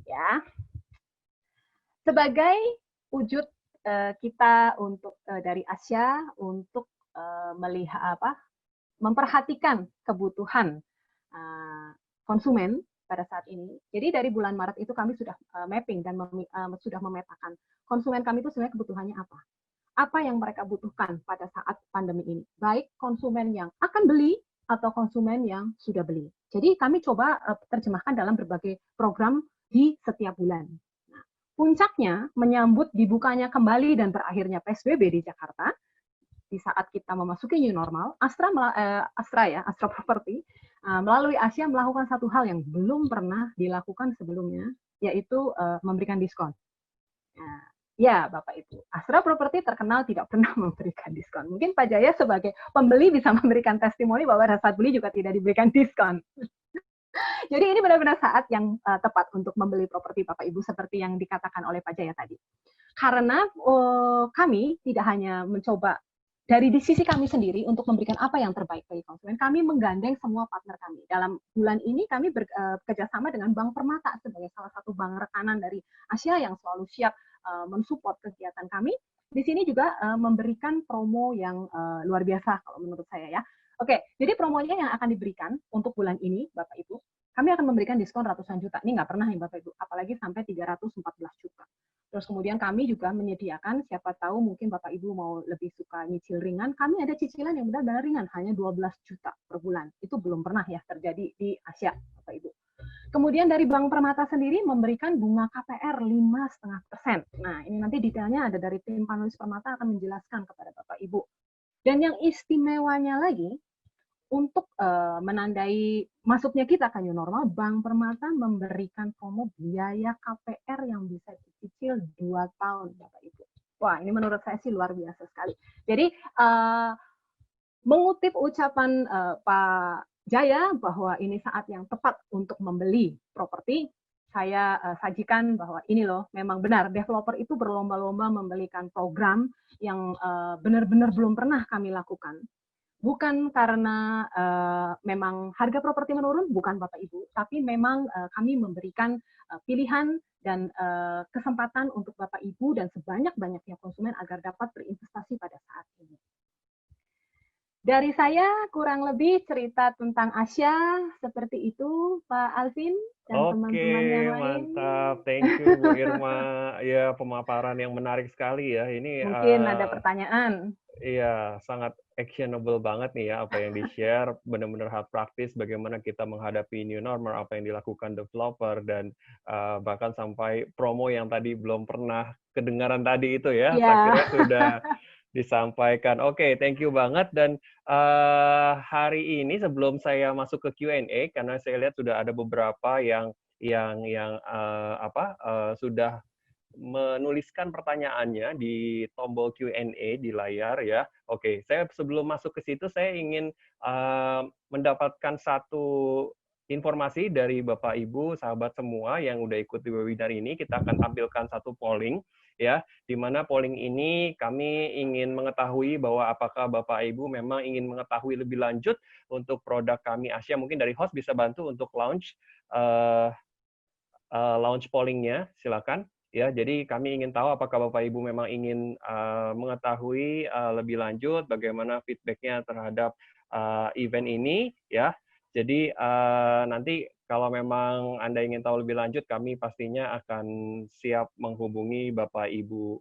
ya. Sebagai wujud kita untuk dari Asia untuk melihat memperhatikan kebutuhan konsumen pada saat ini. Jadi dari bulan Maret itu kami sudah mapping dan sudah memetakan konsumen kami itu sebenarnya kebutuhannya apa. Apa yang mereka butuhkan pada saat pandemi ini. Baik konsumen yang akan beli atau konsumen yang sudah beli. Jadi kami coba terjemahkan dalam berbagai program di setiap bulan. Nah, puncaknya menyambut dibukanya kembali dan berakhirnya PSBB di Jakarta. Di saat kita memasuki new normal, Astra Property melalui Asia melakukan satu hal yang belum pernah dilakukan sebelumnya, yaitu memberikan diskon. Nah, ya, Bapak Ibu, Astra Property terkenal tidak pernah memberikan diskon. Mungkin Pak Jaya sebagai pembeli bisa memberikan testimoni bahwa pada saat beli juga tidak diberikan diskon. Jadi ini benar-benar saat yang tepat untuk membeli properti Bapak Ibu seperti yang dikatakan oleh Pak Jaya tadi. Karena kami tidak hanya mencoba dari di sisi kami sendiri untuk memberikan apa yang terbaik bagi konsumen, kami menggandeng semua partner kami. Dalam bulan ini kami bekerjasama dengan Bank Permata sebagai salah satu bank rekanan dari Asia yang selalu siap mensupport kegiatan kami. Di sini juga memberikan promo yang luar biasa kalau menurut saya ya. Oke, jadi promonya yang akan diberikan untuk bulan ini, Bapak Ibu, kami akan memberikan diskon ratusan juta. Ini nggak pernah ya Bapak Ibu, apalagi sampai 314 juta. Terus kemudian kami juga menyediakan, siapa tahu mungkin Bapak Ibu mau lebih suka nyicil ringan, kami ada cicilan yang benar-benar ringan, hanya 12 juta per bulan. Itu belum pernah ya terjadi di Asia, Bapak Ibu. Kemudian dari Bank Permata sendiri memberikan bunga KPR 5,5%. Nah, ini nanti detailnya ada dari tim panelis Permata akan menjelaskan kepada Bapak Ibu. Dan yang istimewanya lagi, untuk menandai masuknya kita ke new normal, Bank Permata memberikan promo biaya KPR yang bisa dicicil 2 tahun, Bapak Ibu. Wah, ini menurut saya sih luar biasa sekali. Jadi, mengutip ucapan Pak Jaya bahwa ini saat yang tepat untuk membeli properti, saya sajikan bahwa ini loh, memang benar, developer itu berlomba-lomba memberikan program yang benar-benar belum pernah kami lakukan. Bukan karena memang harga properti menurun, bukan Bapak Ibu, tapi memang kami memberikan pilihan dan kesempatan untuk Bapak Ibu dan sebanyak-banyaknya konsumen agar dapat berinvestasi pada saat ini. Dari saya kurang lebih cerita tentang Asia seperti itu, Pak Alvin dan teman-teman yang lain. Oke, mantap. Thank you, Bu Irma. Ya, pemaparan yang menarik sekali ya. Ini mungkin ada pertanyaan. Iya, sangat actionable banget nih ya apa yang di-share, benar-benar hard praktis bagaimana kita menghadapi new normal, apa yang dilakukan developer, dan bahkan sampai promo yang tadi belum pernah kedengaran tadi itu ya, saya kira sudah disampaikan. Oke, thank you banget. Dan hari ini sebelum saya masuk ke Q&A, karena saya lihat sudah ada beberapa yang sudah menuliskan pertanyaannya di tombol Q&A di layar ya. Oke, saya sebelum masuk ke situ saya ingin mendapatkan satu informasi dari Bapak Ibu, sahabat semua yang udah ikut di webinar ini. Kita akan tampilkan satu polling ya, di mana polling ini kami ingin mengetahui bahwa apakah Bapak Ibu memang ingin mengetahui lebih lanjut untuk produk kami Asia. Mungkin dari host bisa bantu untuk launch pollingnya, silakan. Ya, jadi kami ingin tahu apakah Bapak Ibu memang ingin mengetahui lebih lanjut bagaimana feedback-nya terhadap event ini, ya. Jadi nanti kalau memang Anda ingin tahu lebih lanjut, kami pastinya akan siap menghubungi Bapak Ibu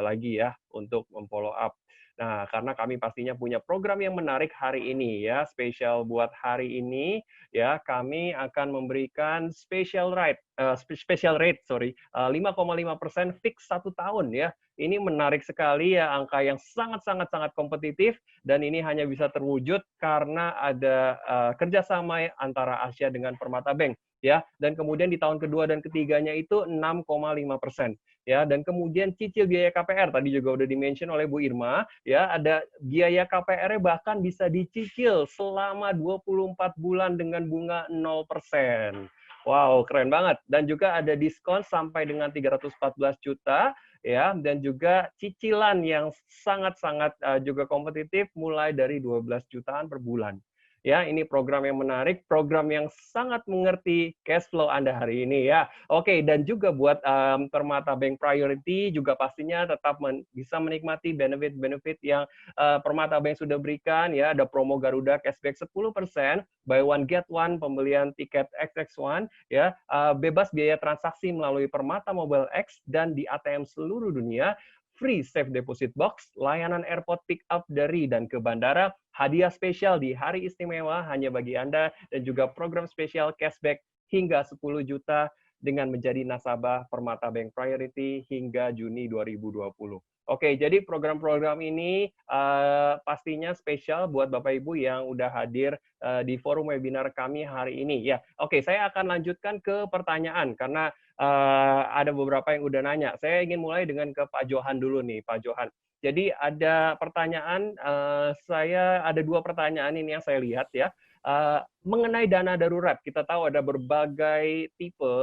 lagi ya untuk memfollow up. Nah, karena kami pastinya punya program yang menarik hari ini ya, spesial buat hari ini ya, kami akan memberikan special rate 5,5% fix 1 tahun ya. Ini menarik sekali ya, angka yang sangat kompetitif, dan ini hanya bisa terwujud karena ada kerjasama antara Asia dengan Permata Bank ya, dan kemudian di tahun kedua dan ketiganya itu 6,5%. ya, dan kemudian cicil biaya KPR tadi juga udah di-mention oleh Bu Irma, ya, ada biaya KPR-nya bahkan bisa dicicil selama 24 bulan dengan bunga 0%. Wow, keren banget. Dan juga ada diskon sampai dengan 314 juta, ya, dan juga cicilan yang sangat-sangat juga kompetitif mulai dari 12 jutaan per bulan. Ya, ini program yang menarik, program yang sangat mengerti cash flow Anda hari ini ya. Oke, dan juga buat Permata Bank Priority juga pastinya tetap bisa menikmati benefit-benefit yang Permata Bank sudah berikan ya. Ada promo Garuda cashback 10%, buy one get one, pembelian tiket XX1 ya, bebas biaya transaksi melalui Permata Mobile X dan di ATM seluruh dunia, free safe deposit box, layanan airport pick up dari dan ke bandara, hadiah spesial di hari istimewa hanya bagi Anda, dan juga program spesial cashback hingga 10 juta dengan menjadi nasabah Permata Bank Priority hingga Juni 2020. Oke, jadi program-program ini pastinya spesial buat Bapak Ibu yang udah hadir di forum webinar kami hari ini. Ya, oke, saya akan lanjutkan ke pertanyaan karena ada beberapa yang udah nanya. Saya ingin mulai dengan ke Pak Johan dulu nih, Pak Johan. Jadi ada pertanyaan, saya ada 2 pertanyaan ini yang saya lihat ya. Mengenai dana darurat, kita tahu ada berbagai tipe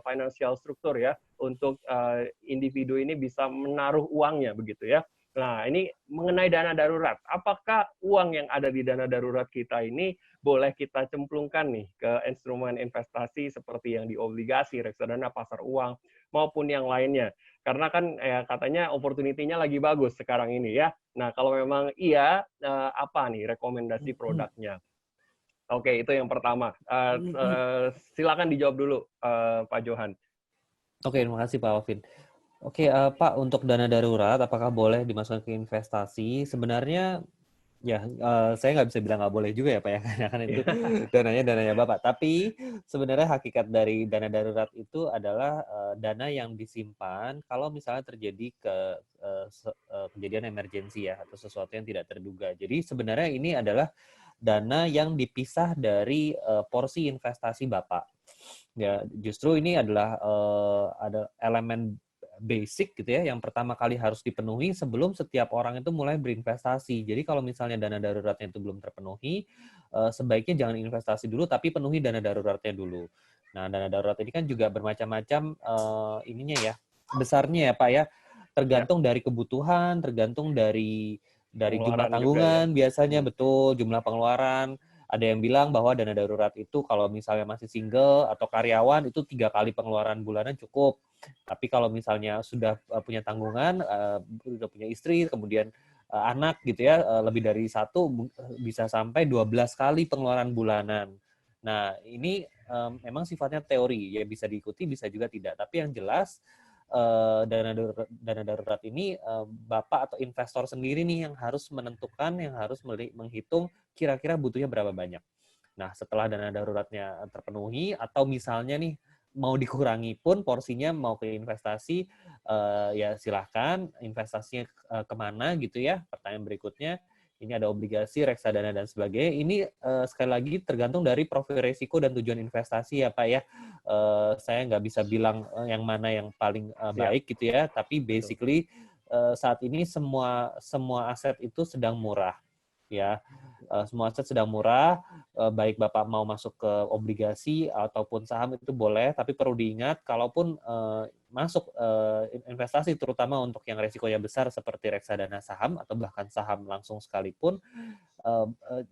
financial struktur ya untuk individu ini bisa menaruh uangnya begitu ya. Nah, ini mengenai dana darurat, apakah uang yang ada di dana darurat kita ini boleh kita cemplungkan nih ke instrumen investasi seperti yang di obligasi, reksadana, pasar uang, maupun yang lainnya? Karena kan katanya opportunity-nya lagi bagus sekarang ini ya. Nah, kalau memang iya, apa nih rekomendasi produknya? Oke, itu yang pertama. Silakan dijawab dulu, Pak Johan. Oke, terima kasih Pak Alvin. Oke, Pak, untuk dana darurat, apakah boleh dimasukkan ke investasi? Sebenarnya, ya, saya nggak bisa bilang nggak boleh juga ya, Pak, ya, karena kan itu dananya Bapak. Tapi sebenarnya hakikat dari dana darurat itu adalah dana yang disimpan kalau misalnya terjadi kejadian emergensi ya, atau sesuatu yang tidak terduga. Jadi sebenarnya ini adalah dana yang dipisah dari porsi investasi Bapak. Ya, justru ini adalah ada elemen basic gitu ya, yang pertama kali harus dipenuhi sebelum setiap orang itu mulai berinvestasi. Jadi kalau misalnya dana daruratnya itu belum terpenuhi, sebaiknya jangan investasi dulu, tapi penuhi dana daruratnya dulu. Nah, dana darurat ini kan juga bermacam-macam ininya ya, besarnya ya Pak ya, tergantung dari kebutuhan, tergantung dari jumlah tanggungan, biasanya betul jumlah pengeluaran. Ada yang bilang bahwa dana darurat itu kalau misalnya masih single atau karyawan itu 3 kali pengeluaran bulanan cukup. Tapi kalau misalnya sudah punya tanggungan, sudah punya istri, kemudian anak gitu ya, lebih dari 1 bisa sampai 12 kali pengeluaran bulanan. Nah, ini memang sifatnya teori, ya bisa diikuti, bisa juga tidak. Tapi yang jelas dana darurat ini Bapak atau investor sendiri nih yang harus menentukan, yang harus menghitung kira-kira butuhnya berapa banyak. Nah, setelah dana daruratnya terpenuhi, atau misalnya nih mau dikurangi pun porsinya mau ke investasi, ya silahkan investasinya kemana gitu ya. Pertanyaan berikutnya, ini ada obligasi, reksadana, dan sebagainya. Ini sekali lagi tergantung dari profil risiko dan tujuan investasi ya Pak ya. Saya nggak bisa bilang yang mana yang paling baik gitu ya, tapi basically saat ini semua aset itu sedang murah. Ya, semua aset sedang murah, baik Bapak mau masuk ke obligasi ataupun saham itu boleh, tapi perlu diingat, kalaupun masuk investasi terutama untuk yang resikonya besar seperti reksadana saham atau bahkan saham langsung sekalipun,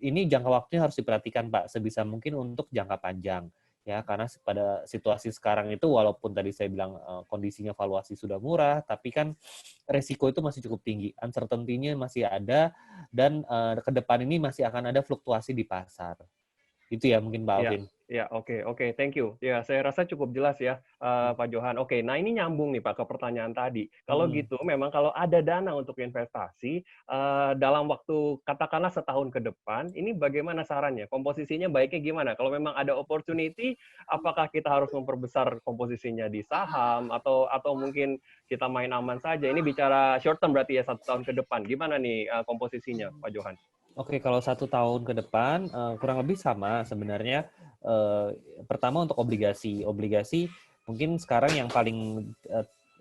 ini jangka waktunya harus diperhatikan Pak, sebisa mungkin untuk jangka panjang. Ya, karena pada situasi sekarang itu walaupun tadi saya bilang kondisinya valuasi sudah murah, tapi kan resiko itu masih cukup tinggi, uncertainty-nya masih ada, dan ke depan ini masih akan ada fluktuasi di pasar. Itu ya mungkin Pak Alvin. Ya, oke, thank you. Ya, saya rasa cukup jelas ya, Pak Johan. Oke, nah ini nyambung nih Pak ke pertanyaan tadi. Kalau gitu, memang kalau ada dana untuk investasi dalam waktu katakanlah setahun ke depan, ini bagaimana sarannya? Komposisinya baiknya gimana? Kalau memang ada opportunity, apakah kita harus memperbesar komposisinya di saham atau mungkin kita main aman saja? Ini bicara short term berarti ya 1 tahun ke depan. Gimana nih komposisinya, Pak Johan? Oke, kalau 1 tahun ke depan kurang lebih sama sebenarnya. Pertama untuk obligasi mungkin sekarang yang paling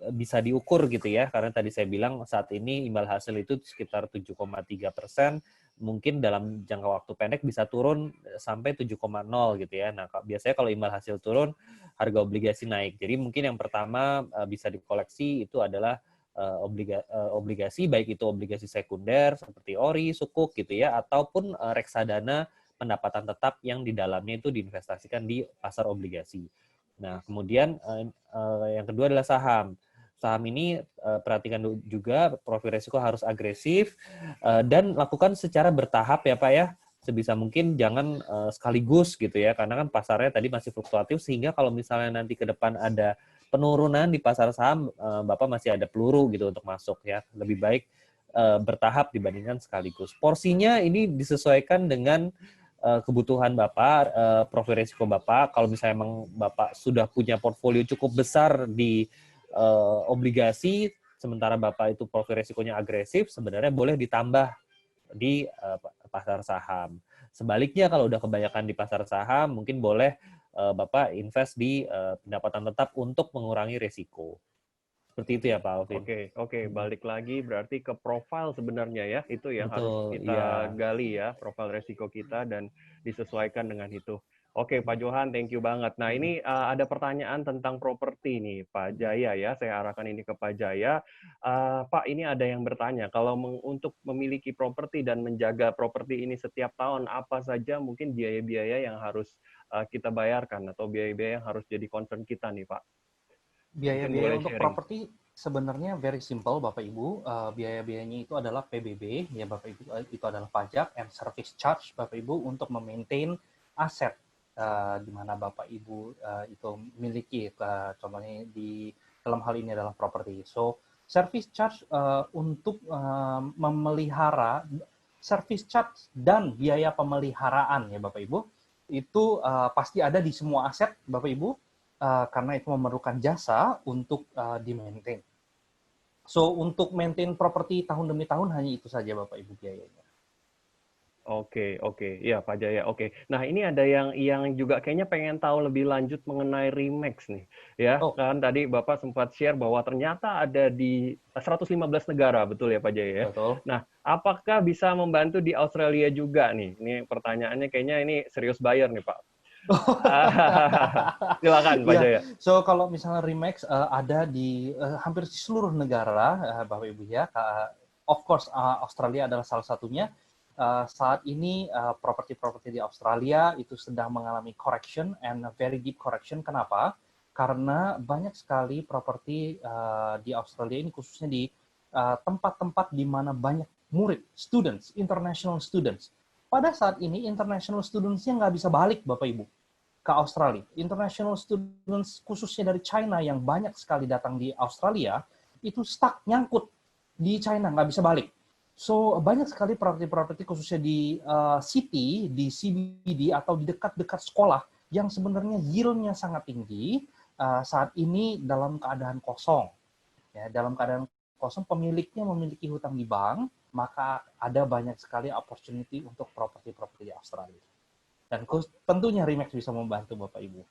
bisa diukur gitu ya, karena tadi saya bilang saat ini imbal hasil itu sekitar 7,3%, mungkin dalam jangka waktu pendek bisa turun sampai 7,0 gitu ya. Nah, biasanya kalau imbal hasil turun, harga obligasi naik. Jadi mungkin yang pertama bisa dikoleksi itu adalah obligasi, baik itu obligasi sekunder seperti ORI, Sukuk gitu ya, ataupun reksadana pendapatan tetap yang di dalamnya itu diinvestasikan di pasar obligasi. Nah, kemudian yang kedua adalah saham. Saham ini perhatikan juga profil resiko harus agresif dan lakukan secara bertahap ya Pak ya. Sebisa mungkin jangan sekaligus gitu ya, karena kan pasarnya tadi masih fluktuatif, sehingga kalau misalnya nanti ke depan ada penurunan di pasar saham, Bapak masih ada peluru gitu untuk masuk ya. Lebih baik bertahap dibandingkan sekaligus. Porsinya ini disesuaikan dengan kebutuhan Bapak, profil risiko Bapak. Kalau misalnya emang Bapak sudah punya portfolio cukup besar di obligasi, sementara Bapak itu profil risikonya agresif, sebenarnya boleh ditambah di pasar saham. Sebaliknya kalau udah kebanyakan di pasar saham, mungkin boleh Bapak invest di pendapatan tetap untuk mengurangi risiko. Seperti itu ya Pak Alvin. Oke. Balik lagi berarti ke profil sebenarnya ya, itu yang harus Betul, kita iya. gali ya, profil resiko kita dan disesuaikan dengan itu. Oke, Pak Johan, thank you banget. Nah, ini ada pertanyaan tentang properti nih, Pak Jaya ya. Saya arahkan ini ke Pak Jaya. Pak, ini ada yang bertanya, kalau untuk memiliki properti dan menjaga properti ini setiap tahun, apa saja mungkin biaya-biaya yang harus kita bayarkan atau biaya-biaya yang harus jadi concern kita nih, Pak? Mungkin Biaya-biaya boleh untuk sharing. properti sebenarnya very simple Bapak Ibu. Biaya-biayanya itu adalah PBB, ya Bapak Ibu, itu adalah pajak and service charge Bapak Ibu untuk memaintain aset di mana Bapak Ibu itu miliki, contohnya di dalam hal ini adalah properti. So service charge untuk memelihara, service charge dan biaya pemeliharaan ya Bapak Ibu itu pasti ada di semua aset Bapak Ibu. Karena itu memerlukan jasa untuk di-maintain. So, untuk maintain properti tahun demi tahun hanya itu saja Bapak Ibu biayanya. Oke. Iya, Pak Jaya. Oke. Nah, ini ada yang juga kayaknya pengen tahu lebih lanjut mengenai Remax nih. Ya, Oh, kan tadi Bapak sempat share bahwa ternyata ada di 115 negara, betul ya Pak Jaya ya? betul. Nah, apakah bisa membantu di Australia juga nih? Ini pertanyaannya kayaknya ini serius buyer nih, Pak. Silakan Pak Ya, Jaya. so kalau misalnya Remax ada di hampir seluruh negara, Bapak Ibu ya. Of course, Australia adalah salah satunya. Saat ini properti-properti di Australia itu sedang mengalami correction and a very deep correction. Kenapa? Karena banyak sekali properti di Australia ini khususnya di tempat-tempat di mana banyak murid, students, international students. Pada saat ini international students-nya nggak bisa balik Bapak Ibu ke Australia. International students khususnya dari China yang banyak sekali datang di Australia itu stuck, nyangkut di China, nggak bisa balik. So banyak sekali properti-properti khususnya di city, di CBD atau di dekat-dekat sekolah yang sebenarnya yield-nya sangat tinggi saat ini dalam keadaan kosong. Ya, dalam keadaan kosong, pemiliknya memiliki hutang di bank, maka ada banyak sekali opportunity untuk properti-properti di Australia. Dan tentunya Remax bisa membantu Bapak Ibu.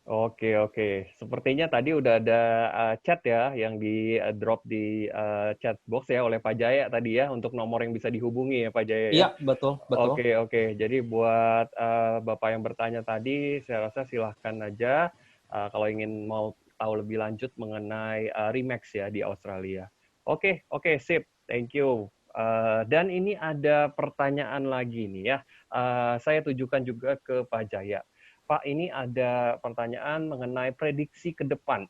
Oke. Sepertinya tadi udah ada chat ya yang di drop di chat box ya oleh Pak Jaya tadi ya untuk nomor yang bisa dihubungi ya Pak Jaya ya. Iya, betul. Oke. Jadi buat Bapak yang bertanya tadi, saya rasa silahkan aja kalau ingin mau tahu lebih lanjut mengenai Remax ya di Australia. Oke, sip. Thank you. Dan ini ada pertanyaan lagi nih ya. Saya tujukan juga ke Pak Jaya. Pak, ini ada pertanyaan mengenai prediksi ke depan.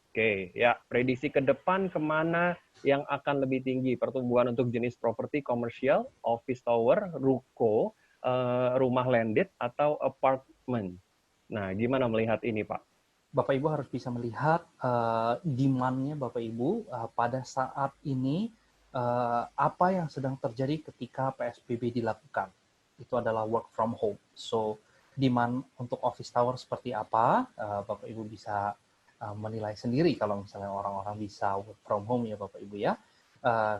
Oke, ya, prediksi ke depan kemana yang akan lebih tinggi pertumbuhan untuk jenis properti komersial, office tower, ruko, rumah landed, atau apartemen. Nah, gimana melihat ini, Pak? Bapak Ibu harus bisa melihat demand-nya Bapak Ibu pada saat ini apa yang sedang terjadi ketika PSBB dilakukan. Itu adalah work from home. So, demand untuk office tower seperti apa, Bapak Ibu bisa menilai sendiri kalau misalnya orang-orang bisa work from home ya Bapak Ibu ya.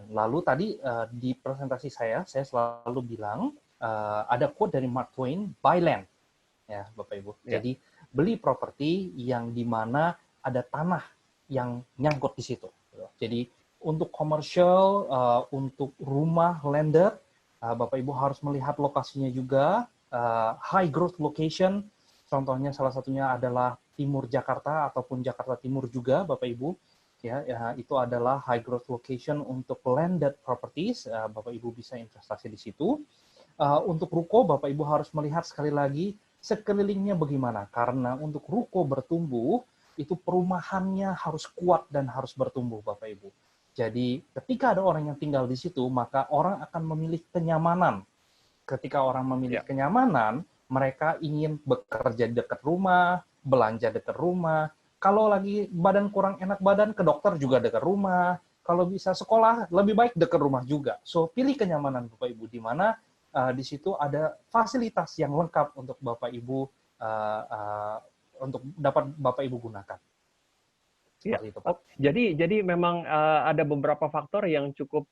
Lalu tadi di presentasi saya selalu bilang ada quote dari Mark Twain, buy land, ya Bapak Ibu. Ya. Jadi beli properti yang di mana ada tanah yang nyangkut di situ. Jadi untuk komersial, untuk rumah landed, Bapak Ibu harus melihat lokasinya juga, high growth location. Contohnya salah satunya adalah Timur Jakarta ataupun Jakarta Timur juga, Bapak Ibu. Ya, itu adalah high growth location untuk landed properties. Bapak Ibu bisa investasi di situ. Untuk ruko, Bapak Ibu harus melihat sekali lagi sekelilingnya bagaimana. Karena untuk ruko bertumbuh, itu perumahannya harus kuat dan harus bertumbuh, Bapak Ibu. Jadi ketika ada orang yang tinggal di situ, maka orang akan memilih kenyamanan. Ketika orang memilih kenyamanan, mereka ingin bekerja dekat rumah, belanja dekat rumah. Kalau lagi badan kurang enak badan, ke dokter juga dekat rumah. Kalau bisa sekolah, lebih baik dekat rumah juga. So, pilih kenyamanan Bapak Ibu, di mana di situ ada fasilitas yang lengkap untuk Bapak Ibu, untuk dapat Bapak Ibu gunakan. Ya. Seperti itu, Pak. Jadi memang ada beberapa faktor yang cukup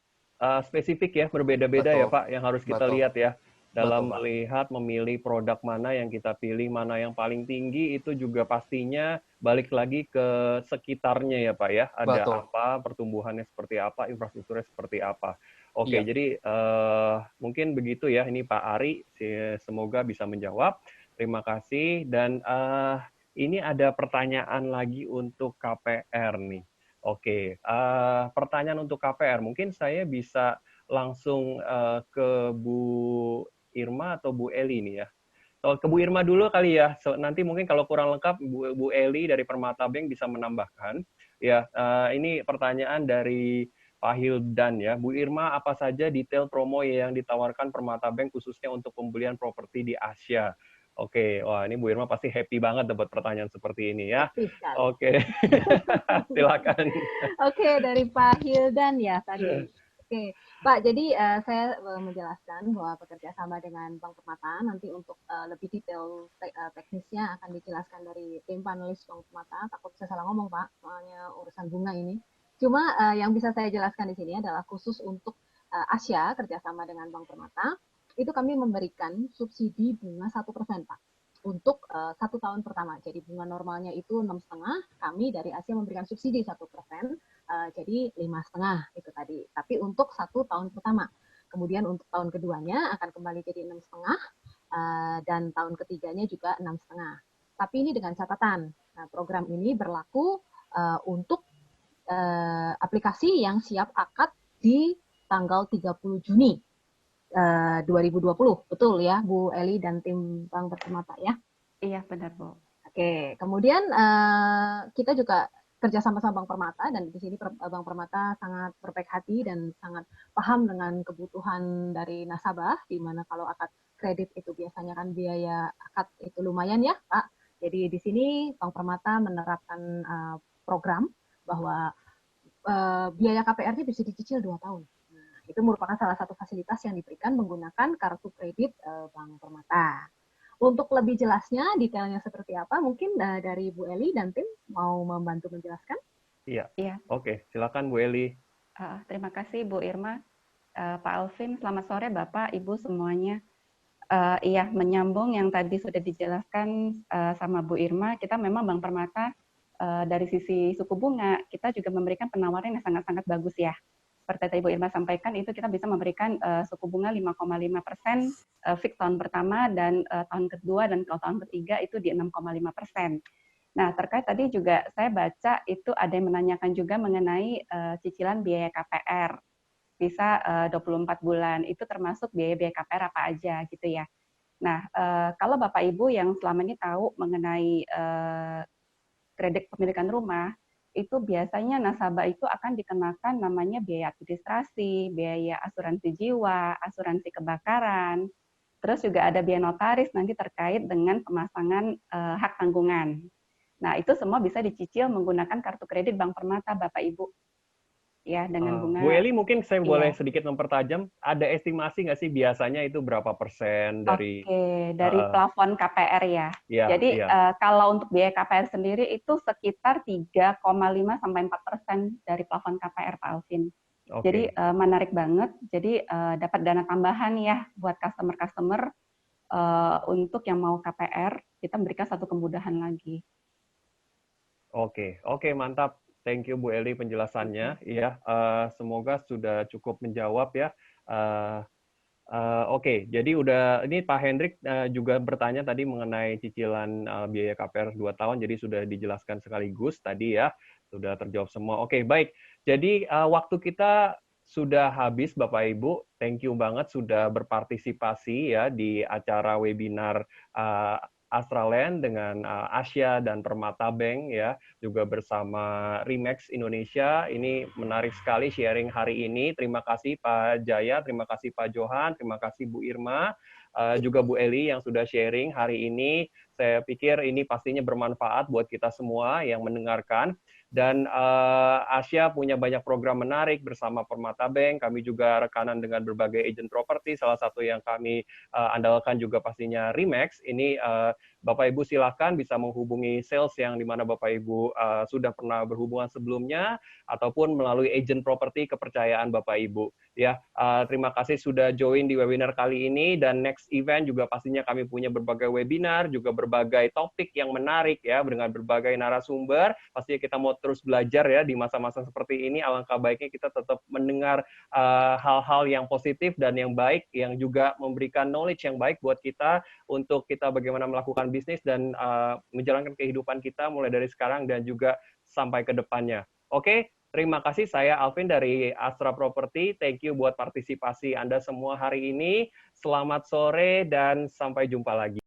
spesifik ya, berbeda-beda ya Pak, yang harus kita lihat ya dalam melihat memilih produk mana yang kita pilih, mana yang paling tinggi, itu juga pastinya balik lagi ke sekitarnya ya Pak ya, ada apa, pertumbuhannya seperti apa, infrastrukturnya seperti apa. Oke, jadi mungkin begitu ya, ini Pak Ari, semoga bisa menjawab. Terima kasih, dan ini ada pertanyaan lagi untuk KPR nih. Oke, pertanyaan untuk KPR. Mungkin saya bisa langsung ke Bu Irma atau Bu Eli nih ya. So, ke Bu Irma dulu kali ya. So, nanti mungkin kalau kurang lengkap, Bu Eli dari Permata Bank bisa menambahkan. Ya, ini pertanyaan dari Pak Hildan ya. Bu Irma, apa saja detail promo yang ditawarkan Permata Bank khususnya untuk pembelian properti di Asia? Oke, wah ini Bu Irma pasti happy banget dapat pertanyaan seperti ini ya. Oke, silakan. Oke, dari Pak Hildan ya tadi. Oke, Pak, jadi saya menjelaskan bahwa bekerja sama dengan Bank Permata, nanti untuk lebih detail teknisnya akan dijelaskan dari tim panelis Bank Permata. Takut saya salah ngomong, Pak, soalnya urusan bunga ini. Cuma yang bisa saya jelaskan di sini adalah khusus untuk Asia, kerjasama dengan Bank Permata, itu kami memberikan subsidi bunga 1%, Pak, untuk 1 tahun pertama. Jadi bunga normalnya itu 6,5, kami dari Asia memberikan subsidi 1%, jadi 5,5 itu tadi. Tapi untuk 1 tahun pertama. Kemudian untuk tahun keduanya akan kembali jadi 6,5, dan tahun ketiganya juga 6,5. Tapi ini dengan catatan, program ini berlaku untuk aplikasi yang siap akad di tanggal 30 Juni 2020, betul ya Bu Eli dan tim Bank Permata ya? Iya benar Bu. Oke, kemudian kita juga kerja sama Bank Permata, dan di sini Bank Permata sangat berbaik hati dan sangat paham dengan kebutuhan dari nasabah, di mana kalau akad kredit itu biasanya kan biaya akad itu lumayan ya Pak. Jadi di sini Bank Permata menerapkan program bahwa biaya KPR-nya bisa dicicil 2 tahun. Itu merupakan salah satu fasilitas yang diberikan menggunakan kartu kredit Bank Permata. Untuk lebih jelasnya, detailnya seperti apa, mungkin dari Bu Eli dan tim mau membantu menjelaskan? Iya. Oke, silakan Bu Eli. Terima kasih Bu Irma. Pak Alvin, selamat sore Bapak, Ibu semuanya. Iya, menyambung yang tadi sudah dijelaskan sama Bu Irma, kita memang Bank Permata dari sisi suku bunga, kita juga memberikan penawaran yang sangat-sangat bagus ya. Seperti tadi Bu Irma sampaikan, itu kita bisa memberikan suku bunga 5,5% fix tahun pertama, dan tahun kedua dan kalau tahun ketiga itu di 6,5%. Nah, terkait tadi juga saya baca itu ada yang menanyakan juga mengenai cicilan biaya KPR. Bisa 24 bulan, itu termasuk biaya-biaya KPR apa aja gitu ya. Nah, kalau Bapak Ibu yang selama ini tahu mengenai kredit pemilikan rumah, itu biasanya nasabah itu akan dikenakan namanya biaya administrasi, biaya asuransi jiwa, asuransi kebakaran, terus juga ada biaya notaris nanti terkait dengan pemasangan hak tanggungan. Nah, itu semua bisa dicicil menggunakan kartu kredit Bank Permata, Bapak Ibu. Ya, dengan bunga. Bu Eli, mungkin saya boleh sedikit mempertajam, ada estimasi nggak sih biasanya itu berapa persen dari... Oke, dari plafon KPR ya. Jadi kalau untuk biaya KPR sendiri itu sekitar 3,5 sampai 4% dari plafon KPR, Pak Alvin. Jadi menarik banget. Jadi dapat dana tambahan ya buat customer-customer untuk yang mau KPR, kita memberikan satu kemudahan lagi. Oke, mantap. Thank you Bu Eli penjelasannya. Iya, semoga sudah cukup menjawab ya. Oke, jadi ini Pak Hendrik juga bertanya tadi mengenai cicilan biaya KPR 2 tahun, jadi sudah dijelaskan sekaligus tadi ya, sudah terjawab semua. Oke, baik. Jadi waktu kita sudah habis Bapak Ibu, thank you banget sudah berpartisipasi ya di acara webinar Astraland dengan Asia dan Permata Bank ya, juga bersama Remax Indonesia. Ini menarik sekali sharing hari ini. Terima kasih Pak Jaya, terima kasih Pak Johan, terima kasih Bu Irma, juga Bu Eli yang sudah sharing hari ini. Saya pikir ini pastinya bermanfaat buat kita semua yang mendengarkan. Dan Asia punya banyak program menarik bersama Permata Bank. Kami juga rekanan dengan berbagai agent properti. Salah satu yang kami andalkan juga pastinya Remax. Ini Bapak Ibu silakan bisa menghubungi sales yang di mana Bapak Ibu sudah pernah berhubungan sebelumnya ataupun melalui agent properti kepercayaan Bapak Ibu. Ya, terima kasih sudah join di webinar kali ini dan next event juga pastinya kami punya berbagai webinar, juga berbagai topik yang menarik ya dengan berbagai narasumber. Pastinya kita mau terus belajar ya di masa-masa seperti ini. Alangkah baiknya kita tetap mendengar hal-hal yang positif dan yang baik yang juga memberikan knowledge yang baik buat kita untuk kita bagaimana melakukan bisnis dan menjalankan kehidupan kita mulai dari sekarang dan juga sampai ke depannya. Oke, terima kasih. Saya Alvin dari Astra Property. Thank you buat partisipasi Anda semua hari ini. Selamat sore dan sampai jumpa lagi.